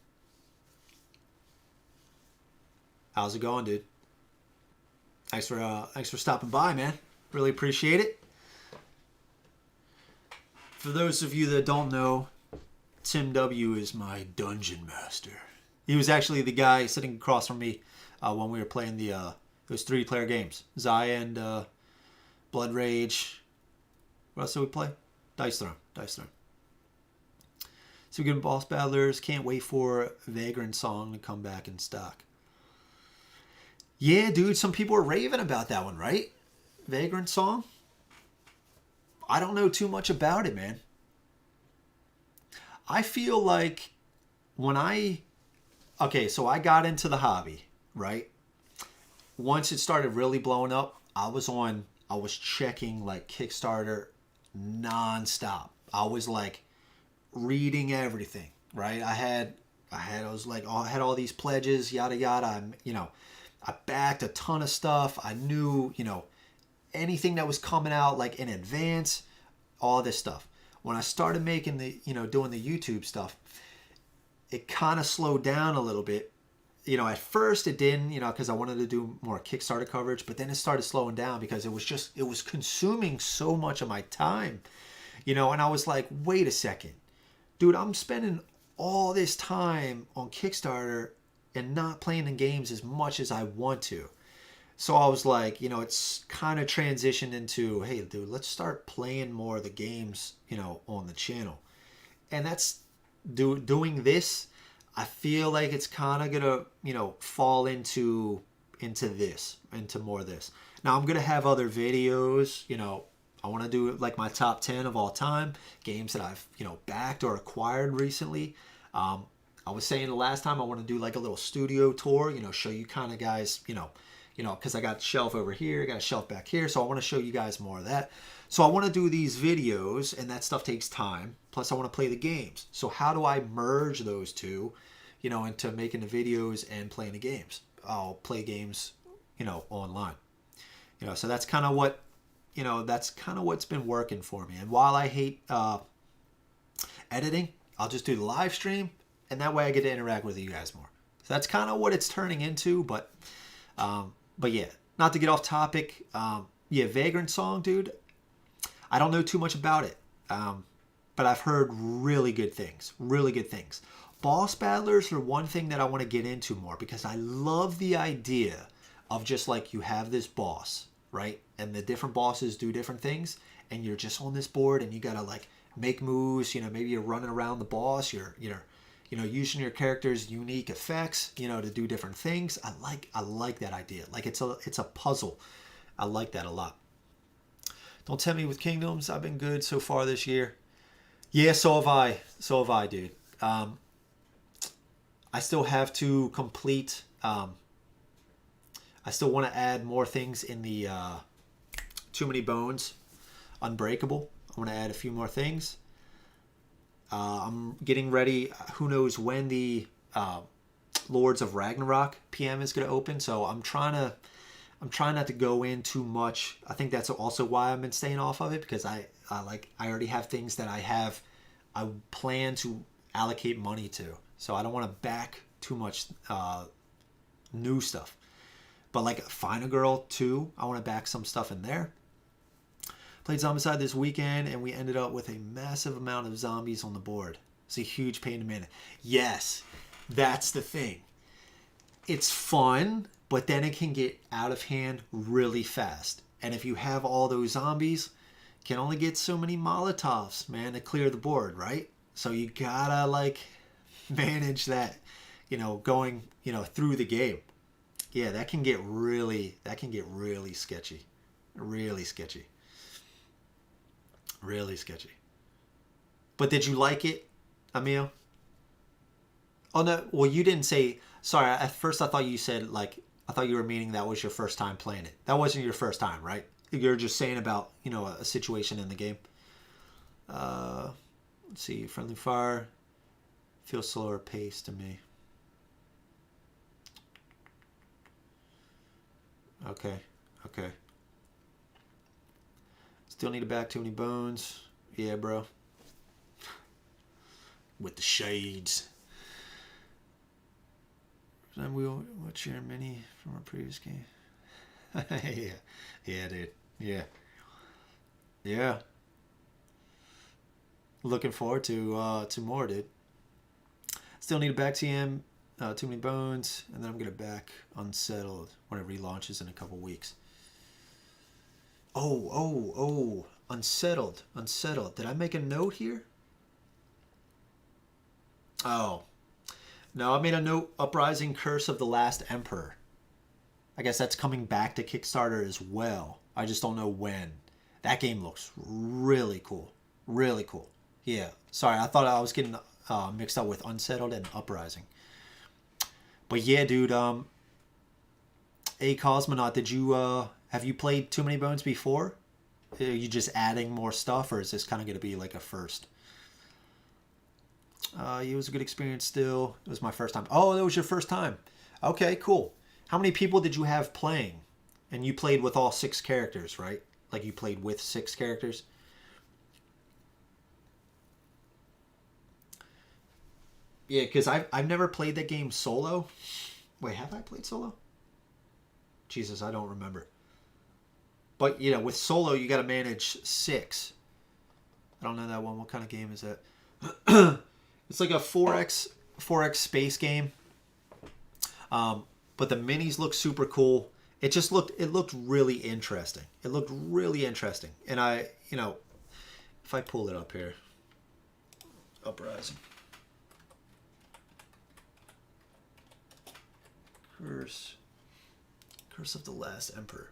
How's it going, dude? Thanks for stopping by, man. Really appreciate it. For those of you that don't know, Tim W is my dungeon master. He was actually the guy sitting across from me when we were playing those 3-player games. Zaya and Blood Rage. What else did we play? Dice Throne. So good boss battlers. Can't wait for Vagrant Song to come back in stock. Yeah, dude, some people are raving about that one, right? Vagrant Song? I don't know too much about it, man. I feel like so I got into the hobby, right? Once it started really blowing up, I was checking like Kickstarter nonstop. I was like reading everything, right? I had all these pledges, yada yada. I backed a ton of stuff. I knew, anything that was coming out like in advance, all this stuff. When I started making doing the YouTube stuff, it kind of slowed down a little bit at first it didn't, because I wanted to do more Kickstarter coverage, but then it started slowing down because it was consuming so much of my time, and I was like, wait a second, dude, I'm spending all this time on Kickstarter and not playing the games as much as I want to. So I was like, it's kind of transitioned into, hey, dude, let's start playing more of the games, on the channel. And that's doing this. I feel like it's kind of gonna, fall into more of this. Now I'm gonna have other videos. I want to do like my top 10 of all time games that I've backed or acquired recently. I was saying the last time I want to do like a little studio tour. Show you kind of guys. Because I got a shelf over here, I got a shelf back here, so I want to show you guys more of that. So I want to do these videos, and that stuff takes time. Plus, I want to play the games. So how do I merge those two, into making the videos and playing the games? I'll play games, online. So that's kind of what, what's been working for me. And while I hate editing, I'll just do the live stream, and that way I get to interact with you guys more. So that's kind of what it's turning into, but yeah, not to get off topic. Vagrant Song, dude. I don't know too much about it, but I've heard really good things. Really good things. Boss battlers are one thing that I want to get into more because I love the idea of just like you have this boss, right? And the different bosses do different things, and you're just on this board and you gotta like make moves. Maybe you're running around the boss. You're using your character's unique effects, to do different things. I like that idea. Like it's a puzzle. I like that a lot. Don't tempt me with Kingdoms. I've been good so far this year. Yeah, so have I, dude. I still have to complete. I still want to add more things in the Too Many Bones, Unbreakable. I want to add a few more things. I'm getting ready. Who knows when the Lords of Ragnarok PM is going to open? So I'm trying not to go in too much. I think that's also why I've been staying off of it, because I already have things that I plan to allocate money to. So I don't want to back too much new stuff. But like Final Girl 2, I want to back some stuff in there. Played Zombicide this weekend, and we ended up with a massive amount of zombies on the board. It's a huge pain in the minute. Yes, that's the thing. It's fun, but then it can get out of hand really fast. And if you have all those zombies, you can only get so many Molotovs, man, to clear the board, right? So you gotta like manage that, going, through the game. Yeah, that can get really sketchy. Really sketchy. Really sketchy. But did you like it, Emil? Oh, no. Well, you didn't say... Sorry, at first I thought you said, like... I thought you were meaning that was your first time playing it. That wasn't your first time, right? You're just saying about, a situation in the game. Let's see. Friendly Fire. Feels slower pace to me. Okay. Still need to back Too Many Bones. Yeah, bro. With the shades. What's your mini from a previous game? Yeah, dude. Yeah. Looking forward to more, dude. Still need to back TM, Too Many Bones, and then I'm gonna back Unsettled when it relaunches in a couple weeks. Oh, Unsettled. Did I make a note here? Oh. No, I made a note, Uprising Curse of the Last Emperor. I guess that's coming back to Kickstarter as well. I just don't know when. That game looks really cool. Really cool. Yeah. Sorry, I thought I was getting mixed up with Unsettled and Uprising. But yeah, dude, A Cosmonaut, did you have you played Too Many Bones before? Are you just adding more stuff, or is this kind of going to be like a first? It was a good experience still. It was my first time. Oh, that was your first time. Okay, cool. How many people did you have playing? And you played with all 6 characters, right? Like you played with 6 characters? Yeah, because I've never played that game solo. Wait, have I played solo? Jesus, I don't remember. But, you know, with solo, you got to manage 6. I don't know that one. What kind of game is that? It's like a 4X space game. But the minis look super cool. It looked really interesting. It looked really interesting. And you know, if I pull it up here, Uprising. Curse of the Last Emperor.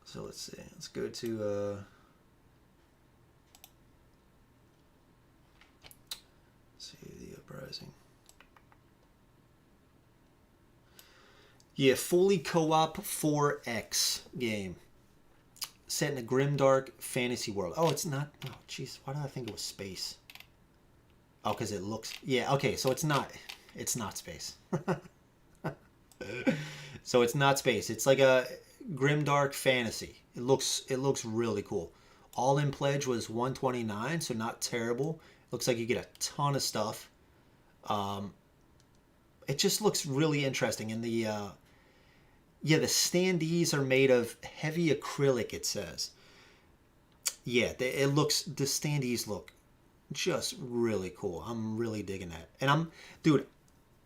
So let's see. Let's go to let's see the Uprising. Yeah, fully co-op 4X game. Set in a grimdark fantasy world. Oh, it's not. Oh, jeez. Why did I think it was space? Oh, because it looks. Yeah. Okay. So it's not. It's not space. So it's not space. It's like a grimdark fantasy. It looks really cool. All in pledge was $129, so not terrible. Looks like you get a ton of stuff. It just looks really interesting, and the standees are made of heavy acrylic, it says. Yeah, the standees look just really cool. I'm really digging that. And dude,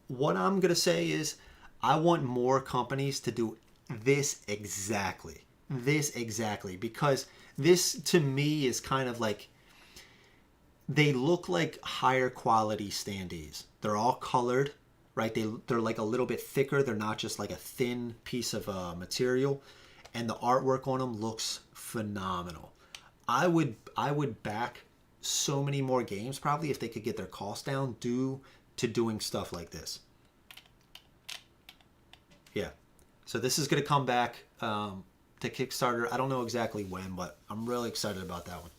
what I'm going to say is I want more companies to do this exactly. Because this, to me, is kind of like, they look like higher quality standees. They're all colored. Right, they're like a little bit thicker. They're not just like a thin piece of material, and the artwork on them looks phenomenal. I would back so many more games probably if they could get their cost down due to doing stuff like this. Yeah, so this is gonna come back to Kickstarter. I don't know exactly when, but I'm really excited about that one.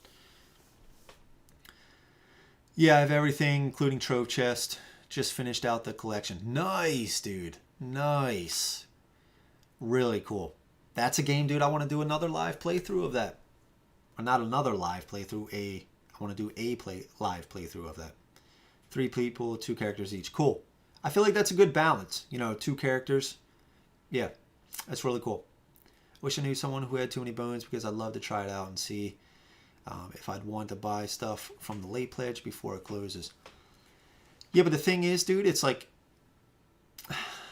Yeah, I have everything, including Trove Chest. Just finished out the collection. Nice, dude. Nice. Really cool. That's a game, dude. I want to do another live playthrough of that. Or not another live playthrough. I want to do a live playthrough of that. 3 people, 2 characters each. Cool. I feel like that's a good balance. You know, 2 characters. Yeah, that's really cool. Wish I knew someone who had too many bones because I'd love to try it out and see if I'd want to buy stuff from the late pledge before it closes. Yeah, but the thing is, dude, it's like,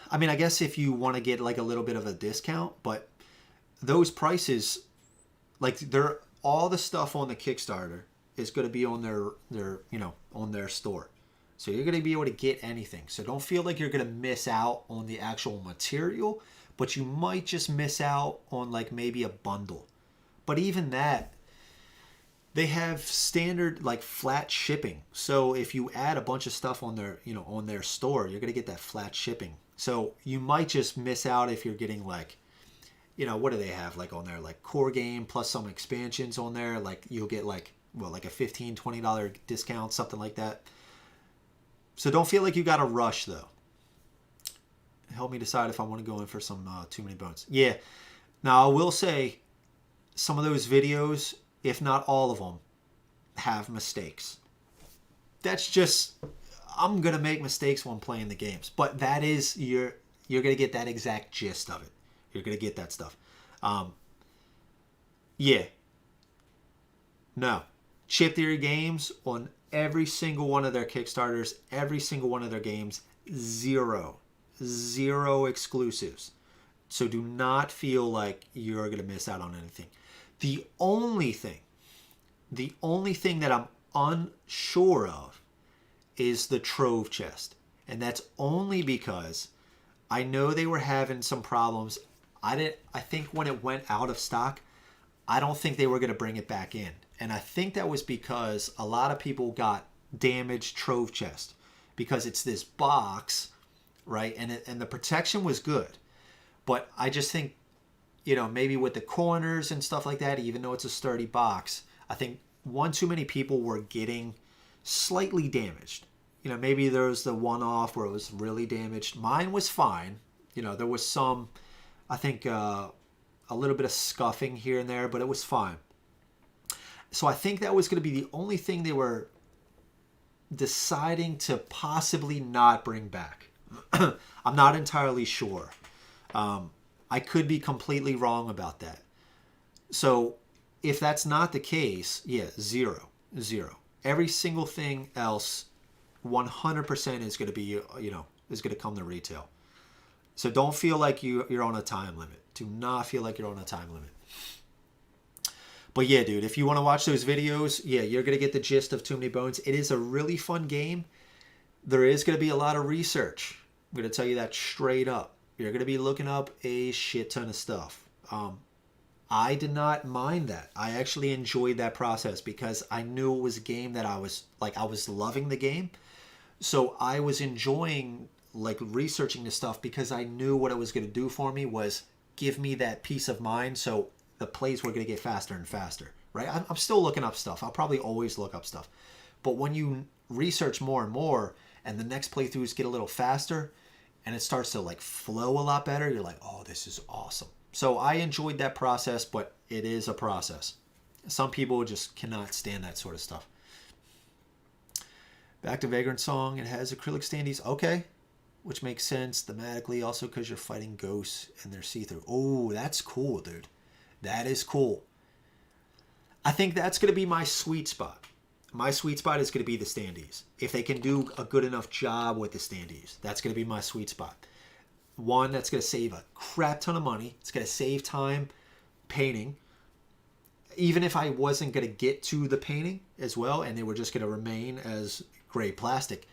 I mean, I guess if you want to get like a little bit of a discount, but those prices, like all the stuff on the Kickstarter is going to be on their on their store. So you're going to be able to get anything. So don't feel like you're going to miss out on the actual material, but you might just miss out on like maybe a bundle. But even that, they have standard like flat shipping. So if you add a bunch of stuff on their, on their store, you're going to get that flat shipping. So you might just miss out if you're getting like, what do they have like on there? Like core game plus some expansions on there. Like you'll get like a $15, $20 discount, something like that. So don't feel like you got to rush though. Help me decide if I want to go in for some Too Many Bones. Yeah. Now I will say some of those videos, if not all of them, have mistakes. That's just, I'm going to make mistakes when playing the games. But that is, you're going to get that exact gist of it. You're going to get that stuff. Yeah. No. Chip Theory Games, on every single one of their Kickstarters, every single one of their games, zero exclusives. So do not feel like you're going to miss out on anything. The only thing that I'm unsure of is the Trove Chest. And that's only because I know they were having some problems. I think when it went out of stock, I don't think they were going to bring it back in. And I think that was because a lot of people got damaged Trove Chest because it's this box, right? And the protection was good. But I just think, maybe with the corners and stuff like that, even though it's a sturdy box, I think one too many people were getting slightly damaged. Maybe there was the one-off where it was really damaged. Mine was fine. There was some, I think, a little bit of scuffing here and there, but it was fine. So I think that was going to be the only thing they were deciding to possibly not bring back. I'm not entirely sure. I could be completely wrong about that. So if that's not the case, yeah, zero. Every single thing else, 100% is going to be, is going to come to retail. So don't feel like you're on a time limit. Do not feel like you're on a time limit. But yeah, dude, if you want to watch those videos, yeah, you're going to get the gist of Too Many Bones. It is a really fun game. There is going to be a lot of research. I'm going to tell you that straight up. You're going to be looking up a shit ton of stuff. I did not mind that. I actually enjoyed that process because I knew it was a game that I was loving the game. So I was enjoying researching this stuff because I knew what it was going to do for me was give me that peace of mind. So the plays were going to get faster and faster, right? I'm still looking up stuff. I'll probably always look up stuff. But when you research more and more and the next playthroughs get a little faster and it starts to flow a lot better, you're like, oh, this is awesome. So I enjoyed that process, but it is a process. Some people just cannot stand that sort of stuff. Back to Vagrant Song. It has acrylic standees. Okay. Which makes sense thematically. Also because you're fighting ghosts and they're see-through. Oh, that's cool, dude. That is cool. I think that's going to be my sweet spot. My sweet spot is going to be the standees. If they can do a good enough job with the standees, that's going to be my sweet spot. One, that's going to save a crap ton of money. It's going to save time painting. Even if I wasn't going to get to the painting as well, and they were just going to remain as gray plastic,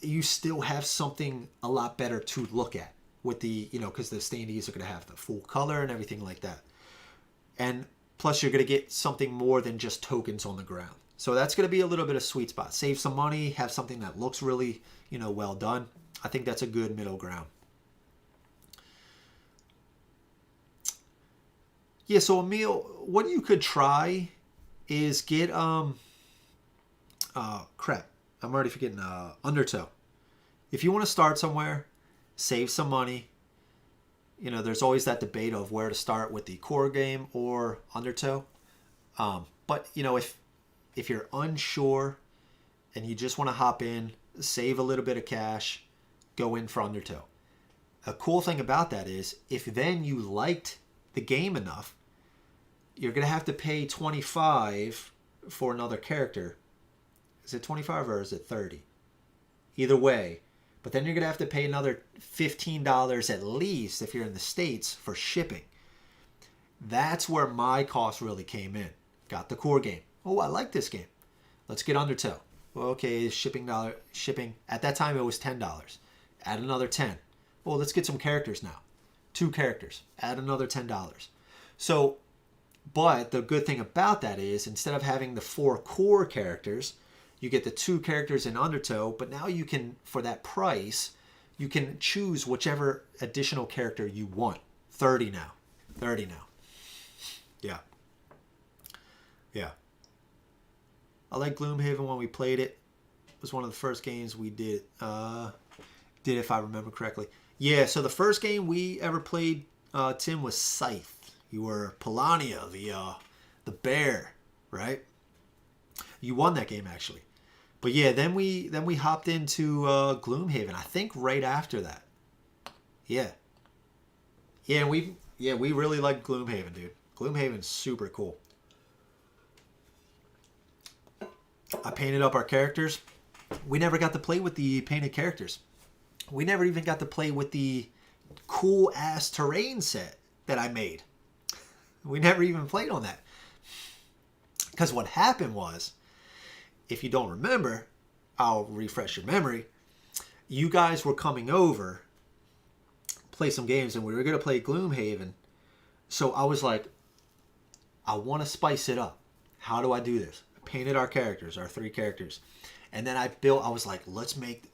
you still have something a lot better to look at with the, because the standees are going to have the full color and everything like that. And plus you're going to get something more than just tokens on the ground. So that's going to be a little bit of sweet spot. Save some money, have something that looks really, well done. I think that's a good middle ground. Yeah, so Emil, what you could try is get, crap, I'm already forgetting, Undertow. If you want to start somewhere, save some money. There's always that debate of where to start with the core game or Undertow. But, if you're unsure and you just want to hop in, save a little bit of cash, go in for Undertow. A cool thing about that is if then you liked the game enough, you're going to have to pay $25 for another character. Is it 25 or is it 30? Either way. But then you're going to have to pay another $15 at least if you're in the States for shipping. That's where my cost really came in. Got the core game. Oh, I like this game. Let's get Undertow. Well, okay, shipping. At that time, it was $10. Add another $10. Well, let's get some characters now. 2 characters. Add another $10. So, but the good thing about that is instead of having the 4 core characters, you get the 2 characters in Undertow, but now you can, for that price, you can choose whichever additional character you want. 30 now. 30 now. Yeah. Yeah. I like Gloomhaven when we played it. It was one of the first games we did. Did if I remember correctly. Yeah, so the first game we ever played, Tim, was Scythe. You were Polania, the bear, right? You won that game actually. But yeah, then we hopped into Gloomhaven. I think right after that. Yeah. Yeah, we really like Gloomhaven, dude. Gloomhaven's super cool. I painted up our characters. We never got to play with the painted characters. We never even got to play with the cool ass terrain set that I made. We never even played on that. Because what happened was, if you don't remember, I'll refresh your memory. You guys were coming over, play some games, and we were going to play Gloomhaven. So I was like, I want to spice it up. How do I do this? I painted our characters, our 3 characters. And then I was like,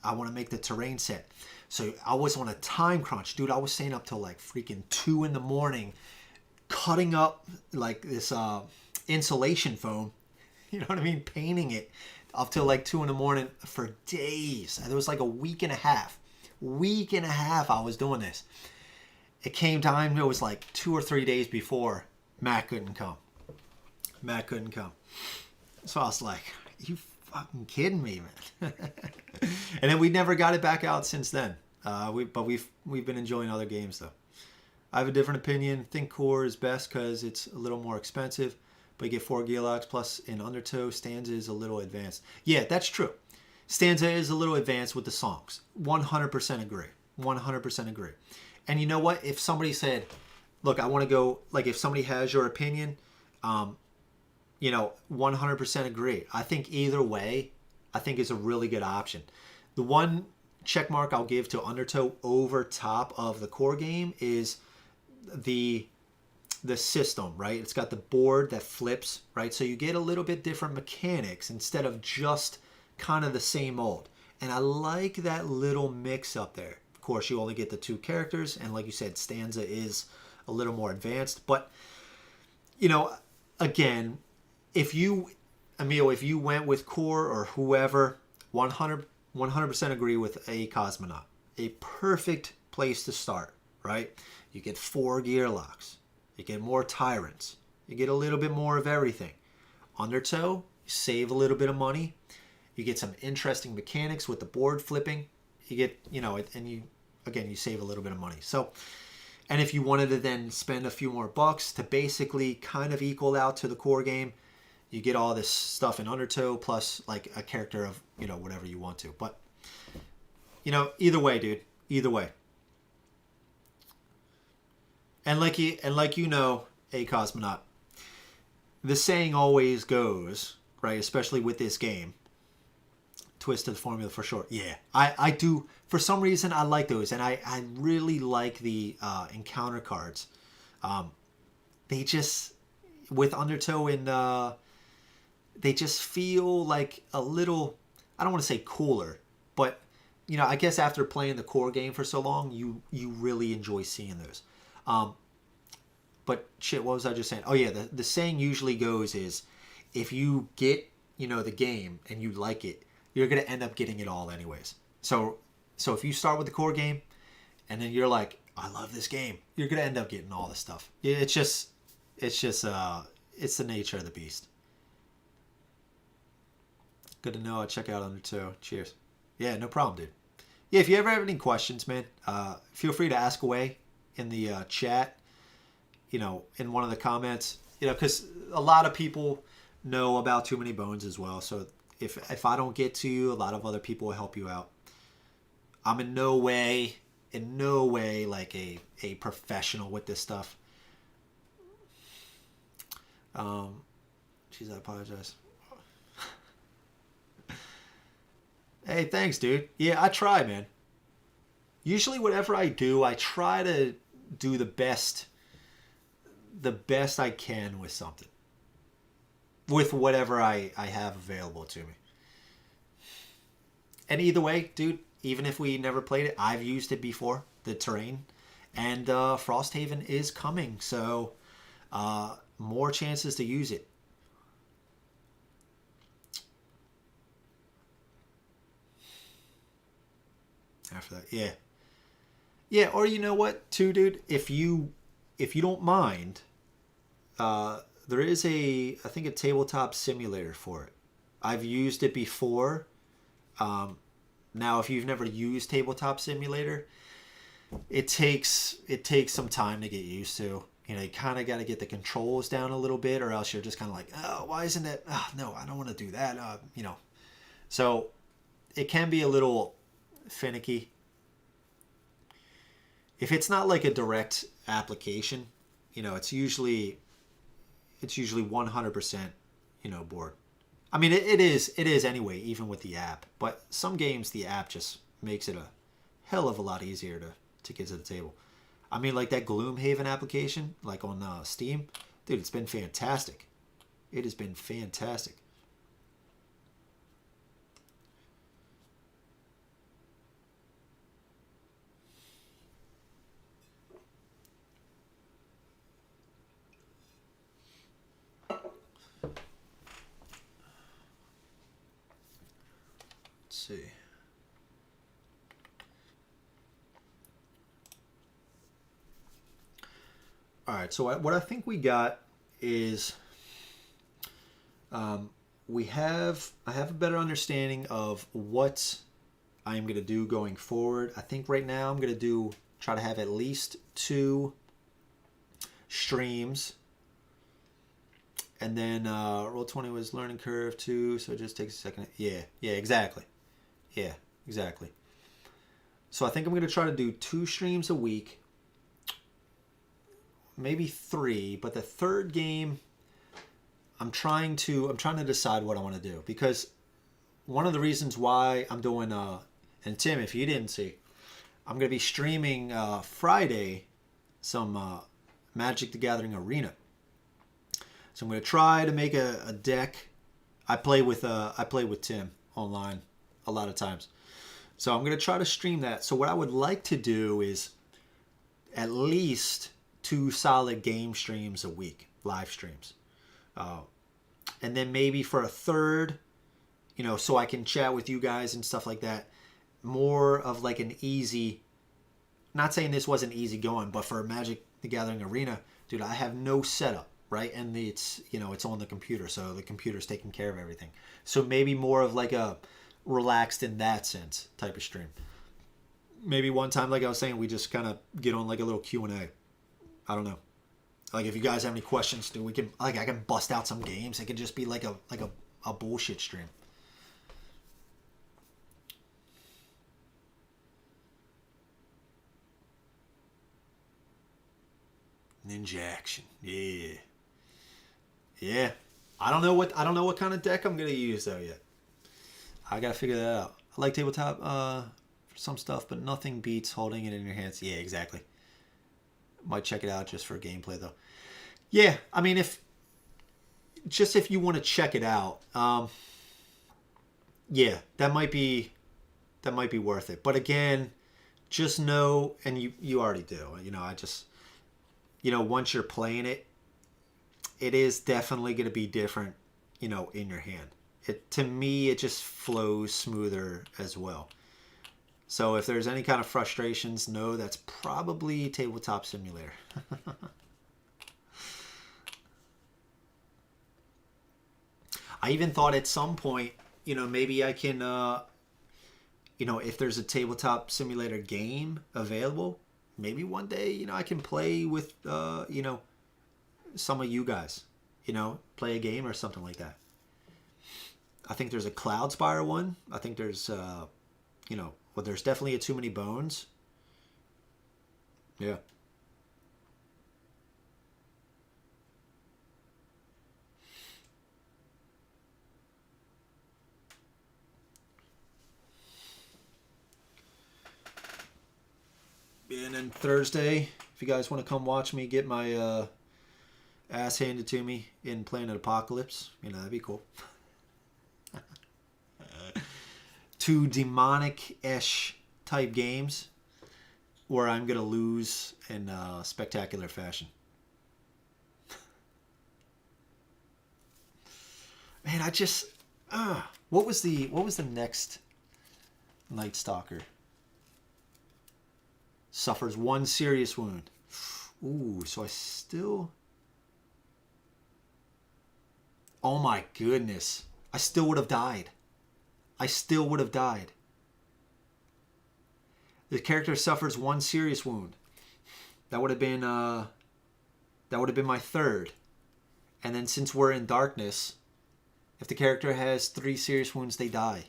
I want to make the terrain set. So I was on a time crunch. Dude, I was staying up till like freaking 2 in the morning, cutting up like this insulation foam. You know what I mean? Painting it up till like 2 in the morning for days. It was like a week and a half. I was doing this. It came time, it was like 2 or 3 days before Matt couldn't come. Matt couldn't come. So I was like, you fucking kidding me, man? And then we never got it back out since then. But we've been enjoying other games though. I have a different opinion. Think Core is best because it's a little more expensive, but you get 4 gear locks plus in Undertow. Stanza is a little advanced. Yeah, that's true. Stanza is a little advanced with the songs. 100% agree. 100% agree. And you know what? If somebody said, look, I want to go, like if somebody has your opinion, 100% agree. I think either way, I think is a really good option. The one check mark I'll give to Undertow over top of the core game is the system, right? It's got the board that flips, right? So you get a little bit different mechanics instead of just kind of the same old. And I like that little mix up there. Of course, you only get the 2 characters, and like you said, Stanza is a little more advanced. But, again, Emil, if you went with core or whoever, 100% agree with a Cosmonaut. A perfect place to start, right? You get 4 gear locks. You get more tyrants. You get a little bit more of everything. Undertow, you save a little bit of money. You get some interesting mechanics with the board flipping. You get, and you save a little bit of money. So, and if you wanted to then spend a few more bucks to basically kind of equal out to the core game, you get all this stuff in Undertow plus like a character of, whatever you want to. But, either way, dude. Either way. And like a Cosmonaut, the saying always goes, right, especially with this game, twist of the formula for sure. Yeah, I do. For some reason, I like those. And I really like the encounter cards. They just, with Undertow and they just feel like a little, I don't want to say cooler, but, I guess after playing the core game for so long, you really enjoy seeing those. But shit, what was I just saying? Oh yeah, the saying usually goes is, if you get, the game and you like it, you're going to end up getting it all anyways. So if you start with the core game and then you're like, I love this game, you're going to end up getting all this stuff. It's the nature of the beast. Good to know. I'll check out Undertow. Cheers. Yeah, no problem, dude. Yeah, if you ever have any questions, man, feel free to ask away in the chat, in one of the comments, because a lot of people know about Too Many Bones as well. So if I don't get to you, a lot of other people will help you out. I'm in no way like a professional with this stuff. Jeez, I apologize. Hey, thanks, dude. Yeah, I try, man. Usually whatever I do, I try to do the best I can with something. With whatever I have available to me. And either way, dude, even if we never played it, I've used it before, the terrain. And Frosthaven is coming, so more chances to use it. After that, yeah. Yeah, or you know what, too, dude? If you don't mind, there is I think a tabletop simulator for it. I've used it before. Now, if you've never used Tabletop Simulator, it takes some time to get used to. You kind of got to get the controls down a little bit, or else you're just kind of like, oh, why isn't it? Oh, no, I don't want to do that. So it can be a little finicky. If it's not like a direct application, it's usually 100%, board. I mean, it is anyway, even with the app. But some games, the app just makes it a hell of a lot easier to get to the table. I mean, like that Gloomhaven application, like on Steam, dude, it's been fantastic. It has been fantastic. See. All right, so what I think we got is I have a better understanding of what I'm going to do going forward. I think right now I'm going to try to have at least 2 streams. And then Roll20 was learning curve too, so it just takes a second. Yeah, exactly. Yeah, exactly. So I think I'm going to try to do 2 streams a week. Maybe 3, but the third game I'm trying to decide what I want to do, because one of the reasons why I'm doing and Tim, if you didn't see, I'm going to be streaming Friday some Magic the Gathering Arena. So I'm going to try to make a deck. I play with Tim online a lot of times. So I'm going to try to stream that. So what I would like to do is at least 2 solid game streams a week, live streams. And then maybe for a third, so I can chat with you guys and stuff like that. More of like an easy, not saying this wasn't easy going, but for Magic the Gathering Arena, dude, I have no setup, right? And it's, it's on the computer, so the computer's taking care of everything. So maybe more of like a relaxed in that sense type of stream. Maybe one time, like I was saying, we just kind of get on like a little Q&A. I don't know. Like if you guys have any questions, dude, we can, like, I can bust out some games. It could just be like a bullshit stream. Ninja action. Yeah. I don't know what kind of deck I'm gonna use though yet. I gotta figure that out. I like tabletop for some stuff, but nothing beats holding it in your hands. Yeah, exactly. Might check it out just for gameplay though. Yeah, I mean, if you want to check it out, yeah, that might be worth it. But again, just know, and you already do. I just, once you're playing it, it is definitely going to be different, in your hand. To me, it just flows smoother as well. So if there's any kind of frustrations, know that's probably Tabletop Simulator. I even thought at some point, maybe I can, if there's a Tabletop Simulator game available, maybe one day, I can play with, some of you guys, play a game or something like that. I think there's a Cloudspire one. I think there's, there's definitely a Too Many Bones. Yeah. And then Thursday, if you guys want to come watch me get my ass handed to me in Planet Apocalypse, that'd be cool. 2 demonic-ish type games where I'm going to lose in spectacular fashion. Man, I just... what was the next Night Stalker? Suffers 1 serious wound. Ooh, so I still... Oh my goodness. I still would have died. The character suffers 1 serious wound. That would have been my 3rd. And then since we're in darkness, if the character has 3 serious wounds, they die.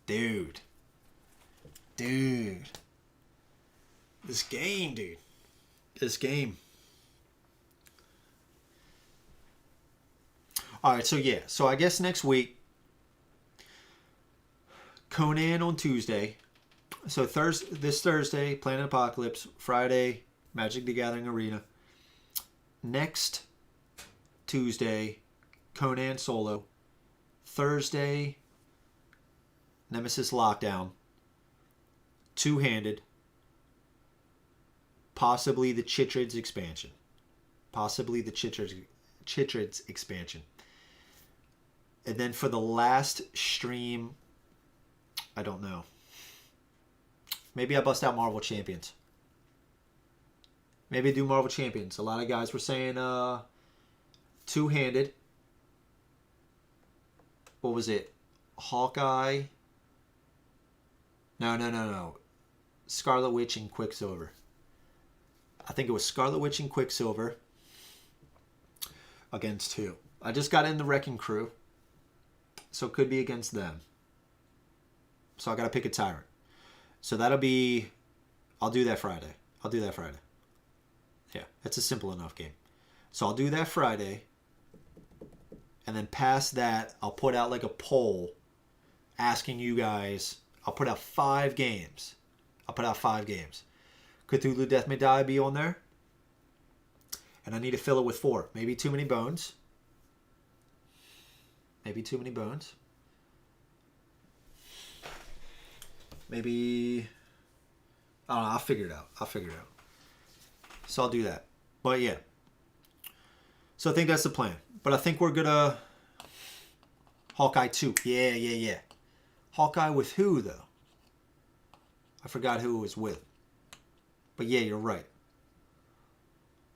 Dude. This game, dude. This game. Alright, so yeah. So I guess next week, Conan on Tuesday. So this Thursday, Planet Apocalypse. Friday, Magic the Gathering Arena. Next Tuesday, Conan solo. Thursday, Nemesis Lockdown. 2-handed. Possibly the Chitrids expansion. Chitrids expansion. And then for the last stream, I don't know. Maybe I bust out Marvel Champions. Maybe I do Marvel Champions. A lot of guys were saying 2-handed. what was it? Hawkeye. No. Scarlet Witch and Quicksilver. I think it was Scarlet Witch and Quicksilver against who? I just got in the Wrecking Crew, so it could be against them. So I got to pick a tyrant. So that'll be... I'll do that Friday. Yeah, it's a simple enough game. So I'll do that Friday. And then past that, I'll put out like a poll asking you guys... I'll put out 5 games. Cthulhu Death May Die be on there. And I need to fill it with 4. Maybe too many bones. Maybe, I don't know, I'll figure it out. So I'll do that. But yeah. So I think that's the plan. But I think we're gonna... Hawkeye 2. Yeah. Hawkeye with who, though? I forgot who it was with. But yeah, you're right. It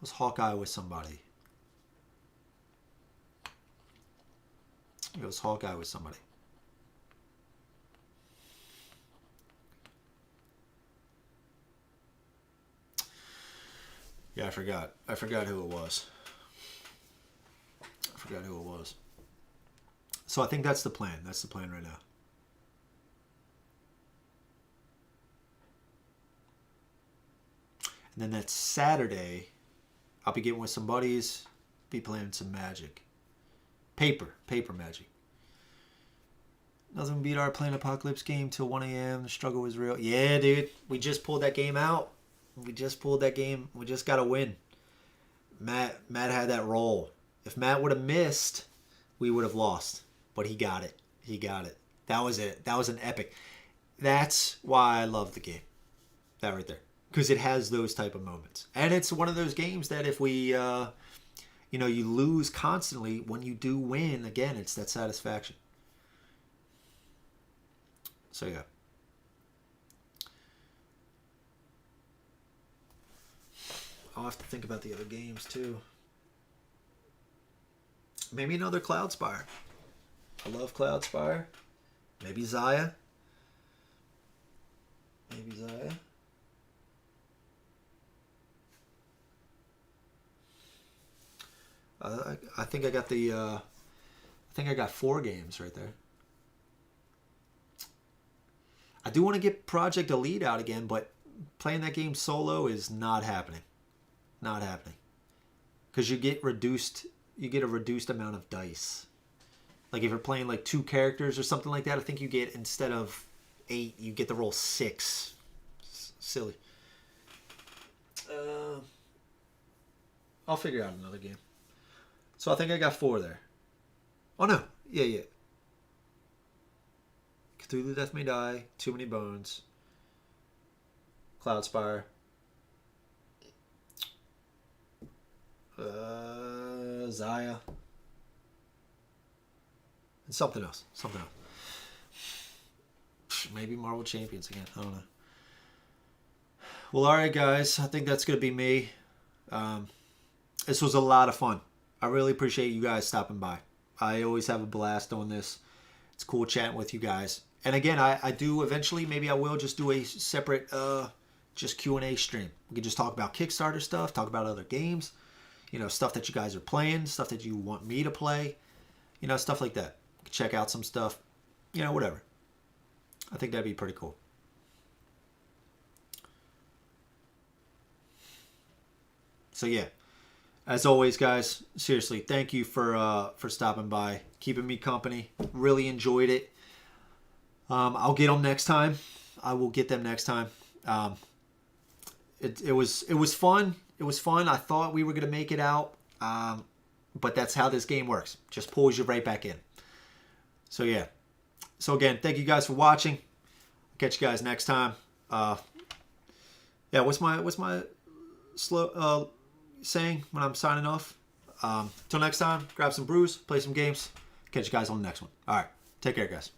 was Hawkeye with somebody. Yeah, I forgot. I forgot who it was. So I think that's the plan. That's the plan right now. And then that Saturday, I'll be getting with some buddies, be playing some Magic. Paper Magic. Nothing beat our Planet Apocalypse game till 1 a.m. The struggle was real. Yeah, dude. We just pulled that game out. We just got to win. Matt had that roll. If Matt would have missed, we would have lost. But he got it. That was it. That was an epic. That's why I love the game. That right there. Because it has those type of moments. And it's one of those games that if we, you lose constantly, when you do win, again, it's that satisfaction. So, yeah. I'll have to think about the other games, too. Maybe another Cloudspire. I love Cloudspire. Maybe Zaya. I think I got the... I think I got 4 games right there. I do want to get Project Elite out again, but playing that game solo is not happening. Because you get a reduced amount of dice. Like if you're playing like 2 characters or something like that, I think you get, instead of 8, you get to roll 6. Silly. I'll figure out another game. So I think I got 4 there. Oh no. Yeah. Cthulhu Death May Die. Too Many Bones. Cloudspire. Zaya. And something else. Maybe Marvel Champions again. I don't know. Well, alright guys. I think that's going to be me. This was a lot of fun. I really appreciate you guys stopping by. I always have a blast on this. It's cool chatting with you guys. And again, I do eventually, maybe I will just do a separate just Q&A stream. We can just talk about Kickstarter stuff, talk about other games, stuff that you guys are playing, stuff that you want me to play, stuff like that. Check out some stuff, whatever. I think that'd be pretty cool. So yeah. As always, guys, seriously, thank you for stopping by, keeping me company. Really enjoyed it. I'll get them next time. I will get them next time. It was fun. It was fun. I thought we were gonna make it out, but that's how this game works. Just pulls you right back in. So yeah. So again, thank you guys for watching. I'll catch you guys next time. Yeah. What's my slow saying when I'm signing off? Till next time, grab some brews, play some games. Catch you guys on the next one. All right. Take care, guys.